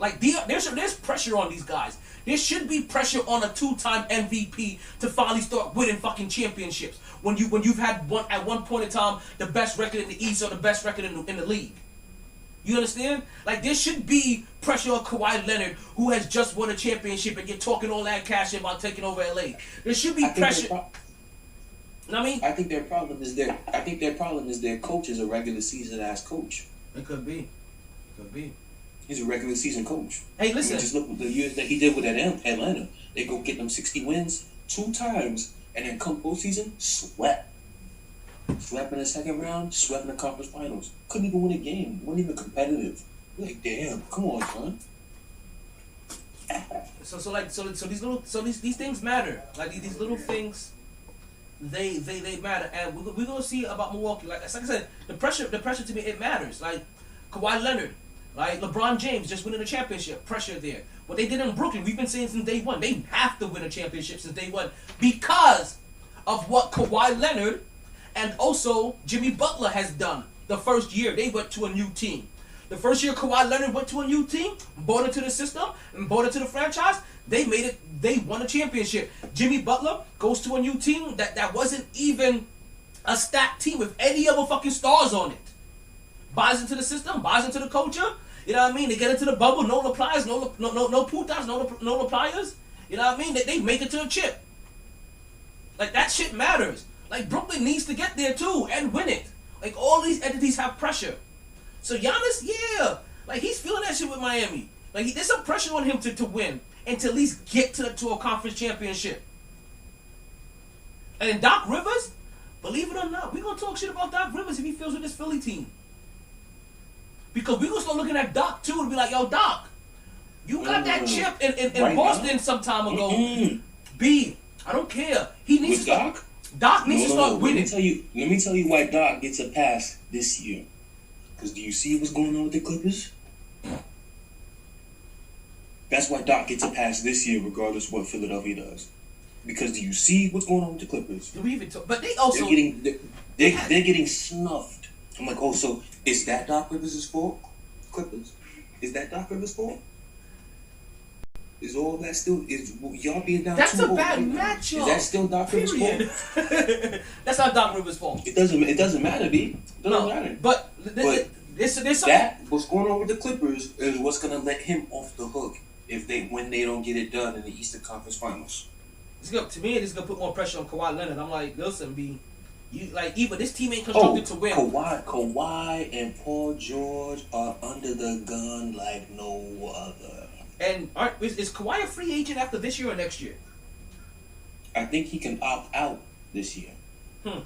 S1: Like, there's pressure on these guys. There should be pressure on a 2-time MVP to finally start winning fucking championships. When you've had at one point in time the best record in the East or the best record in the league. You understand? Like, there should be pressure on Kawhi Leonard, who has just won a championship and you're talking all that cash about taking over LA. There should be pressure. You know what I mean?
S3: I think their problem is their coach is a regular season ass coach.
S1: It could be.
S3: He's a regular season coach.
S1: Hey, listen.
S3: Just look at the years that he did with Atlanta. They go get them 60 wins 2 times, and then come postseason, swept. Swept in the second round, swept in the conference finals. Couldn't even win a game. Wasn't even competitive. Like, damn, come on, son.
S1: So these things matter. Like, these little things, they matter. And we're gonna see about Milwaukee. Like I said, the pressure to me, it matters. Like Kawhi Leonard. Like LeBron James just winning a championship, pressure there. What they did in Brooklyn, we've been saying since day one. They have to win a championship since day one because of what Kawhi Leonard and also Jimmy Butler has done. The first year they went to a new team. The first year Kawhi Leonard went to a new team, bought into the system, and bought into the franchise, they made it. They won a championship. Jimmy Butler goes to a new team that wasn't even a stacked team with any other fucking stars on it. buys into the system, buys into the culture. You know what I mean? They get into the bubble, no replies, no putas, no repliers. You know what I mean? They make it to a chip. Like, that shit matters. Like, Brooklyn needs to get there too and win it. Like, all these entities have pressure. So Giannis, yeah, like, he's feeling that shit with Miami. Like, there's some pressure on him to win and to at least get to a conference championship. And Doc Rivers, believe it or not, we're gonna talk shit about Doc Rivers if he feels with this Philly team. Because we're gonna start looking at Doc too and be like, yo, Doc, you got that chip in right Boston now. Some time ago. B, I don't care. He needs to
S3: Doc?
S1: Doc needs to start winning.
S3: Let me tell you why Doc gets a pass this year. Because do you see what's going on with the Clippers? That's why Doc gets a pass this year, regardless of what Philadelphia does. Because do you see what's going on with the Clippers?
S1: But they also
S3: they're getting snuffed. I'm like, oh, so is that Doc Rivers' fault? Clippers? Is that Doc Rivers' fault? Is all that still y'all being down?
S1: That's a bad matchup.
S3: Is that still Doc Rivers' fault?
S1: That's not Doc Rivers' fault.
S3: It doesn't matter, B. It doesn't matter.
S1: But there's
S3: that what's going on with the Clippers is what's gonna let him off the hook when they don't get it done in the Eastern Conference Finals.
S1: To me, it's gonna put more pressure on Kawhi Leonard. I'm like, listen, B, you like even this team ain't constructed to win.
S3: Kawhi and Paul George are under the gun like no other.
S1: And is Kawhi a free agent after this year or next year?
S3: I think he can opt out this year.
S1: New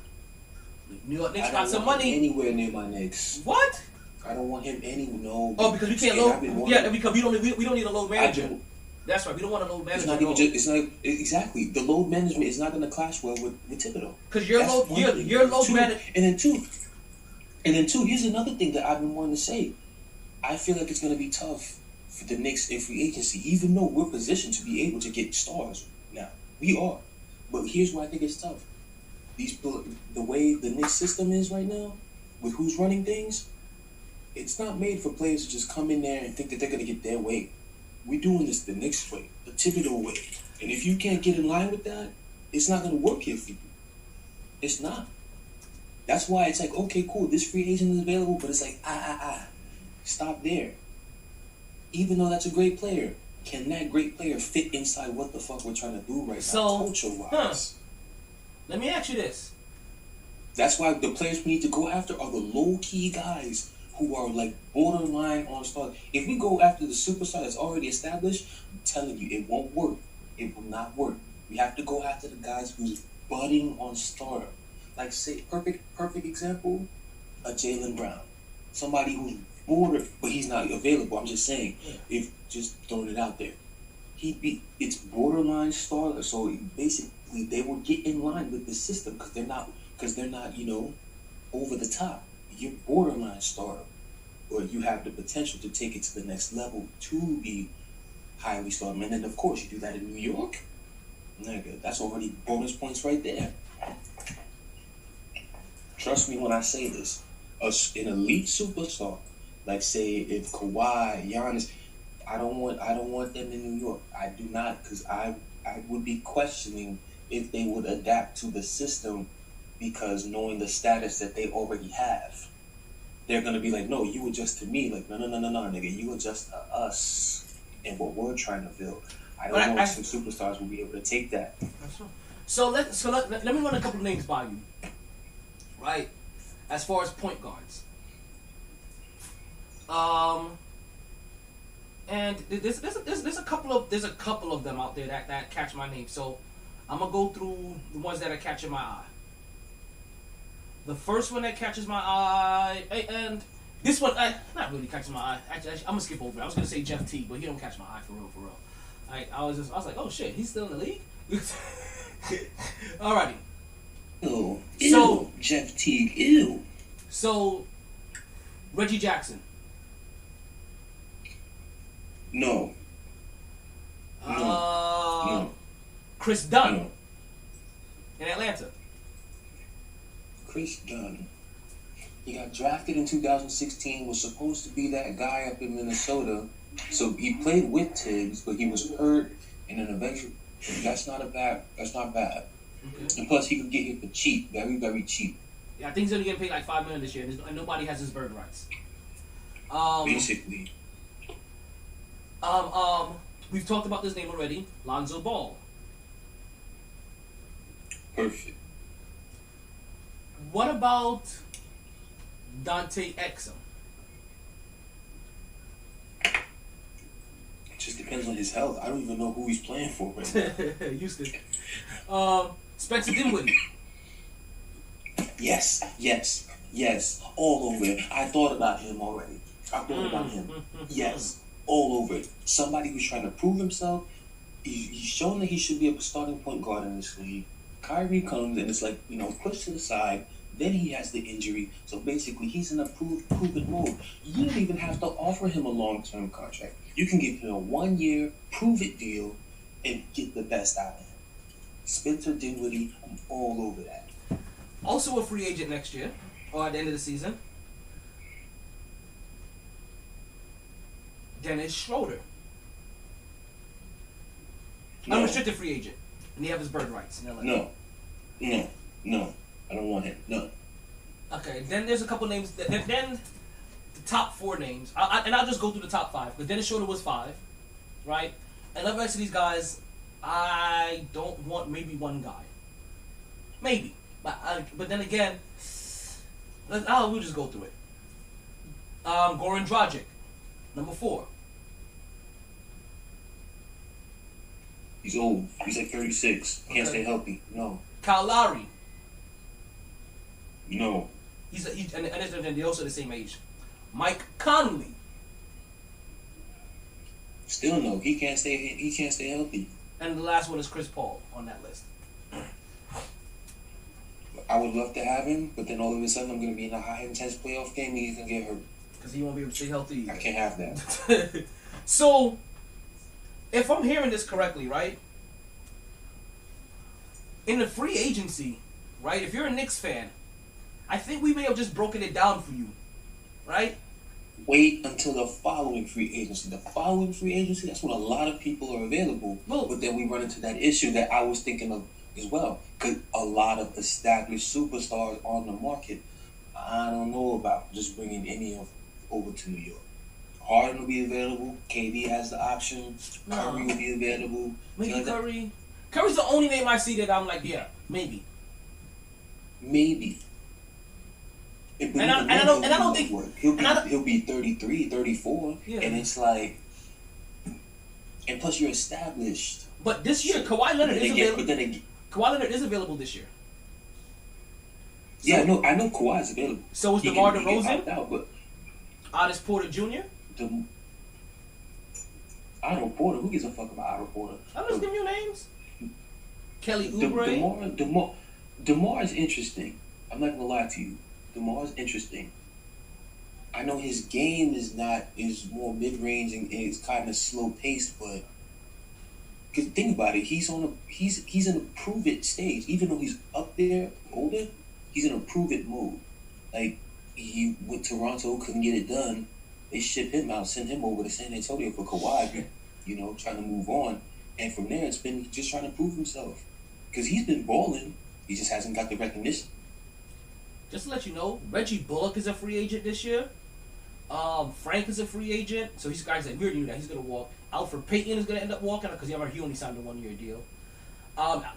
S1: York Knicks got some money.
S3: Anywhere near my Knicks.
S1: What?
S3: I don't want him no.
S1: Oh, because we can't load. Yeah, because we don't need a load manager. That's right. We don't want a load manager.
S3: It's not exactly the load management is not going to clash well with Thibodeau.
S1: Because your load manager.
S3: And then two. Here's another thing that I've been wanting to say. I feel like it's going to be tough for the Knicks in free agency, even though we're positioned to be able to get stars now. We are, but here's why I think it's tough. The way the Knicks system is right now, with who's running things, it's not made for players to just come in there and think that they're going to get their way. We're doing this the Knicks way, the Thibodeau way. And if you can't get in line with that, it's not going to work here for you. It's not. That's why it's like, okay, cool, this free agent is available, but it's like, stop there. Even though that's a great player, can that great player fit inside what the fuck we're trying to do right now, culture-wise?
S1: Let me ask you this.
S3: That's why the players we need to go after are the low-key guys who are like borderline on stars. If we go after the superstar that's already established, I'm telling you, it won't work. It will not work. We have to go after the guys who's budding on star. Like, say, perfect example, a Jaylen Brown. Somebody who's border, but he's not available. I'm just saying, just throwing it out there. It's borderline star. So basically, they will get in line with the system because they're not, over the top. You're borderline star, or you have the potential to take it to the next level to be highly starred. And then, of course, you do that in New York. Nigga, that's already bonus points right there. Trust me when I say this. An elite superstar, like say if Kawhi, Giannis, I don't want them in New York. I do not, because I would be questioning if they would adapt to the system, because knowing the status that they already have, they're gonna be like, no, you adjust to me. Like, no, nigga, you adjust to us and what we're trying to build. I don't know if some superstars will be able to take that.
S1: So let me run a couple of names by you, right? As far as point guards, and there's a couple of them out there that catch my name. So I'm gonna go through the ones that are catching my eye. The first one that catches my eye, and this one not really catching my eye. Actually, I'm gonna skip over it. I was gonna say Jeff Teague, but he don't catch my eye for real. I was like, oh shit, he's still in the league. Alrighty.
S3: Ew. So Jeff Teague, ew.
S1: So Reggie Jackson.
S3: No.
S1: Chris Dunn. In Atlanta.
S3: Chris Dunn. He got drafted in 2016, was supposed to be that guy up in Minnesota. So he played with Tibbs, but he was hurt, and then eventually, that's not bad.
S1: Okay.
S3: And plus, he could get here for cheap, very, very cheap.
S1: Yeah, I think he's only getting paid like $5 million this year, and nobody has his bird rights.
S3: Basically.
S1: We've talked about this name already, Lonzo Ball.
S3: Perfect.
S1: What about Dante Exum?
S3: It just depends on his health. I don't even know who he's playing for right now.
S1: Houston. Spencer Dinwiddie.
S3: Yes. All over it. I thought about him already. Yes. All over it. Somebody who's trying to prove himself. He's shown that he should be a starting point guard in this league. Kyrie comes and it's like, pushed to the side. Then he has the injury. So basically, he's in a prove-it mode. You don't even have to offer him a long-term contract. You can give him a 1-year prove-it deal and get the best out of him. Spencer Dinwiddie, I'm all over that.
S1: Also a free agent next year, or at the end of the season. Dennis Schroeder.
S3: No.
S1: Unrestricted free agent. And he have his bird rights in LA.
S3: No. I don't want him. No.
S1: Okay, then there's a couple names. Then the top 4 names. I'll just go through the top 5. Because Dennis Schroeder was 5, right? And the rest of these guys, I don't want maybe one guy. Maybe. But then again, we'll just go through it. Goran Dragic, number 4.
S3: He's old. He's like 36. Can't stay healthy. No.
S1: Kyle Lowry.
S3: No.
S1: And they're also the same age. Mike Conley.
S3: Still no. He can't stay healthy.
S1: And the last one is Chris Paul on that list.
S3: I would love to have him, but then all of a sudden I'm going to be in a high-intense playoff game and he's going to get hurt.
S1: Because he won't be able to stay healthy either.
S3: I can't have that.
S1: So, if I'm hearing this correctly, right? In the free agency, right? If you're a Knicks fan, I think we may have just broken it down for you, right?
S3: Wait until the following free agency. The following free agency, that's when a lot of people are available.
S1: Well,
S3: but then we run into that issue that I was thinking of as well. Because a lot of established superstars on the market, I don't know about just bringing any of over to New York. Harden will be available. KD has the option. Curry will be available.
S1: Maybe Curry. Curry's the only name I see that I'm like, yeah, maybe.
S3: And I don't think he'll be 33, 34, and it's like, and plus you're established.
S1: But this year, Kawhi Leonard is available. Kawhi Leonard is available this year.
S3: So, I know Kawhi's available.
S1: So is DeMar DeRozan? Ottis Porter Jr.
S3: Otto Porter. Who gives a fuck about Otto Porter?
S1: I'm just giving you names. Kelly Oubre.
S3: DeMar is interesting. I'm not gonna lie to you. DeMar is interesting. I know his game is more mid range and it's kind of slow paced, but cause think about it, he's in a prove it stage. Even though he's up there older, he's in a prove it mode. Like he with Toronto couldn't get it done. They ship him out, send him over to San Antonio for Kawhi, trying to move on. And from there, it's been just trying to prove himself. Because he's been balling, he just hasn't got the recognition.
S1: Just to let you know, Reggie Bullock is a free agent this year. Frank is a free agent. So these guys that we already knew that he's going to walk. Alfred Payton is going to end up walking because he only signed a 1-year deal.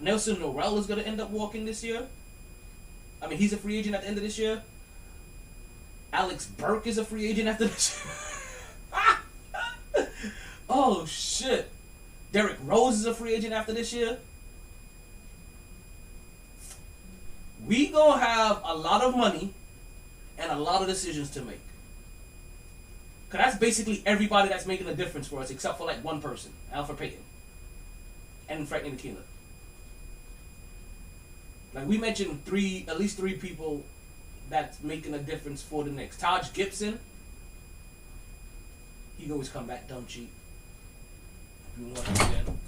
S1: Nelson Norrell is going to end up walking this year. I mean, he's a free agent at the end of this year. Alex Burke is a free agent after this year. Oh, shit. Derrick Rose is a free agent after this year. We gonna have a lot of money and a lot of decisions to make. Because that's basically everybody that's making a difference for us except for like one person, Alfred Payton. And Frank Ntilikina. Like we mentioned at least three people that's making a difference for the Knicks. Taj Gibson. He can always come back dumb cheap. If you want him again.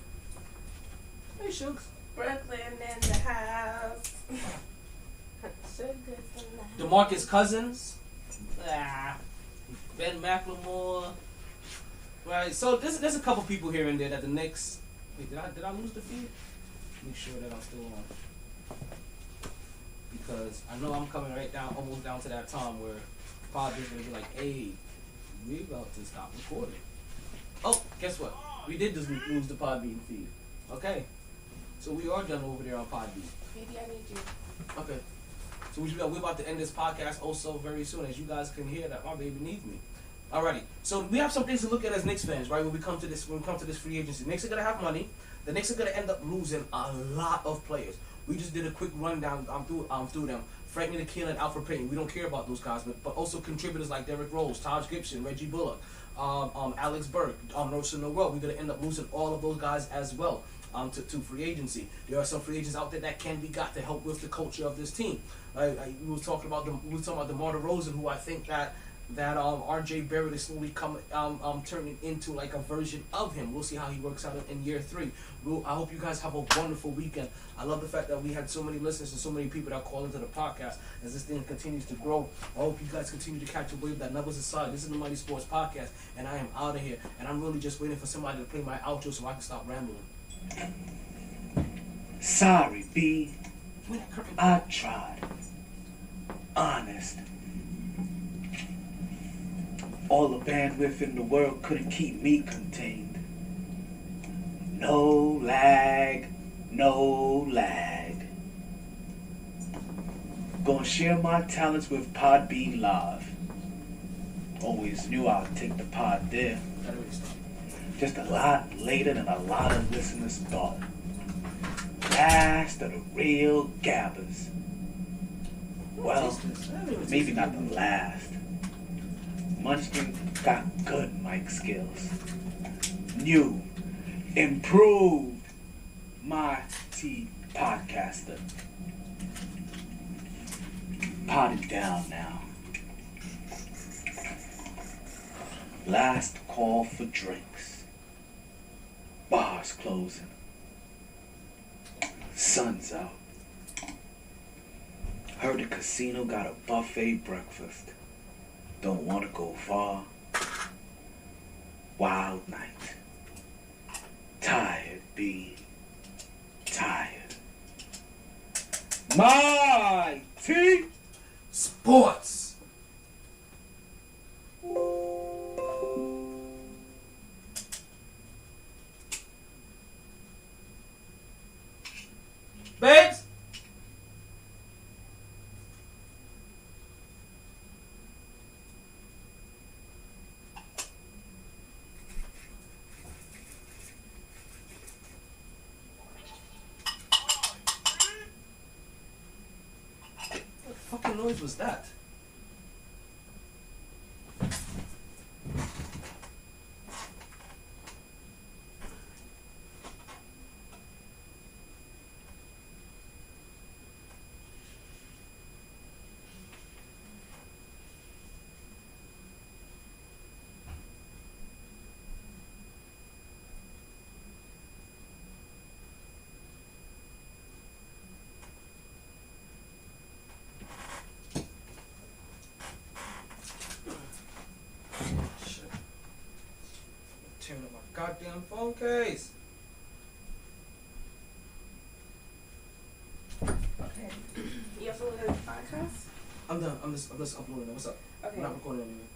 S1: Hey, Shugs.
S9: Brooklyn in the house.
S1: DeMarcus Cousins. Ben McLemore. Right, so there's a couple people here and there that the Knicks... Wait, did I lose the feed? Make sure that I'm still on. because I know I'm coming right down, almost down to that time where Pod is gonna be like, hey, we about to stop recording. Oh, guess what? We did just lose the Podbean feed. Okay, so we are done over there on Podbean.
S9: Maybe I need you.
S1: Okay, so we're about to end this podcast also very soon, as you guys can hear that my baby needs me. Alrighty, so we have some things to look at as Knicks fans, right? When we come to this free agency, Knicks are gonna have money. The Knicks are gonna end up losing a lot of players. We just did a quick rundown. I'm through them. Frank Ntilikina and Alfred Payton. We don't care about those guys, but also contributors like Derrick Rose, Taj Gibson, Reggie Bullock, Alex Burke, Nerson Noel. We're gonna end up losing all of those guys as well to free agency. There are some free agents out there that can be got to help with the culture of this team. We were talking about DeMar DeRozan, who I think that RJ Barrett is slowly turning into like a version of him. We'll see how he works out in year 3. I hope you guys have a wonderful weekend. I love the fact that we had so many listeners and so many people that call into the podcast as this thing continues to grow. I hope you guys continue to catch a wave that numbers aside. This is the MyT Sports Podcast, and I am out of here. And I'm really just waiting for somebody to play my outro so I can stop rambling.
S4: Sorry, B. I tried. Honest. All the bandwidth in the world couldn't keep me contained. No lag, no lag. Gonna share my talents with Podbean Live. Always knew I'd take the pod there. Just a lot later than a lot of listeners thought. Last of the real gabbers. Well, maybe not the last. Munchkin got good mic skills. New, improved MyT Podcaster. Potted down now. Last call for drinks. Bars closing. Sun's out. Heard the casino got a buffet breakfast. Don't want to go far. Wild night. Tired, B. Tired. MyT
S1: Sports. Babes. What fucking noise was that? Turn up my goddamn phone case.
S9: Okay. You uploaded the podcast?
S1: I'm done. I'm just uploading it. What's up?
S9: Okay.
S1: I'm not recording anymore.